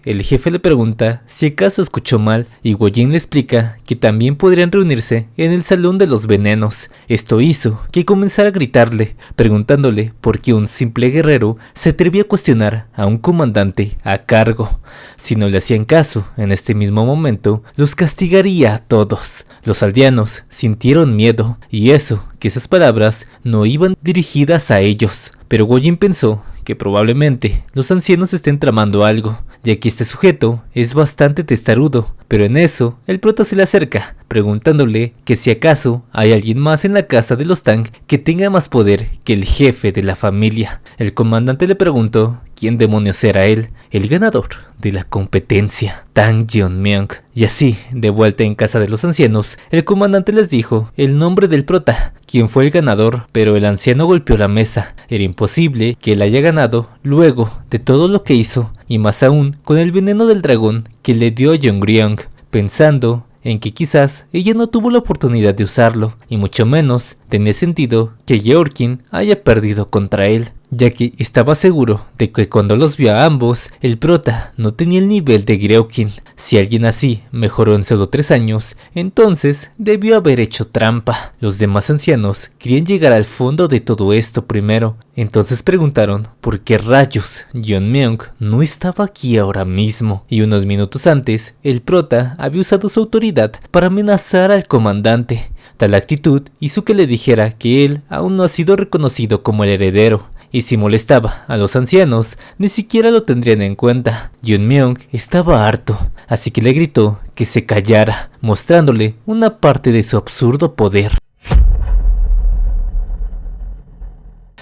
El jefe le pregunta si acaso escuchó mal y Woljin le explica que también podrían reunirse en el salón de los venenos. Esto hizo que comenzara a gritarle, preguntándole por qué un simple guerrero se atrevía a cuestionar a un comandante a cargo. Si no le hacían caso en este mismo momento, los castigaría a todos. Los aldeanos sintieron miedo, y eso, que esas palabras no iban dirigidas a ellos. Pero Woljin pensó que probablemente los ancianos estén tramando algo, ya que este sujeto es bastante testarudo, pero en eso el prota se le acerca, preguntándole que si acaso hay alguien más en la casa de los Tang que tenga más poder que el jefe de la familia. El comandante le preguntó quién demonios era él, el ganador de la competencia, Tang Yeonmyeong. Y así, de vuelta en casa de los ancianos, el comandante les dijo el nombre del prota, quien fue el ganador, pero el anciano golpeó la mesa. Era imposible que él haya ganado luego de todo lo que hizo, y más aún con el veneno del dragón que le dio a Jongryong, pensando en que quizás ella no tuvo la oportunidad de usarlo, y mucho menos tenía sentido que Georgin haya perdido contra él, ya que estaba seguro de que cuando los vio a ambos, el prota no tenía el nivel de Greokin. Si alguien así mejoró en solo 3 años, entonces debió haber hecho trampa. Los demás ancianos querían llegar al fondo de todo esto primero, entonces preguntaron por qué rayos Yeonmyeong no estaba aquí ahora mismo, y unos minutos antes, el prota había usado su autoridad para amenazar al comandante. Tal actitud hizo que le dijera que él aún no ha sido reconocido como el heredero, y si molestaba a los ancianos, ni siquiera lo tendrían en cuenta. Yeonmyeong estaba harto, así que le gritó que se callara, mostrándole una parte de su absurdo poder.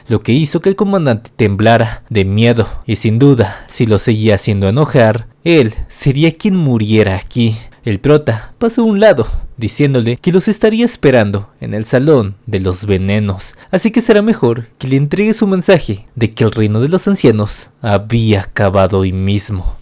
Lo que hizo que el comandante temblara de miedo, y sin duda, si lo seguía haciendo enojar, él sería quien muriera aquí. El prota pasó a un lado, diciéndole que los estaría esperando en el salón de los venenos, así que será mejor que le entregue su mensaje de que el reino de los ancianos había acabado hoy mismo.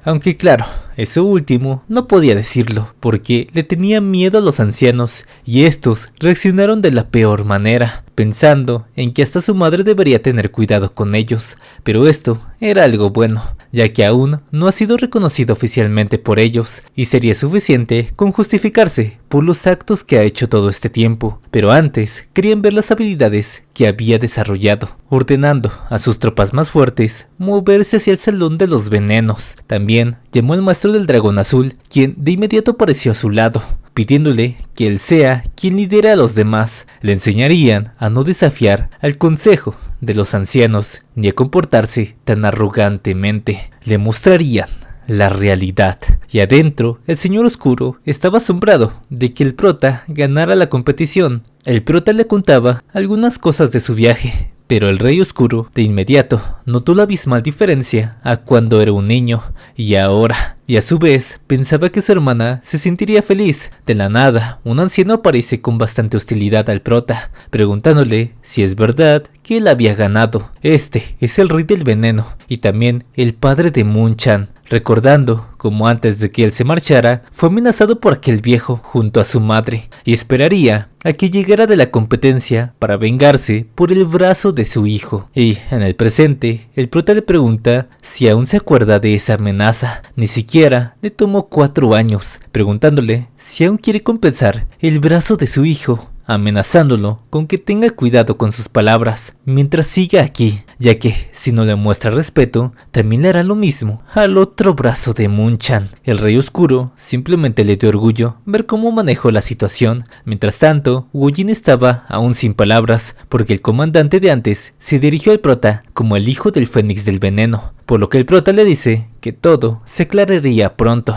Aunque claro, eso último no podía decirlo, porque le tenía miedo a los ancianos, y estos reaccionaron de la peor manera, pensando en que hasta su madre debería tener cuidado con ellos, pero esto era algo bueno, ya que aún no ha sido reconocido oficialmente por ellos, y sería suficiente con justificarse por los actos que ha hecho todo este tiempo, pero antes querían ver las habilidades que había desarrollado, ordenando a sus tropas más fuertes moverse hacia el salón de los venenos. También llamó al maestro del dragón azul, quien de inmediato apareció a su lado, pidiéndole que él sea quien lidere a los demás. Le enseñarían a no desafiar al consejo de los ancianos ni a comportarse tan arrogantemente. Le mostrarían la realidad. Y adentro, el señor oscuro estaba asombrado de que el prota ganara la competición. El prota le contaba algunas cosas de su viaje, pero el rey oscuro de inmediato notó la abismal diferencia a cuando era un niño y ahora, y a su vez pensaba que su hermana se sentiría feliz. De la nada, un anciano aparece con bastante hostilidad al prota, preguntándole si es verdad que él había ganado. Este es el rey del veneno y también el padre de Moonchan, recordando como antes de que él se marchara, fue amenazado por aquel viejo junto a su madre, y esperaría a que llegara de la competencia para vengarse por el brazo de su hijo. Y en el presente, el prota le pregunta si aún se acuerda de esa amenaza. Ni siquiera le tomó 4 años, preguntándole si aún quiere compensar el brazo de su hijo, amenazándolo con que tenga cuidado con sus palabras mientras siga aquí, ya que si no le muestra respeto, también le hará lo mismo al otro brazo de Moonchan. El rey oscuro simplemente le dio orgullo ver cómo manejó la situación. Mientras tanto, Woojin estaba aún sin palabras, porque el comandante de antes se dirigió al prota como el hijo del fénix del veneno, por lo que el prota le dice que todo se aclararía pronto,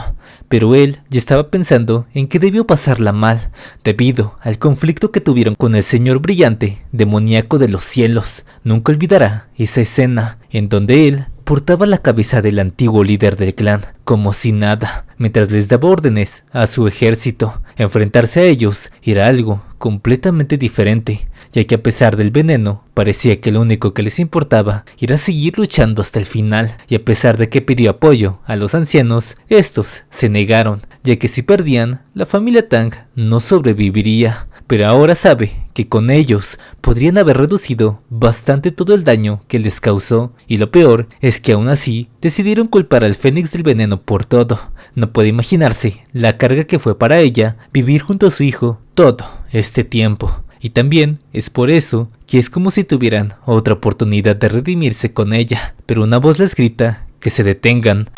pero él ya estaba pensando en que debió pasarla mal debido al conflicto que tuvieron con el señor brillante, demoníaco de los cielos. Nunca olvidará esa escena en donde él portaba la cabeza del antiguo líder del clan como si nada, mientras les daba órdenes a su ejército. Enfrentarse a ellos era algo completamente diferente, ya que a pesar del veneno, parecía que lo único que les importaba era seguir luchando hasta el final, y a pesar de que pidió apoyo a los ancianos, estos se negaron, ya que si perdían, la familia Tang no sobreviviría. Pero ahora sabe que con ellos podrían haber reducido bastante todo el daño que les causó, y lo peor es que aún así decidieron culpar al Fénix del Veneno por todo. No puede imaginarse la carga que fue para ella vivir junto a su hijo todo este tiempo. Y también es por eso que es como si tuvieran otra oportunidad de redimirse con ella, pero una voz les grita que se detengan.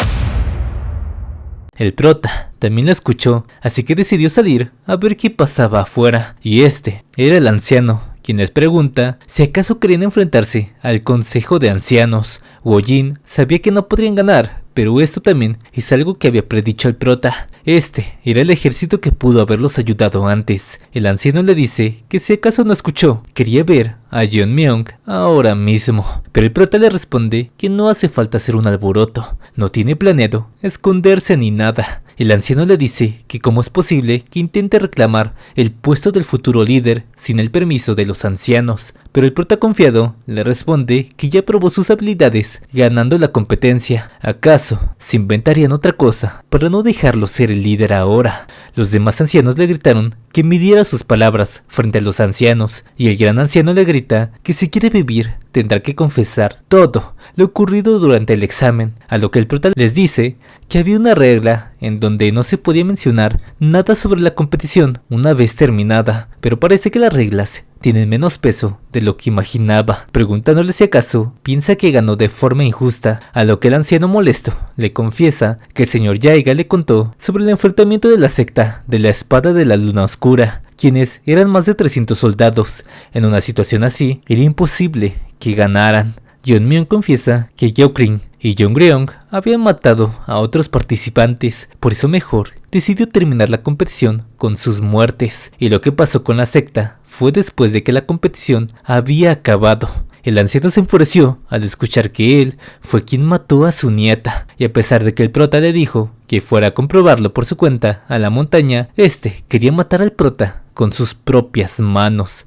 El prota también la escuchó, así que decidió salir a ver qué pasaba afuera, y este era el anciano, quien les pregunta si acaso querían enfrentarse al consejo de ancianos. Woojin sabía que no podrían ganar, pero esto también es algo que había predicho el prota. Este era el ejército que pudo haberlos ayudado antes. El anciano le dice que si acaso no escuchó, quería ver a Jeonmyeon ahora mismo. Pero el prota le responde que no hace falta hacer un alboroto, no tiene planeado esconderse ni nada. El anciano le dice que cómo es posible que intente reclamar el puesto del futuro líder sin el permiso de los ancianos. Pero el prota confiado le responde que ya probó sus habilidades ganando la competencia. ¿Acaso se inventarían otra cosa para no dejarlo ser el líder ahora? Los demás ancianos le gritaron que midiera sus palabras frente a los ancianos, y el gran anciano le grita que si quiere vivir tendrá que confesar todo lo ocurrido durante el examen, a lo que el prota les dice que había una regla en donde no se podía mencionar nada sobre la competición una vez terminada, pero parece que las reglas tienen menos peso de lo que imaginaba, preguntándole si acaso piensa que ganó de forma injusta, a lo que el anciano molesto le confiesa que el señor Yaiga le contó sobre el enfrentamiento de la secta de la espada de la luna oscura, quienes eran más de 300 soldados. En una situación así, era imposible que ganaran. Jeonmyeon confiesa que Yeokrin y Jongryong habían matado a otros participantes, por eso mejor decidió terminar la competición con sus muertes, y lo que pasó con la secta fue después de que la competición había acabado. El anciano se enfureció al escuchar que él fue quien mató a su nieta, y a pesar de que el prota le dijo que fuera a comprobarlo por su cuenta a la montaña, este quería matar al prota con sus propias manos.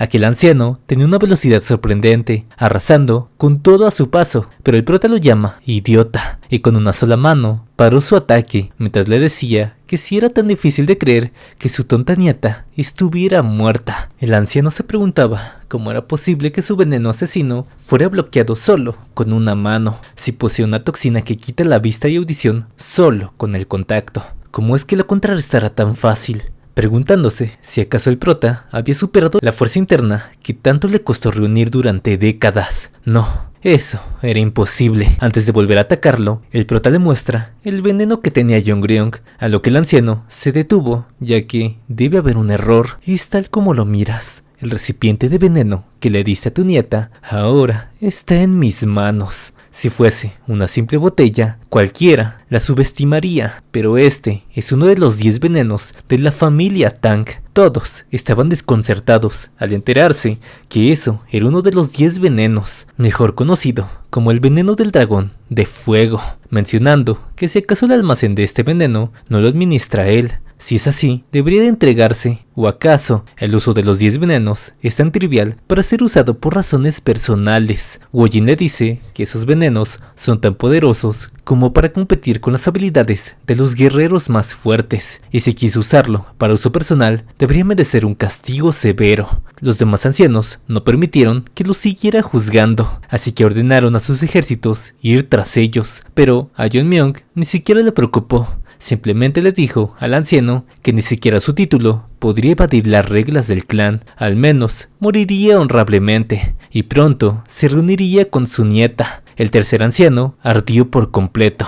Aquel anciano tenía una velocidad sorprendente, arrasando con todo a su paso, pero el prota lo llama idiota, y con una sola mano paró su ataque, mientras le decía que si era tan difícil de creer que su tonta nieta estuviera muerta. El anciano se preguntaba cómo era posible que su veneno asesino fuera bloqueado solo con una mano, si posee una toxina que quita la vista y audición solo con el contacto. ¿Cómo es que lo contrarrestará tan fácil? Preguntándose si acaso el prota había superado la fuerza interna que tanto le costó reunir durante décadas. No, eso era imposible. Antes de volver a atacarlo, el prota le muestra el veneno que tenía Jongryong, a lo que el anciano se detuvo, ya que debe haber un error, y es tal como lo miras. El recipiente de veneno que le diste a tu nieta ahora está en mis manos. Si fuese una simple botella, cualquiera la subestimaría, pero este es uno de los 10 venenos de la familia Tang. Todos estaban desconcertados al enterarse que eso era uno de los 10 venenos, mejor conocido como el veneno del dragón de fuego, mencionando que si acaso el almacén de este veneno no lo administra él. Si es así, debería de entregarse, o acaso el uso de los 10 venenos es tan trivial para ser usado por razones personales. Woojin le dice que esos venenos son tan poderosos como para competir con las habilidades de los guerreros más fuertes, y si quiso usarlo para uso personal, debería merecer un castigo severo. Los demás ancianos no permitieron que lo siguiera juzgando, así que ordenaron a sus ejércitos ir tras ellos, pero a Jeonmyeon ni siquiera le preocupó. Simplemente le dijo al anciano que ni siquiera su título podría evadir las reglas del clan, al menos moriría honrablemente, y pronto se reuniría con su nieta. El tercer anciano ardió por completo.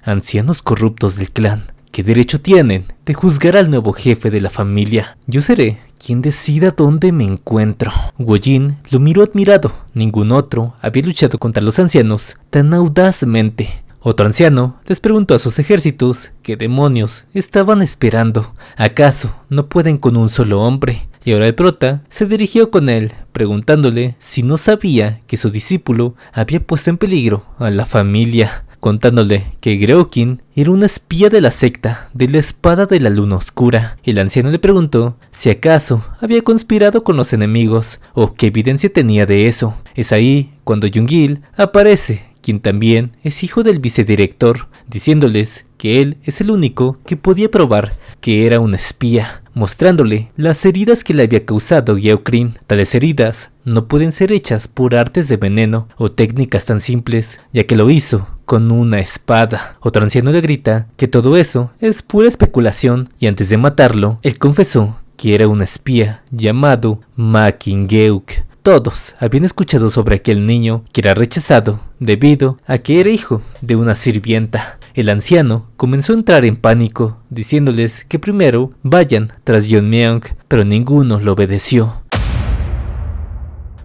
Ancianos corruptos del clan, ¿qué derecho tienen de juzgar al nuevo jefe de la familia? Yo seré quien decida dónde me encuentro. Woojin lo miró admirado. Ningún otro había luchado contra los ancianos tan audazmente. Otro anciano les preguntó a sus ejércitos qué demonios estaban esperando. ¿Acaso no pueden con un solo hombre? Y ahora el prota se dirigió con él, preguntándole si no sabía que su discípulo había puesto en peligro a la familia, contándole que Greokin era una espía de la secta de la espada de la luna oscura. El anciano le preguntó si acaso había conspirado con los enemigos o qué evidencia tenía de eso. Es ahí cuando Jung-il aparece, quien también es hijo del vicedirector, diciéndoles que él es el único que podía probar que era un espía, mostrándole las heridas que le había causado Yeokrin. Tales heridas no pueden ser hechas por artes de veneno o técnicas tan simples, ya que lo hizo con una espada. Otro anciano le grita que todo eso es pura especulación, y antes de matarlo, él confesó que era un espía llamado Ma Kinggeuk. Todos habían escuchado sobre aquel niño que era rechazado debido a que era hijo de una sirvienta. El anciano comenzó a entrar en pánico, diciéndoles que primero vayan tras Jeonmyeon, pero ninguno lo obedeció.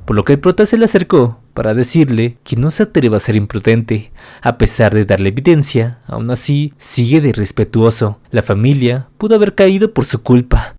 Por lo que el prota se le acercó para decirle que no se atreva a ser imprudente. A pesar de darle evidencia, aún así sigue de irrespetuoso. La familia pudo haber caído por su culpa.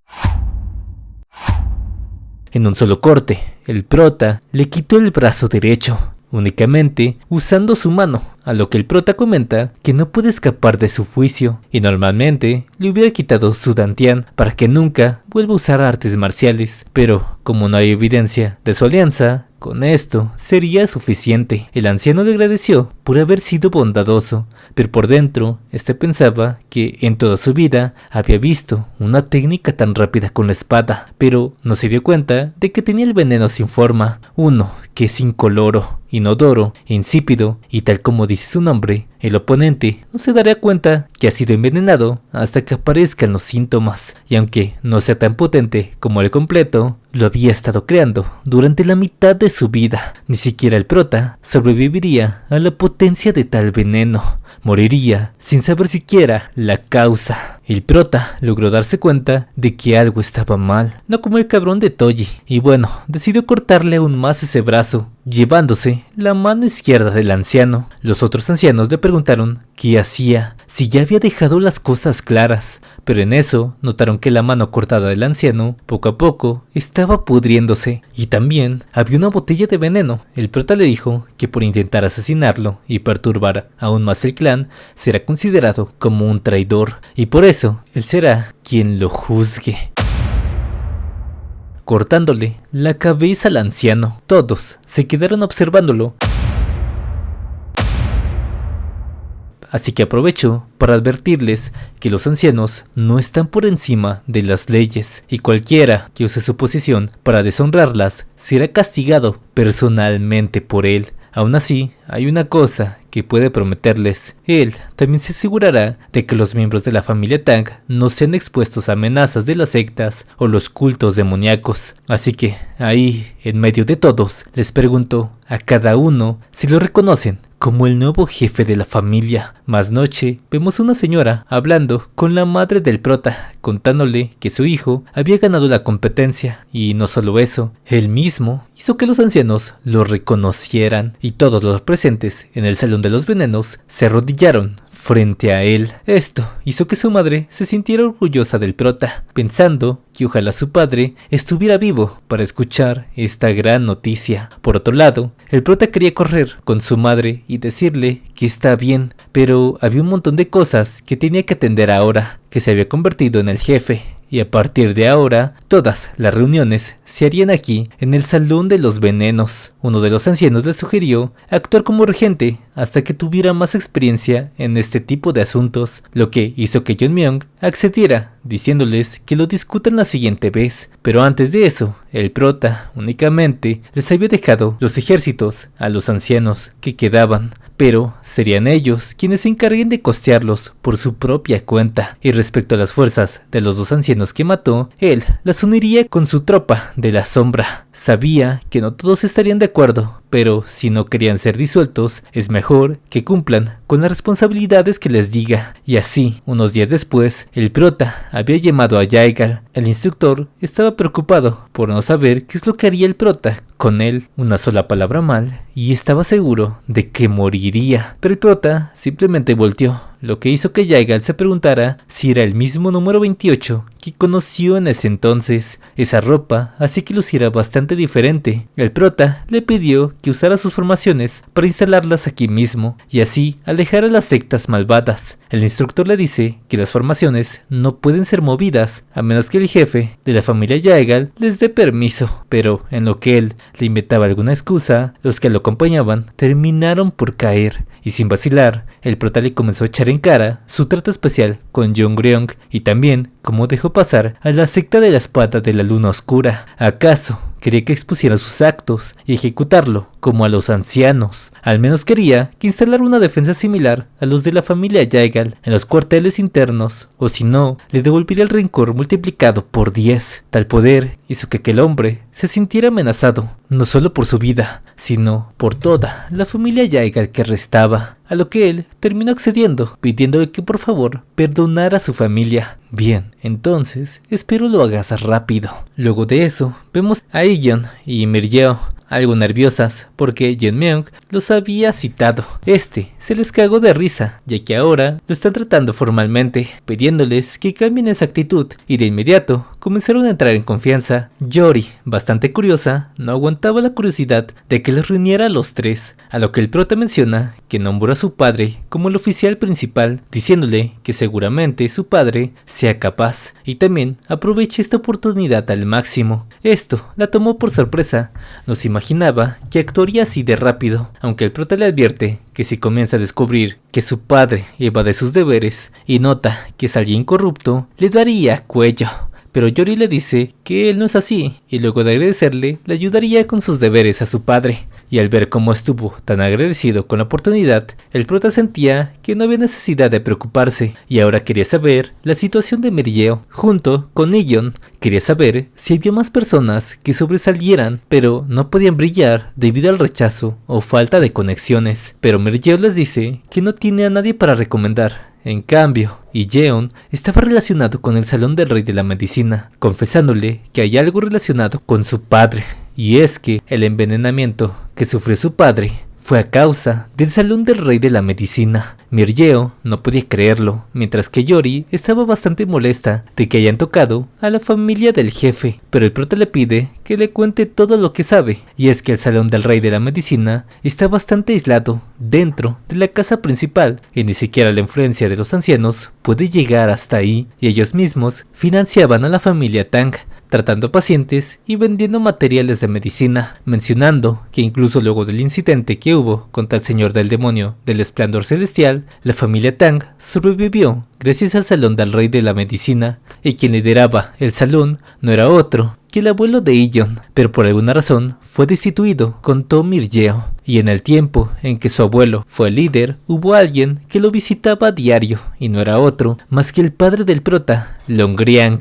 En un solo corte, el prota le quitó el brazo derecho, únicamente usando su mano, a lo que el prota comenta que no puede escapar de su juicio y normalmente le hubiera quitado su dantian para que nunca vuelva a usar artes marciales, pero como no hay evidencia de su alianza, con esto sería suficiente. El anciano le agradeció por haber sido bondadoso, pero por dentro pensaba que en toda su vida había visto una técnica tan rápida con la espada, pero no se dio cuenta de que tenía el veneno sin forma, uno que es incoloro, inodoro, insípido y tal como dice su nombre, el oponente no se dará cuenta que ha sido envenenado hasta que aparezcan los síntomas, y aunque no sea tan potente como el completo, lo había estado creando durante la mitad de su vida. Ni siquiera el prota sobreviviría a la potencia de tal veneno, moriría sin saber siquiera la causa. El prota logró darse cuenta de que algo estaba mal, no como el cabrón de Toji, y bueno, decidió cortarle aún más ese brazo, llevándose la mano izquierda del anciano. Los otros ancianos le preguntaron qué hacía, si ya había dejado las cosas claras, pero en eso notaron que la mano cortada del anciano poco a poco estaba pudriéndose, y también había una botella de veneno. El prota le dijo que por intentar asesinarlo y perturbar aún más el clan, será considerado como un traidor, y por eso él será quien lo juzgue, cortándole la cabeza al anciano. Todos se quedaron observándolo, así que aprovechó para advertirles que los ancianos no están por encima de las leyes y cualquiera que use su posición para deshonrarlas será castigado personalmente por él. Aún así, hay una cosa que puede prometerles. Él también se asegurará de que los miembros de la familia Tang no sean expuestos a amenazas de las sectas o los cultos demoníacos. Así que, ahí, en medio de todos, les preguntó a cada uno si lo reconocen como el nuevo jefe de la familia. Más noche, vemos una señora hablando con la madre del prota, contándole que su hijo había ganado la competencia, y no solo eso, él mismo hizo que los ancianos lo reconocieran, y todos los presentes en el Salón de los Venenos se arrodillaron frente a él. Esto hizo que su madre se sintiera orgullosa del prota, pensando que ojalá su padre estuviera vivo para escuchar esta gran noticia. Por otro lado, el prota quería correr con su madre y decirle que está bien, pero había un montón de cosas que tenía que atender ahora, que se había convertido en el jefe. Y a partir de ahora, todas las reuniones se harían aquí, en el Salón de los Venenos. Uno de los ancianos le sugirió actuar como regente hasta que tuviera más experiencia en este tipo de asuntos, lo que hizo que Yeonmyeong accediera, diciéndoles que lo discutan la siguiente vez. Pero antes de eso, el prota únicamente les había dejado los ejércitos a los ancianos que quedaban, pero serían ellos quienes se encarguen de costearlos por su propia cuenta. Y respecto a las fuerzas de los dos ancianos que mató, él las uniría con su tropa de la sombra. Sabía que no todos estarían de acuerdo, pero si no querían ser disueltos, es mejor que cumplan con las responsabilidades que les diga. Y así, unos días después, el prota había llamado a Yaegal. El instructor estaba preocupado por no saber qué es lo que haría el prota con él. Una sola palabra mal y estaba seguro de que moriría. Pero el prota simplemente volteó, lo que hizo que Yaegal se preguntara si era el mismo número 28 que conoció en ese entonces. Esa ropa hacía que luciera bastante diferente. El prota le pidió que usara sus formaciones para instalarlas aquí mismo y así alejar a las sectas malvadas. El instructor le dice que las formaciones no pueden ser movidas a menos que el jefe de la familia Yaegal les dé permiso, pero en lo que él le inventaba alguna excusa, los que lo acompañaban terminaron por caer, y sin vacilar, el prota le comenzó a echar en cara su trato especial con Yeongryong y también cómo dejó pasar a la secta de la espada de la luna oscura. ¿Acaso quería que expusiera sus actos y ejecutarlo como a los ancianos? Al menos quería que instalara una defensa similar a los de la familia Yaegal en los cuarteles internos, o si no, le devolvería el rencor multiplicado por 10. Tal poder hizo que aquel hombre se sintiera amenazado, no solo por su vida, sino por toda la familia Yaegal que restaba, a lo que él terminó accediendo, pidiéndole que por favor perdonara a su familia. Bien, entonces espero lo hagas rápido. Luego de eso, vemos a Eyeon y Miryeo algo nerviosas porque Yeonmyeong los había citado. Se les cagó de risa, ya que ahora lo están tratando formalmente, pidiéndoles que cambien esa actitud, y de inmediato comenzaron a entrar en confianza. Yori, bastante curiosa, no aguantaba la curiosidad de que les reuniera a los tres, a lo que el prota menciona que nombró a su padre como el oficial principal, diciéndole que seguramente su padre sea capaz y también aproveche esta oportunidad al máximo. Esto la tomó por sorpresa, no se imaginaba que actuaría así de rápido, aunque el prota le advierte que si comienza a descubrir que su padre evade sus deberes y nota que es alguien corrupto, le daría cuello. Pero Yori le dice que él no es así, y luego de agradecerle, le ayudaría con sus deberes a su padre. Y al ver cómo estuvo tan agradecido con la oportunidad, el prota sentía que no había necesidad de preocuparse, y ahora quería saber la situación de Miryeo, junto con Iyon. Quería saber si había más personas que sobresalieran, pero no podían brillar debido al rechazo o falta de conexiones. Pero Miryeo les dice que no tiene a nadie para recomendar. En cambio, Yeon estaba relacionado con el Salón del Rey de la Medicina, confesándole que hay algo relacionado con su padre, y es que el envenenamiento que sufrió su padre fue a causa del Salón del Rey de la Medicina. Miryeo no podía creerlo, mientras que Yori estaba bastante molesta de que hayan tocado a la familia del jefe, pero el prota le pide que le cuente todo lo que sabe, y es que el Salón del Rey de la Medicina está bastante aislado dentro de la casa principal, y ni siquiera la influencia de los ancianos puede llegar hasta ahí, y ellos mismos financiaban a la familia Tang, tratando pacientes y vendiendo materiales de medicina, mencionando que incluso luego del incidente que hubo contra el señor del demonio del esplendor celestial, la familia Tang sobrevivió gracias al Salón del Rey de la Medicina, y quien lideraba el salón no era otro que el abuelo de Iyon, pero por alguna razón fue destituido, contó Miryeo, y en el tiempo en que su abuelo fue el líder, hubo alguien que lo visitaba a diario, y no era otro más que el padre del prota, Longriang,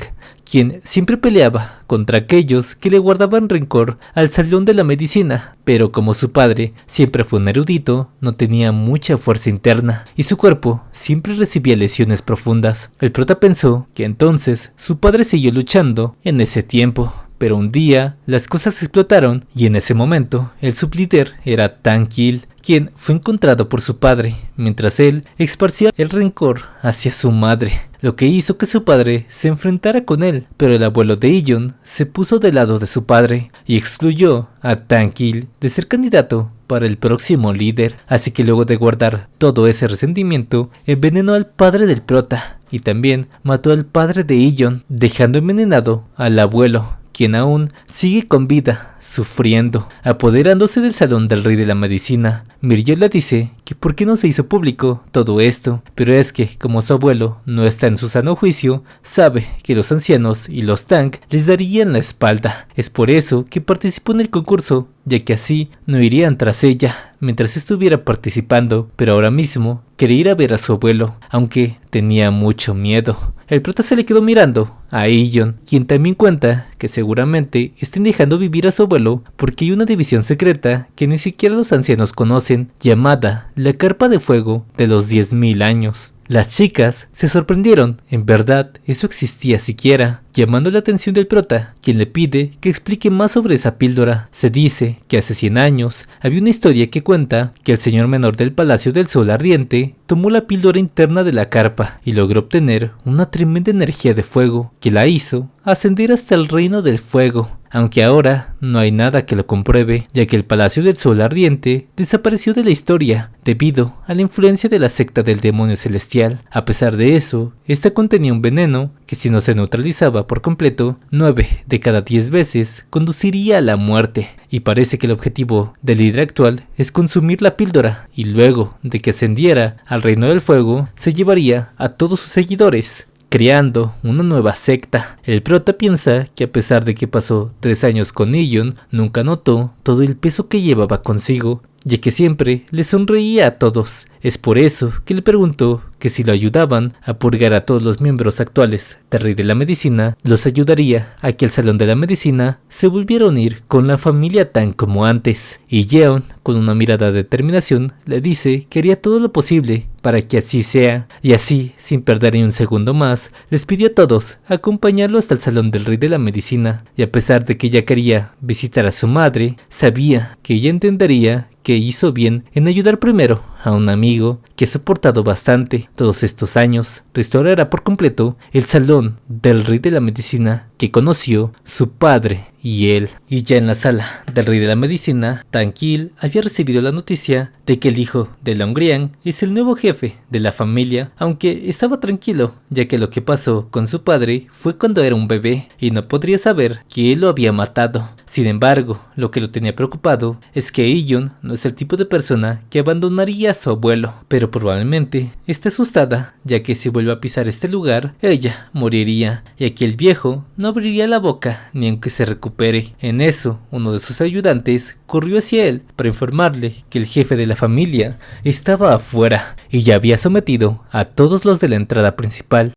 quien siempre peleaba contra aquellos que le guardaban rencor al Salón de la Medicina, pero como su padre siempre fue un erudito, no tenía mucha fuerza interna, y su cuerpo siempre recibía lesiones profundas. El prota pensó que entonces su padre siguió luchando en ese tiempo, pero un día las cosas explotaron, y en ese momento el sublíder era Tang Kil, quien fue encontrado por su padre, mientras él esparcía el rencor hacia su madre, lo que hizo que su padre se enfrentara con él, pero el abuelo de Iyon se puso del lado de su padre y excluyó a Tang Kil de ser candidato para el próximo líder, así que luego de guardar todo ese resentimiento, envenenó al padre del prota y también mató al padre de Iyon, dejando envenenado al abuelo, quien aún sigue con vida, sufriendo, apoderándose del Salón del Rey de la Medicina. Miryeo le dice que por qué no se hizo público todo esto, pero es que como su abuelo no está en su sano juicio, sabe que los ancianos y los Tang les darían la espalda. Es por eso que participó en el concurso, ya que así no irían tras ella mientras estuviera participando, pero ahora mismo quería ir a ver a su abuelo, aunque tenía mucho miedo. El prota se le quedó mirando a Iyon, quien también cuenta que seguramente estén dejando vivir a su abuelo porque hay una división secreta que ni siquiera los ancianos conocen, llamada la Carpa de Fuego de los 10.000 años. Las chicas se sorprendieron, en verdad eso existía siquiera, llamando la atención del prota, quien le pide que explique más sobre esa píldora. Se dice que hace 100 años había una historia que cuenta que el señor menor del Palacio del Sol Ardiente tomó la píldora interna de la carpa y logró obtener una tremenda energía de fuego que la hizo ascender hasta el reino del fuego, aunque ahora no hay nada que lo compruebe, ya que el Palacio del Sol Ardiente desapareció de la historia debido a la influencia de la secta del demonio celestial. A pesar de eso, esta contenía un veneno que si no se neutralizaba por completo, 9 de cada 10 veces conduciría a la muerte, y parece que el objetivo del líder actual es consumir la píldora, y luego de que ascendiera al reino del fuego, se llevaría a todos sus seguidores, creando una nueva secta. El prota piensa que a pesar de que pasó 3 años con Iyon, nunca notó todo el peso que llevaba consigo, ya que siempre le sonreía a todos. Es por eso que le preguntó que si lo ayudaban a purgar a todos los miembros actuales del Rey de la Medicina, los ayudaría a que el Salón de la Medicina se volviera a unir con la familia Tang como antes. Y Yeon, con una mirada de determinación, le dice que haría todo lo posible para que así sea, y así, sin perder ni un segundo más, les pidió a todos acompañarlo hasta el Salón del Rey de la Medicina, y a pesar de que ella quería visitar a su madre, sabía que ella entendería que hizo bien en ayudar primero a un amigo que ha soportado bastante todos estos años, restaurará por completo el Salón del Rey de la Medicina que conoció su padre y él. Y ya en la sala del Rey de la Medicina, Tang Il había recibido la noticia de que el hijo de Longliang es el nuevo jefe de la familia, aunque estaba tranquilo, ya que lo que pasó con su padre fue cuando era un bebé y no podría saber que él lo había matado. Sin embargo, lo que lo tenía preocupado es que Iyon no es el tipo de persona que abandonaría a su abuelo, pero probablemente esté asustada, ya que si vuelve a pisar este lugar, ella moriría, y aquí el viejo no abriría la boca ni aunque se recupere. En eso, uno de sus ayudantes corrió hacia él para informarle que el jefe de la familia estaba afuera y ya había sometido a todos los de la entrada principal.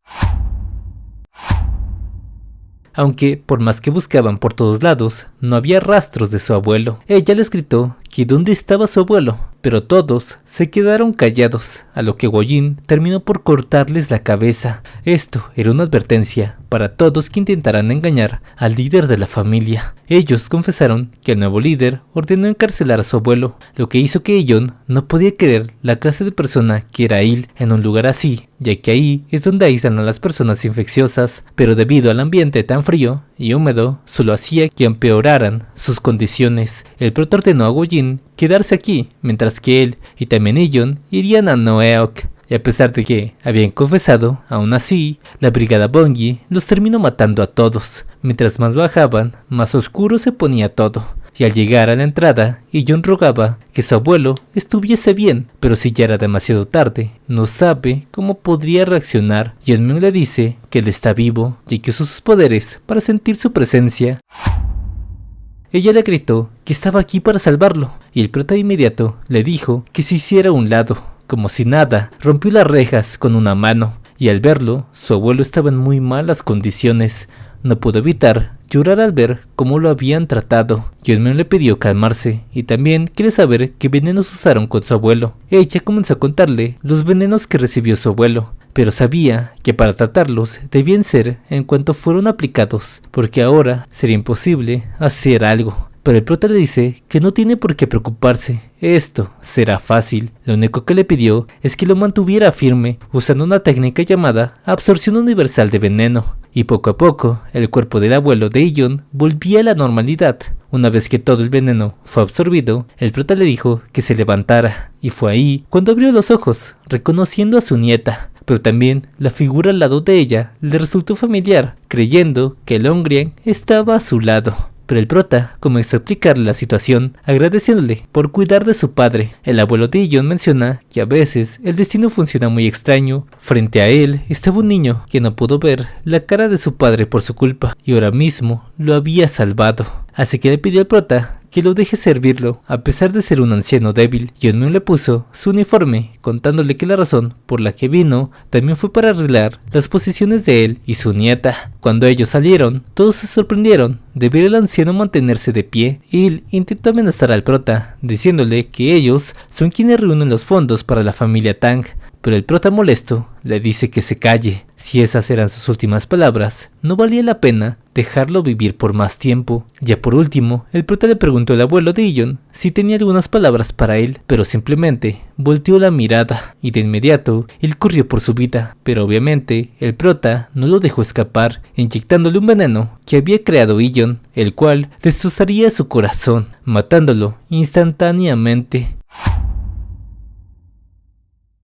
Aunque, por más que buscaban por todos lados, no había rastros de su abuelo. Ella les gritó que dónde estaba su abuelo, pero todos se quedaron callados, a lo que Woyin terminó por cortarles la cabeza. Esto era una advertencia para todos que intentaran engañar al líder de la familia. Ellos confesaron que el nuevo líder ordenó encarcelar a su abuelo, lo que hizo que Iyon no podía creer la clase de persona que era él en un lugar así, ya que ahí es donde aíslan a las personas infecciosas, pero debido al ambiente tan frío y húmedo, solo hacía que empeoraran sus condiciones. El prota ordenó a Woyin quedarse aquí, mientras que él y también Iyon irían a Noeok. Y a pesar de que habían confesado, aún así, la brigada Bongi los terminó matando a todos. Mientras más bajaban, más oscuro se ponía todo. Y al llegar a la entrada, Iyon rogaba que su abuelo estuviese bien, pero si ya era demasiado tarde, no sabe cómo podría reaccionar. Yeonmyeon le dice que él está vivo y que usó sus poderes para sentir su presencia. Ella le gritó que estaba aquí para salvarlo, y el prota de inmediato le dijo que se hiciera a un lado. Como si nada, rompió las rejas con una mano, y al verlo, su abuelo estaba en muy malas condiciones. No pudo evitar llorar al ver cómo lo habían tratado. Yeonmyeon le pidió calmarse, y también quiere saber qué venenos usaron con su abuelo. Ella comenzó a contarle los venenos que recibió su abuelo, pero sabía que para tratarlos debían ser en cuanto fueron aplicados, porque ahora sería imposible hacer algo. Pero el prota le dice que no tiene por qué preocuparse, esto será fácil. Lo único que le pidió es que lo mantuviera firme usando una técnica llamada absorción universal de veneno, y poco a poco el cuerpo del abuelo de Iyon volvía a la normalidad. Una vez que todo el veneno fue absorbido, el prota le dijo que se levantara, y fue ahí cuando abrió los ojos, reconociendo a su nieta. Pero también la figura al lado de ella le resultó familiar, creyendo que Longliang estaba a su lado. Pero el prota comenzó a explicarle la situación, agradeciéndole por cuidar de su padre. El abuelo de Iyon menciona que a veces el destino funciona muy extraño. Frente a él estaba un niño que no pudo ver la cara de su padre por su culpa, y ahora mismo lo había salvado. Así que le pidió al prota que lo deje servirlo, a pesar de ser un anciano débil. Yeonmyeon le puso su uniforme, contándole que la razón por la que vino también fue para arreglar las posiciones de él y su nieta. Cuando ellos salieron, todos se sorprendieron de ver al anciano mantenerse de pie. Él intentó amenazar al prota, diciéndole que ellos son quienes reúnen los fondos para la familia Tang, pero el prota molesto le dice que se calle. Si esas eran sus últimas palabras, no valía la pena dejarlo vivir por más tiempo. Ya por último, el prota le preguntó al abuelo de Iyon si tenía algunas palabras para él, pero simplemente volteó la mirada, y de inmediato él corrió por su vida. Pero obviamente el prota no lo dejó escapar, inyectándole un veneno que había creado Iyon, el cual destrozaría su corazón, matándolo instantáneamente.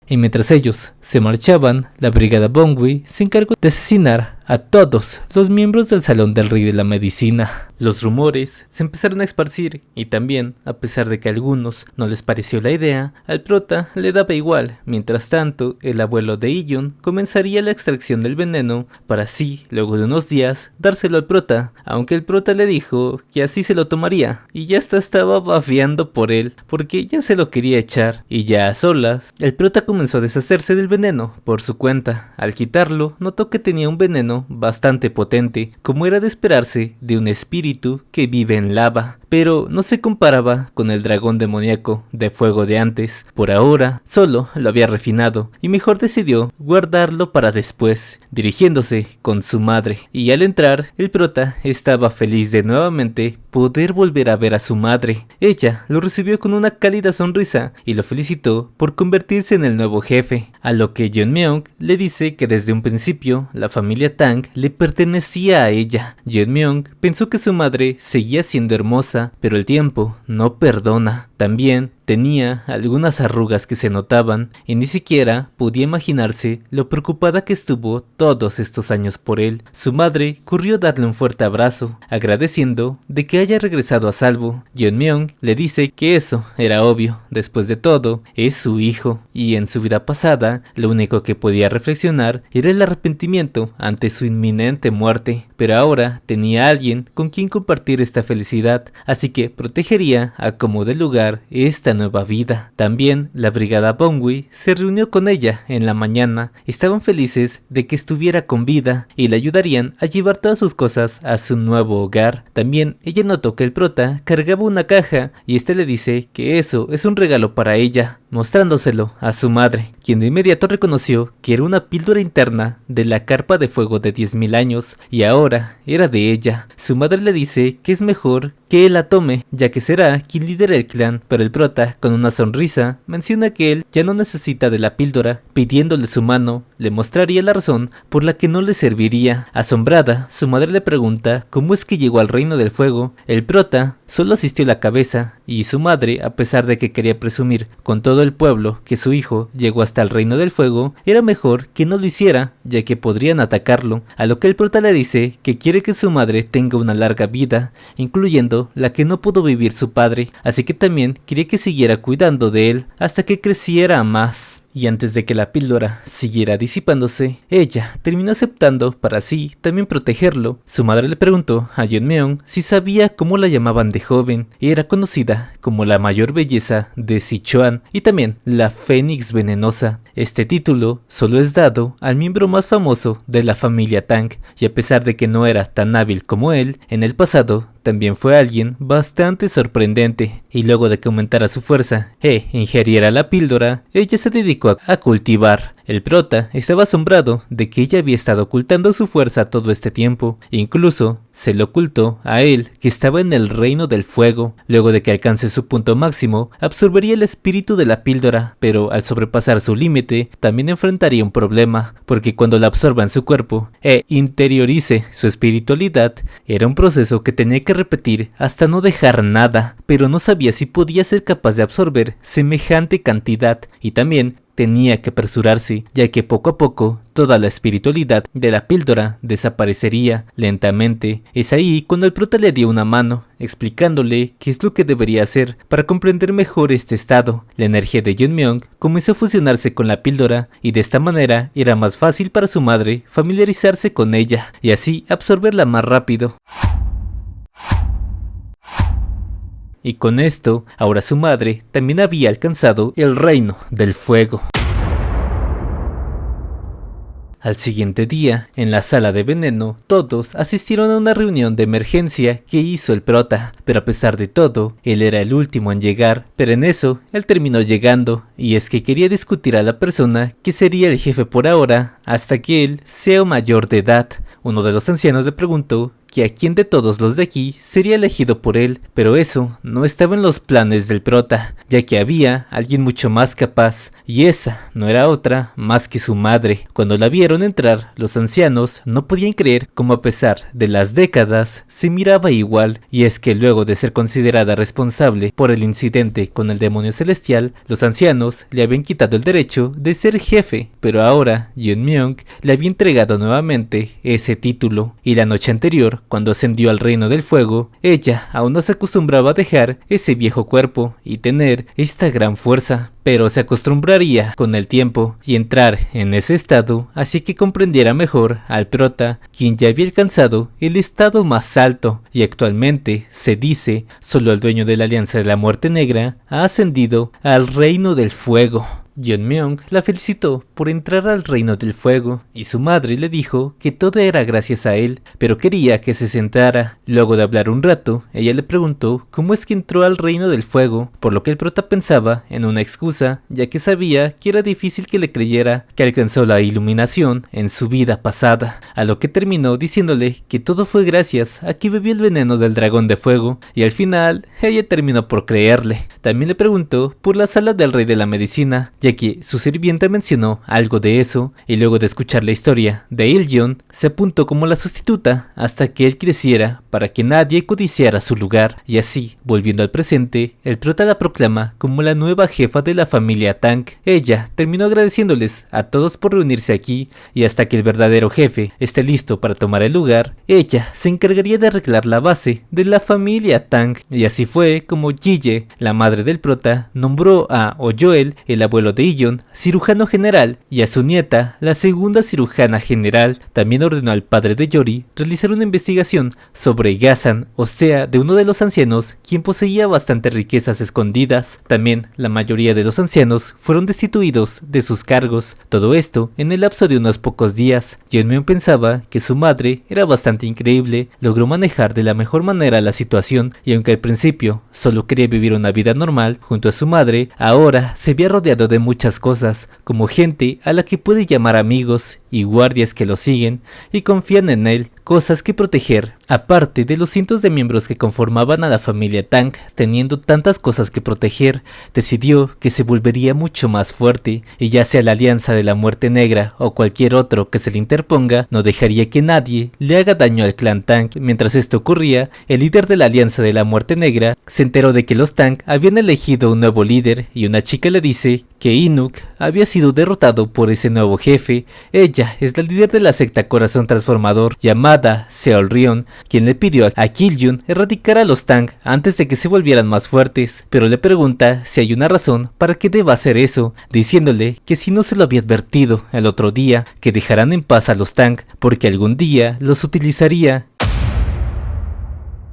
Y mientras ellos se marchaban, la brigada Bongui se encargó de asesinar a todos los miembros del Salón del Rey de la Medicina. Los rumores se empezaron a esparcir y también, a pesar de que a algunos no les pareció la idea, al prota le daba igual. Mientras tanto, el abuelo de Illon comenzaría la extracción del veneno para así, luego de unos días, dárselo al prota, aunque el prota le dijo que así se lo tomaría y ya hasta estaba babeando por él porque ya se lo quería echar. Y ya a solas, el prota comenzó a deshacerse del veneno por su cuenta. Al quitarlo, notó que tenía un veneno bastante potente, como era de esperarse de un espíritu que vive en lava, pero no se comparaba con el dragón demoníaco de fuego de antes. Por ahora, solo lo había refinado y mejor decidió guardarlo para después, dirigiéndose con su madre. Y al entrar, el prota estaba feliz de nuevamente poder volver a ver a su madre. Ella lo recibió con una cálida sonrisa y lo felicitó por convertirse en el nuevo jefe, a lo que Jeonmyeon le dice que desde un principio la familia Tang le pertenecía a ella. Jeonmyeon pensó que su madre seguía siendo hermosa, pero el tiempo no perdona. También tenía algunas arrugas que se notaban y ni siquiera podía imaginarse lo preocupada que estuvo todos estos años por él. Su madre corrió a darle un fuerte abrazo, agradeciendo de que haya regresado a salvo. Jeonmyeon le dice que eso era obvio, después de todo, es su hijo, y en su vida pasada, lo único que podía reflexionar era el arrepentimiento ante su inminente muerte, pero ahora tenía a alguien con quien compartir esta felicidad, así que protegería a como de lugar esta nueva vida. También la brigada Bongui se reunió con ella en la mañana. Estaban felices de que estuviera con vida y le ayudarían a llevar todas sus cosas a su nuevo hogar. También ella notó que el prota cargaba una caja y este le dice que eso es un regalo para ella, mostrándoselo a su madre, quien de inmediato reconoció que era una píldora interna de la carpa de fuego de 10.000 años y ahora era de ella. Su madre le dice que es mejor que él la tome, ya que será quien lidera el clan, pero el prota, con una sonrisa, menciona que él ya no necesita de la píldora, pidiéndole su mano, le mostraría la razón por la que no le serviría. Asombrada, su madre le pregunta cómo es que llegó al reino del fuego. El prota solo asistió la cabeza, y su madre, a pesar de que quería presumir con todo el pueblo que su hijo llegó hasta el reino del fuego, era mejor que no lo hiciera, ya que podrían atacarlo, a lo que el prota le dice que quiere que su madre tenga una larga vida, incluyendo la que no pudo vivir su padre, así que también quería que siguiera cuidando de él hasta que creciera más. Y antes de que la píldora siguiera disipándose, ella terminó aceptando para así también protegerlo. Su madre le preguntó a Jeonmyeon si sabía cómo la llamaban de joven, y era conocida como la mayor belleza de Sichuan y también la Fénix Venenosa. Este título solo es dado al miembro más famoso de la familia Tang, y a pesar de que no era tan hábil como él, en el pasado también fue alguien bastante sorprendente, y luego de que aumentara su fuerza e ingeriera la píldora, ella se dedicó a cultivar. El prota estaba asombrado de que ella había estado ocultando su fuerza todo este tiempo, incluso se lo ocultó a él, que estaba en el reino del fuego. Luego de que alcance su punto máximo, absorbería el espíritu de la píldora, pero al sobrepasar su límite, también enfrentaría un problema, porque cuando la absorba en su cuerpo e interiorice su espiritualidad, era un proceso que tenía que repetir hasta no dejar nada, pero no sabía si podía ser capaz de absorber semejante cantidad, y también tenía que apresurarse, ya que poco a poco toda la espiritualidad de la píldora desaparecería lentamente. Es ahí cuando el prota le dio una mano, explicándole qué es lo que debería hacer para comprender mejor este estado. La energía de Jeonmyeon comenzó a fusionarse con la píldora y de esta manera era más fácil para su madre familiarizarse con ella y así absorberla más rápido. Y con esto, ahora su madre también había alcanzado el reino del fuego. Al siguiente día, en la sala de veneno, todos asistieron a una reunión de emergencia que hizo el prota, pero a pesar de todo, él era el último en llegar, pero en eso, él terminó llegando, y es que quería discutir a la persona que sería el jefe por ahora, hasta que él sea mayor de edad. Uno de los ancianos le preguntó que a quién de todos los de aquí sería elegido por él, pero eso no estaba en los planes del prota, ya que había alguien mucho más capaz, y esa no era otra más que su madre. Cuando la vieron entrar, los ancianos no podían creer cómo a pesar de las décadas se miraba igual, y es que luego de ser considerada responsable por el incidente con el demonio celestial, los ancianos le habían quitado el derecho de ser jefe, pero ahora Jeonmyeon Yeonmyeong le había entregado nuevamente ese título, y la noche anterior, cuando ascendió al reino del fuego, ella aún no se acostumbraba a dejar ese viejo cuerpo y tener esta gran fuerza, pero se acostumbraría con el tiempo y entrar en ese estado, así que comprendiera mejor al prota, quien ya había alcanzado el estado más alto, y actualmente se dice solo el dueño de la Alianza de la Muerte Negra ha ascendido al reino del fuego. Yeonmyeong la felicitó por entrar al reino del fuego y su madre le dijo que todo era gracias a él, pero quería que se sentara. Luego de hablar un rato, ella le preguntó cómo es que entró al reino del fuego, por lo que el prota pensaba en una excusa, ya que sabía que era difícil que le creyera que alcanzó la iluminación en su vida pasada, a lo que terminó diciéndole que todo fue gracias a que bebió el veneno del dragón de fuego, y al final ella terminó por creerle. También le preguntó por la sala del rey de la medicina, ya que su sirvienta mencionó algo de eso, y luego de escuchar la historia de Iljon, se apuntó como la sustituta hasta que él creciera para que nadie codiciara su lugar, y así, volviendo al presente, el prota la proclama como la nueva jefa de la familia Tang. Ella terminó agradeciéndoles a todos por reunirse aquí, y hasta que el verdadero jefe esté listo para tomar el lugar, ella se encargaría de arreglar la base de la familia Tang, y así fue como Jije, la madre del prota, nombró a Ojoel, el abuelo de Iljon, cirujano general, y a su nieta, la segunda cirujana general. También ordenó al padre de Yori realizar una investigación sobre Gazan, o sea, de uno de los ancianos, quien poseía bastantes riquezas escondidas. También la mayoría de los ancianos fueron destituidos de sus cargos, todo esto en el lapso de unos pocos días. Yeonmyeong pensaba que su madre era bastante increíble, logró manejar de la mejor manera la situación, y aunque al principio solo quería vivir una vida normal junto a su madre, ahora se había rodeado de muchas cosas, como gente a la que puede llamar amigos y guardias que lo siguen y confían en él, cosas que proteger. Aparte de los cientos de miembros que conformaban a la familia Tang, teniendo tantas cosas que proteger, decidió que se volvería mucho más fuerte, y ya sea la Alianza de la Muerte Negra o cualquier otro que se le interponga, no dejaría que nadie le haga daño al clan Tang. Mientras esto ocurría, el líder de la Alianza de la Muerte Negra se enteró de que los Tang habían elegido un nuevo líder, y una chica le dice que Inuk había sido derrotado por ese nuevo jefe. Ella es la líder de la secta Corazón Transformador llamada Seolrion, quien le pidió a Kiljun erradicar a los Tang antes de que se volvieran más fuertes, pero le pregunta si hay una razón para que deba hacer eso, diciéndole que si no se lo había advertido el otro día, que dejarán en paz a los Tang porque algún día los utilizaría.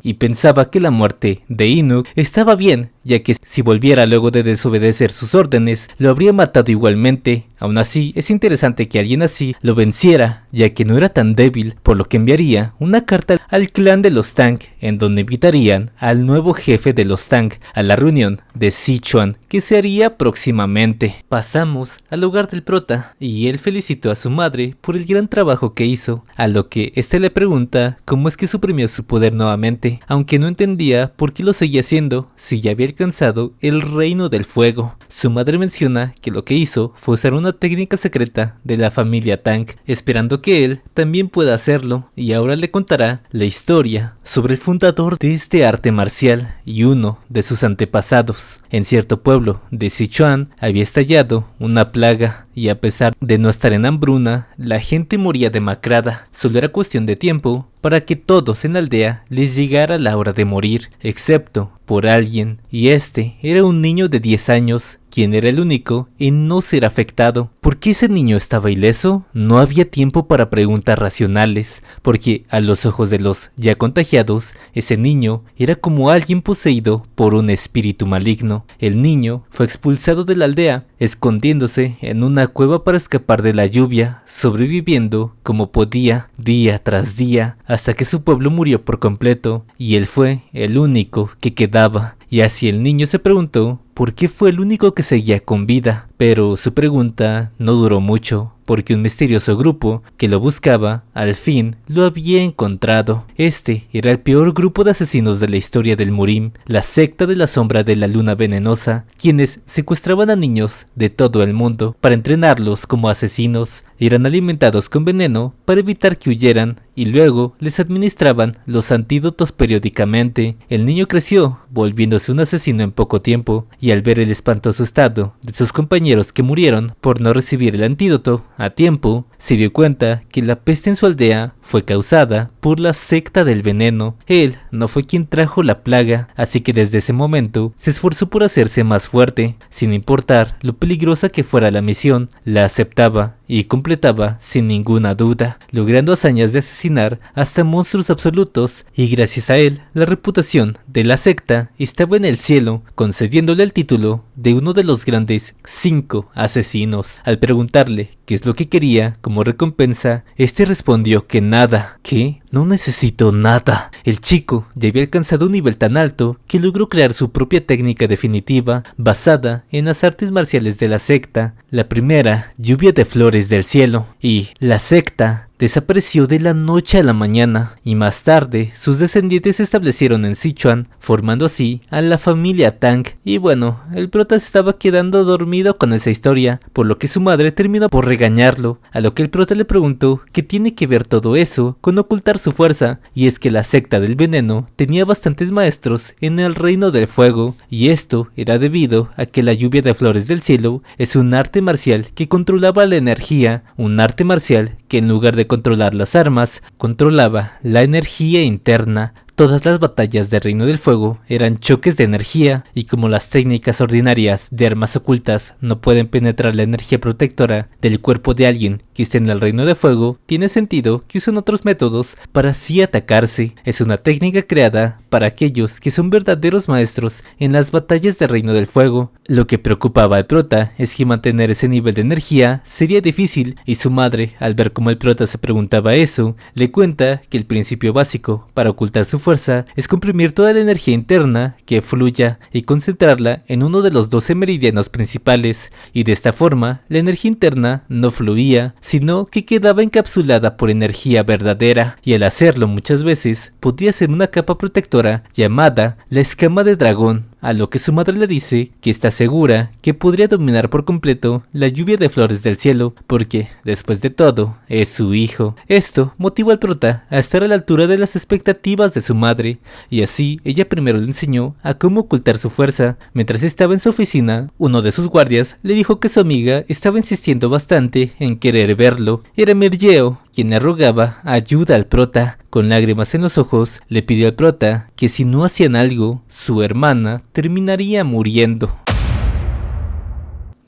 Y pensaba que la muerte de Inuk estaba bien, ya que si volviera luego de desobedecer sus órdenes, lo habría matado igualmente. Aún así, es interesante que alguien así lo venciera, ya que no era tan débil, por lo que enviaría una carta al clan de los Tang, en donde invitarían al nuevo jefe de los Tang a la reunión de Sichuan, que se haría próximamente. Pasamos al hogar del prota, y él felicitó a su madre por el gran trabajo que hizo, a lo que este le pregunta cómo es que suprimió su poder nuevamente, aunque no entendía por qué lo seguía haciendo si ya había alcanzado el reino del fuego. Su madre menciona que lo que hizo fue usar una técnica secreta de la familia Tang, esperando que él también pueda hacerlo, y ahora le contará la historia sobre el fundador de este arte marcial y uno de sus antepasados. En cierto pueblo de Sichuan había estallado una plaga, y a pesar de no estar en hambruna, la gente moría demacrada. Solo era cuestión de tiempo para que todos en la aldea les llegara la hora de morir, excepto por alguien, y este era un niño de 10 años, quien era el único en no ser afectado. ¿Por qué ese niño estaba ileso? No había tiempo para preguntas racionales, porque a los ojos de los ya contagiados, ese niño era como alguien poseído por un espíritu maligno. El niño fue expulsado de la aldea, escondiéndose en una cueva para escapar de la lluvia, sobreviviendo como podía día tras día, hasta que su pueblo murió por completo, y él fue el único que quedaba. Y así el niño se preguntó por qué fue el único que seguía con vida, pero su pregunta no duró mucho, porque un misterioso grupo que lo buscaba, al fin lo había encontrado. Este era el peor grupo de asesinos de la historia del Murim, la secta de la sombra de la luna venenosa, quienes secuestraban a niños de todo el mundo para entrenarlos como asesinos. Eran alimentados con veneno para evitar que huyeran, y luego les administraban los antídotos periódicamente. El niño creció, volviéndose un asesino en poco tiempo, y al ver el espantoso estado de sus compañeros que murieron por no recibir el antídoto a tiempo, se dio cuenta que la peste en su aldea fue causada por la secta del veneno. Él no fue quien trajo la plaga, así que desde ese momento se esforzó por hacerse más fuerte. Sin importar lo peligrosa que fuera la misión, la aceptaba y completaba sin ninguna duda, logrando hazañas de asesinar hasta monstruos absolutos, y gracias a él, la reputación de la secta estaba en el cielo, concediéndole el título de uno de los grandes 5 asesinos. Al preguntarle qué es lo que quería como recompensa, este respondió que nada. ¿Qué? No necesito nada. El chico ya había alcanzado un nivel tan alto que logró crear su propia técnica definitiva basada en las artes marciales de la secta, la primera lluvia de flores del cielo, y la secta desapareció de la noche a la mañana, y más tarde sus descendientes se establecieron en Sichuan, formando así a la familia Tang. Y bueno, el prota se estaba quedando dormido con esa historia, por lo que su madre terminó por regañarlo, a lo que el prota le preguntó qué tiene que ver todo eso con ocultar su fuerza, y es que la secta del veneno tenía bastantes maestros en el reino del fuego, y esto era debido a que la lluvia de flores del cielo es un arte marcial que controlaba la energía, un arte marcial que en lugar de controlar las armas, controlaba la energía interna. Todas las batallas del Reino del Fuego eran choques de energía, y como las técnicas ordinarias de armas ocultas no pueden penetrar la energía protectora del cuerpo de alguien que esté en el Reino de Fuego, tiene sentido que usen otros métodos para así atacarse. Es una técnica creada para aquellos que son verdaderos maestros en las batallas del Reino del Fuego. Lo que preocupaba al prota es que mantener ese nivel de energía sería difícil, y su madre, al ver cómo el prota se preguntaba eso, le cuenta que el principio básico para ocultar su fuerza es comprimir toda la energía interna que fluya y concentrarla en uno de los 12 meridianos principales, y de esta forma la energía interna no fluía, sino que quedaba encapsulada por energía verdadera, y al hacerlo muchas veces podía ser una capa protectora llamada la escama de dragón, a lo que su madre le dice que está segura que podría dominar por completo la lluvia de flores del cielo, porque, después de todo, es su hijo. Esto motivó al prota a estar a la altura de las expectativas de su madre, y así ella primero le enseñó a cómo ocultar su fuerza. Mientras estaba en su oficina, uno de sus guardias le dijo que su amiga estaba insistiendo bastante en querer verlo. Era Mirgeo, quien le rogaba ayuda al prota. Con lágrimas en los ojos, le pidió al prota que si no hacían algo, su hermana terminaría muriendo.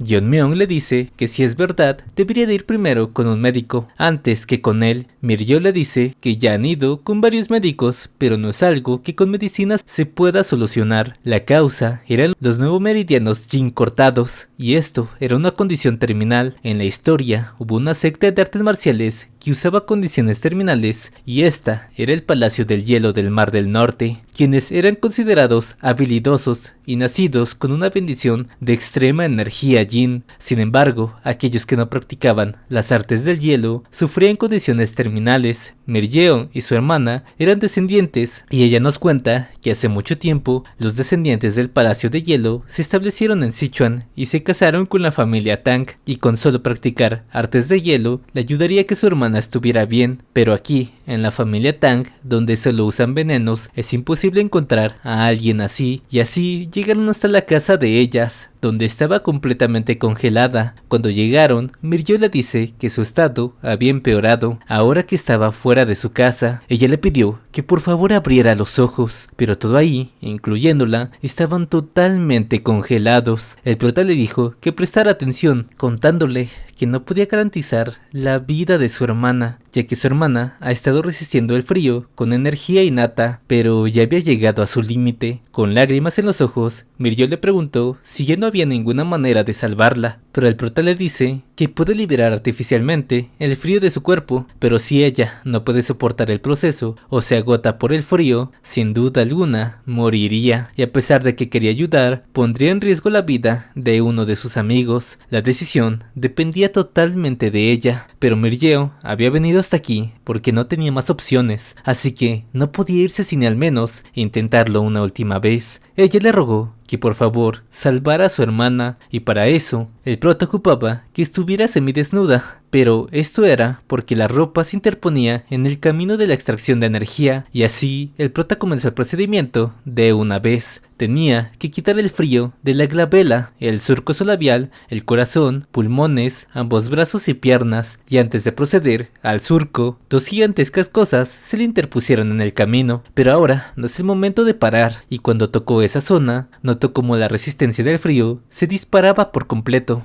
Yeonmyeon le dice que si es verdad, debería de ir primero con un médico antes que con él. Mirgeo le dice que ya han ido con varios médicos, pero no es algo que con medicinas se pueda solucionar. La causa eran los 9 meridianos Jin cortados, y esto era una condición terminal. En la historia hubo una secta de artes marciales que usaba condiciones terminales, y esta era el Palacio del Hielo del Mar del Norte, quienes eran considerados habilidosos y nacidos con una bendición de extrema energía Jin. Sin embargo, aquellos que no practicaban las artes del hielo sufrían condiciones terminales. Mirgeo y su hermana eran descendientes, y ella nos cuenta que hace mucho tiempo los descendientes del Palacio de Hielo se establecieron en Sichuan y se casaron con la familia Tang, y con solo practicar artes de hielo le ayudaría a que su hermana estuviera bien. Pero aquí, en la familia Tang, donde solo usan venenos, es imposible encontrar a alguien así, y así llegaron hasta la casa de ellas, donde estaba completamente congelada. Cuando llegaron, Mirgeo le dice que su estado había empeorado ahora que estaba fuera de su casa. Ella le pidió que por favor abriera los ojos, pero todo ahí, incluyéndola, estaban totalmente congelados. El prota le dijo que prestara atención, contándole que no podía garantizar la vida de su hermana, ya que su hermana ha estado resistiendo el frío con energía innata, pero ya había llegado a su límite. Con lágrimas en los ojos, Mirgeo le preguntó si ya no había ninguna manera de salvarla, pero el prota le dice que puede liberar artificialmente el frío de su cuerpo, pero si ella no puede soportar el proceso o se agota por el frío, sin duda alguna moriría, y a pesar de que quería ayudar, pondría en riesgo la vida de uno de sus amigos. La decisión dependía totalmente de ella, pero Mirgeo había venido hasta aquí porque no tenía más opciones, así que no podía irse sin al menos intentarlo una última vez. Ella le rogó que por favor salvara a su hermana y para eso el prota ocupaba que estuviera semidesnuda, pero esto era porque la ropa se interponía en el camino de la extracción de energía y así el prota comenzó el procedimiento de una vez. Tenía que quitar el frío de la glabela, el surco labial, el corazón, pulmones, ambos brazos y piernas, y antes de proceder al surco, dos gigantescas cosas se le interpusieron en el camino, pero ahora no es el momento de parar, y cuando tocó esa zona, notó como la resistencia del frío se disparaba por completo.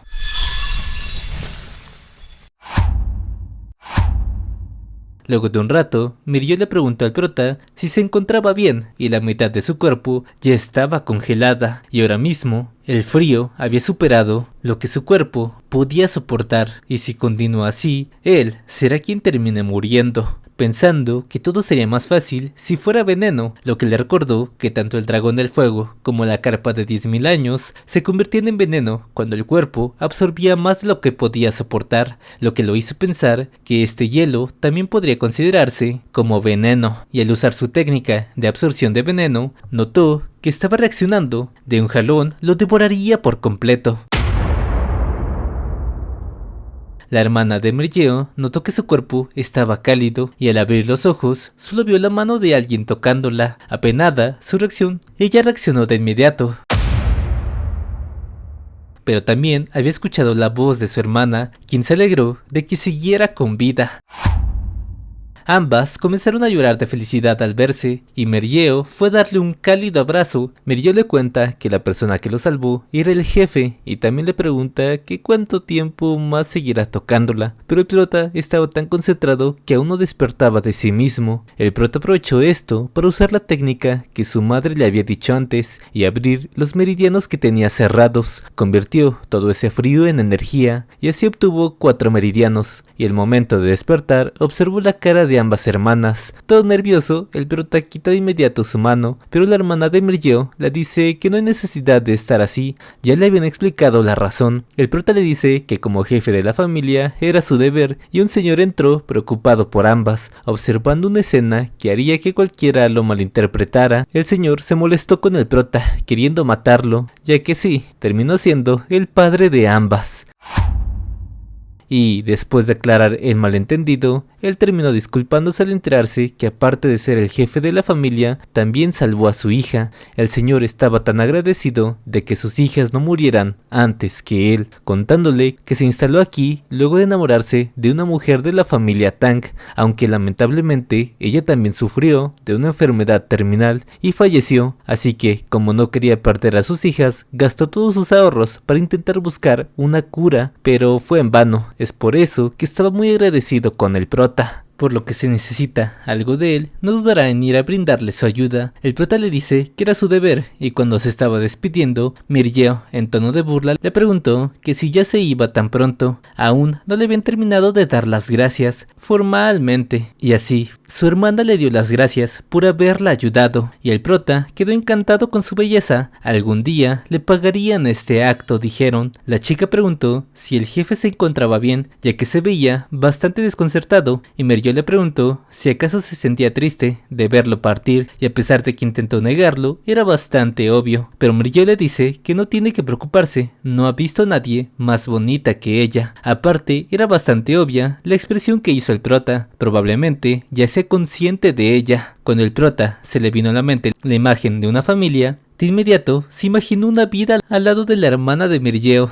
Luego de un rato, Miriel le preguntó al prota si se encontraba bien y la mitad de su cuerpo ya estaba congelada y ahora mismo el frío había superado lo que su cuerpo podía soportar y si continúa así, él será quien termine muriendo. Pensando que todo sería más fácil si fuera veneno, lo que le recordó que tanto el dragón del fuego como la carpa de 10.000 años se convertían en veneno cuando el cuerpo absorbía más de lo que podía soportar, lo que lo hizo pensar que este hielo también podría considerarse como veneno, y al usar su técnica de absorción de veneno, notó que estaba reaccionando, de un jalón lo devoraría por completo. La hermana de Mirgeo notó que su cuerpo estaba cálido y al abrir los ojos solo vio la mano de alguien tocándola. Apenada su reacción, ella reaccionó de inmediato. Pero también había escuchado la voz de su hermana, quien se alegró de que siguiera con vida. Ambas comenzaron a llorar de felicidad al verse, y Mirgeo fue a darle un cálido abrazo. Mirgeo le cuenta que la persona que lo salvó era el jefe, y también le pregunta que cuánto tiempo más seguirá tocándola, pero el prota estaba tan concentrado que aún no despertaba de sí mismo. El prota aprovechó esto para usar la técnica que su madre le había dicho antes, y abrir los meridianos que tenía cerrados. Convirtió todo ese frío en energía, y así obtuvo 4 meridianos, y al momento de despertar observó la cara de ambas hermanas. Todo nervioso, el prota quita de inmediato su mano, pero la hermana de Mirgeo le dice que no hay necesidad de estar así, ya le habían explicado la razón. El prota le dice que como jefe de la familia era su deber, y un señor entró preocupado por ambas, observando una escena que haría que cualquiera lo malinterpretara. El señor se molestó con el prota, queriendo matarlo, ya que sí, terminó siendo el padre de ambas. Y después de aclarar el malentendido, él terminó disculpándose al enterarse que aparte de ser el jefe de la familia, también salvó a su hija. El señor estaba tan agradecido de que sus hijas no murieran antes que él, contándole que se instaló aquí luego de enamorarse de una mujer de la familia Tang, aunque lamentablemente ella también sufrió de una enfermedad terminal y falleció, así que como no quería perder a sus hijas, gastó todos sus ahorros para intentar buscar una cura, pero fue en vano. Es por eso que estaba muy agradecido con el prota. Por lo que se necesita algo de él, no dudará en ir a brindarle su ayuda. El prota le dice que era su deber, y cuando se estaba despidiendo, Mirgeo, en tono de burla, le preguntó que si ya se iba tan pronto. Aún no le habían terminado de dar las gracias formalmente, y así su hermana le dio las gracias por haberla ayudado, y el prota quedó encantado con su belleza. Algún día le pagarían este acto, dijeron. La chica preguntó si el jefe se encontraba bien, ya que se veía bastante desconcertado, y Mirgeo le preguntó si acaso se sentía triste de verlo partir, y a pesar de que intentó negarlo, era bastante obvio. Pero Mirgeo le dice que no tiene que preocuparse, no ha visto a nadie más bonita que ella. Aparte, era bastante obvia la expresión que hizo el prota, probablemente ya sea consciente de ella. Cuando el prota se le vino a la mente la imagen de una familia, de inmediato se imaginó una vida al lado de la hermana de Mirgeo.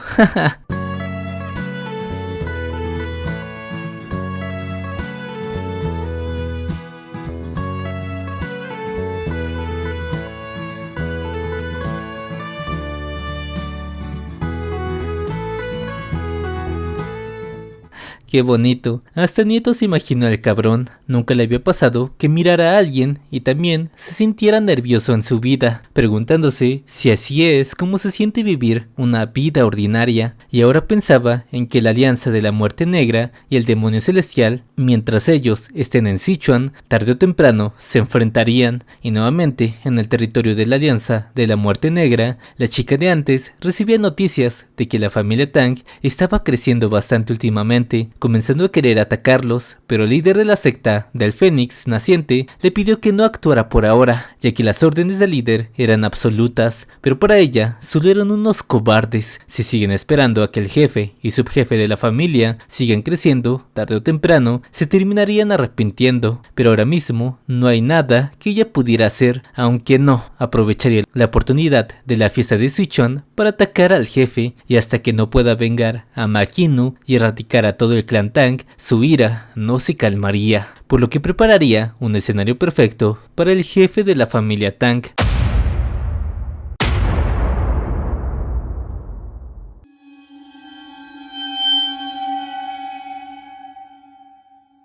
Qué bonito, hasta Nieto se imaginó el cabrón. Nunca le había pasado que mirara a alguien y también se sintiera nervioso en su vida, preguntándose si así es como se siente vivir una vida ordinaria, y ahora pensaba en que la alianza de la muerte negra y el demonio celestial, mientras ellos estén en Sichuan, tarde o temprano se enfrentarían, y nuevamente en el territorio de la alianza de la muerte negra, la chica de antes recibía noticias de que la familia Tang estaba creciendo bastante últimamente, comenzando a querer atacarlos, pero el líder de la secta del Fénix naciente le pidió que no actuara por ahora, ya que las órdenes del líder eran absolutas, pero para ella solo eran unos cobardes. Si siguen esperando a que el jefe y subjefe de la familia sigan creciendo, tarde o temprano se terminarían arrepintiendo, pero ahora mismo no hay nada que ella pudiera hacer, aunque no aprovecharía la oportunidad de la fiesta de Suichon para atacar al jefe, y hasta que no pueda vengar a Makinu y erradicar a todo el clan Tang, su ira no se calmaría, por lo que prepararía un escenario perfecto para el jefe de la familia Tang.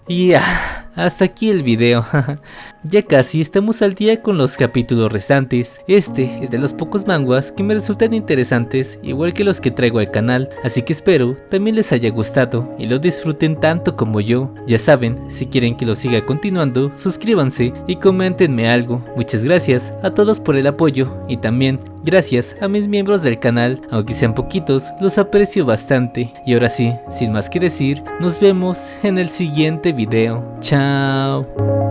Y hasta aquí el video. Ya casi estamos al día con los capítulos restantes. Este es de los pocos manguas que me resultan interesantes, igual que los que traigo al canal, así que espero también les haya gustado y lo disfruten tanto como yo. Ya saben, si quieren que lo siga continuando, suscríbanse y coméntenme algo. Muchas gracias a todos por el apoyo y también gracias a mis miembros del canal, aunque sean poquitos, los aprecio bastante. Y ahora sí, sin más que decir, nos vemos en el siguiente video. Chao.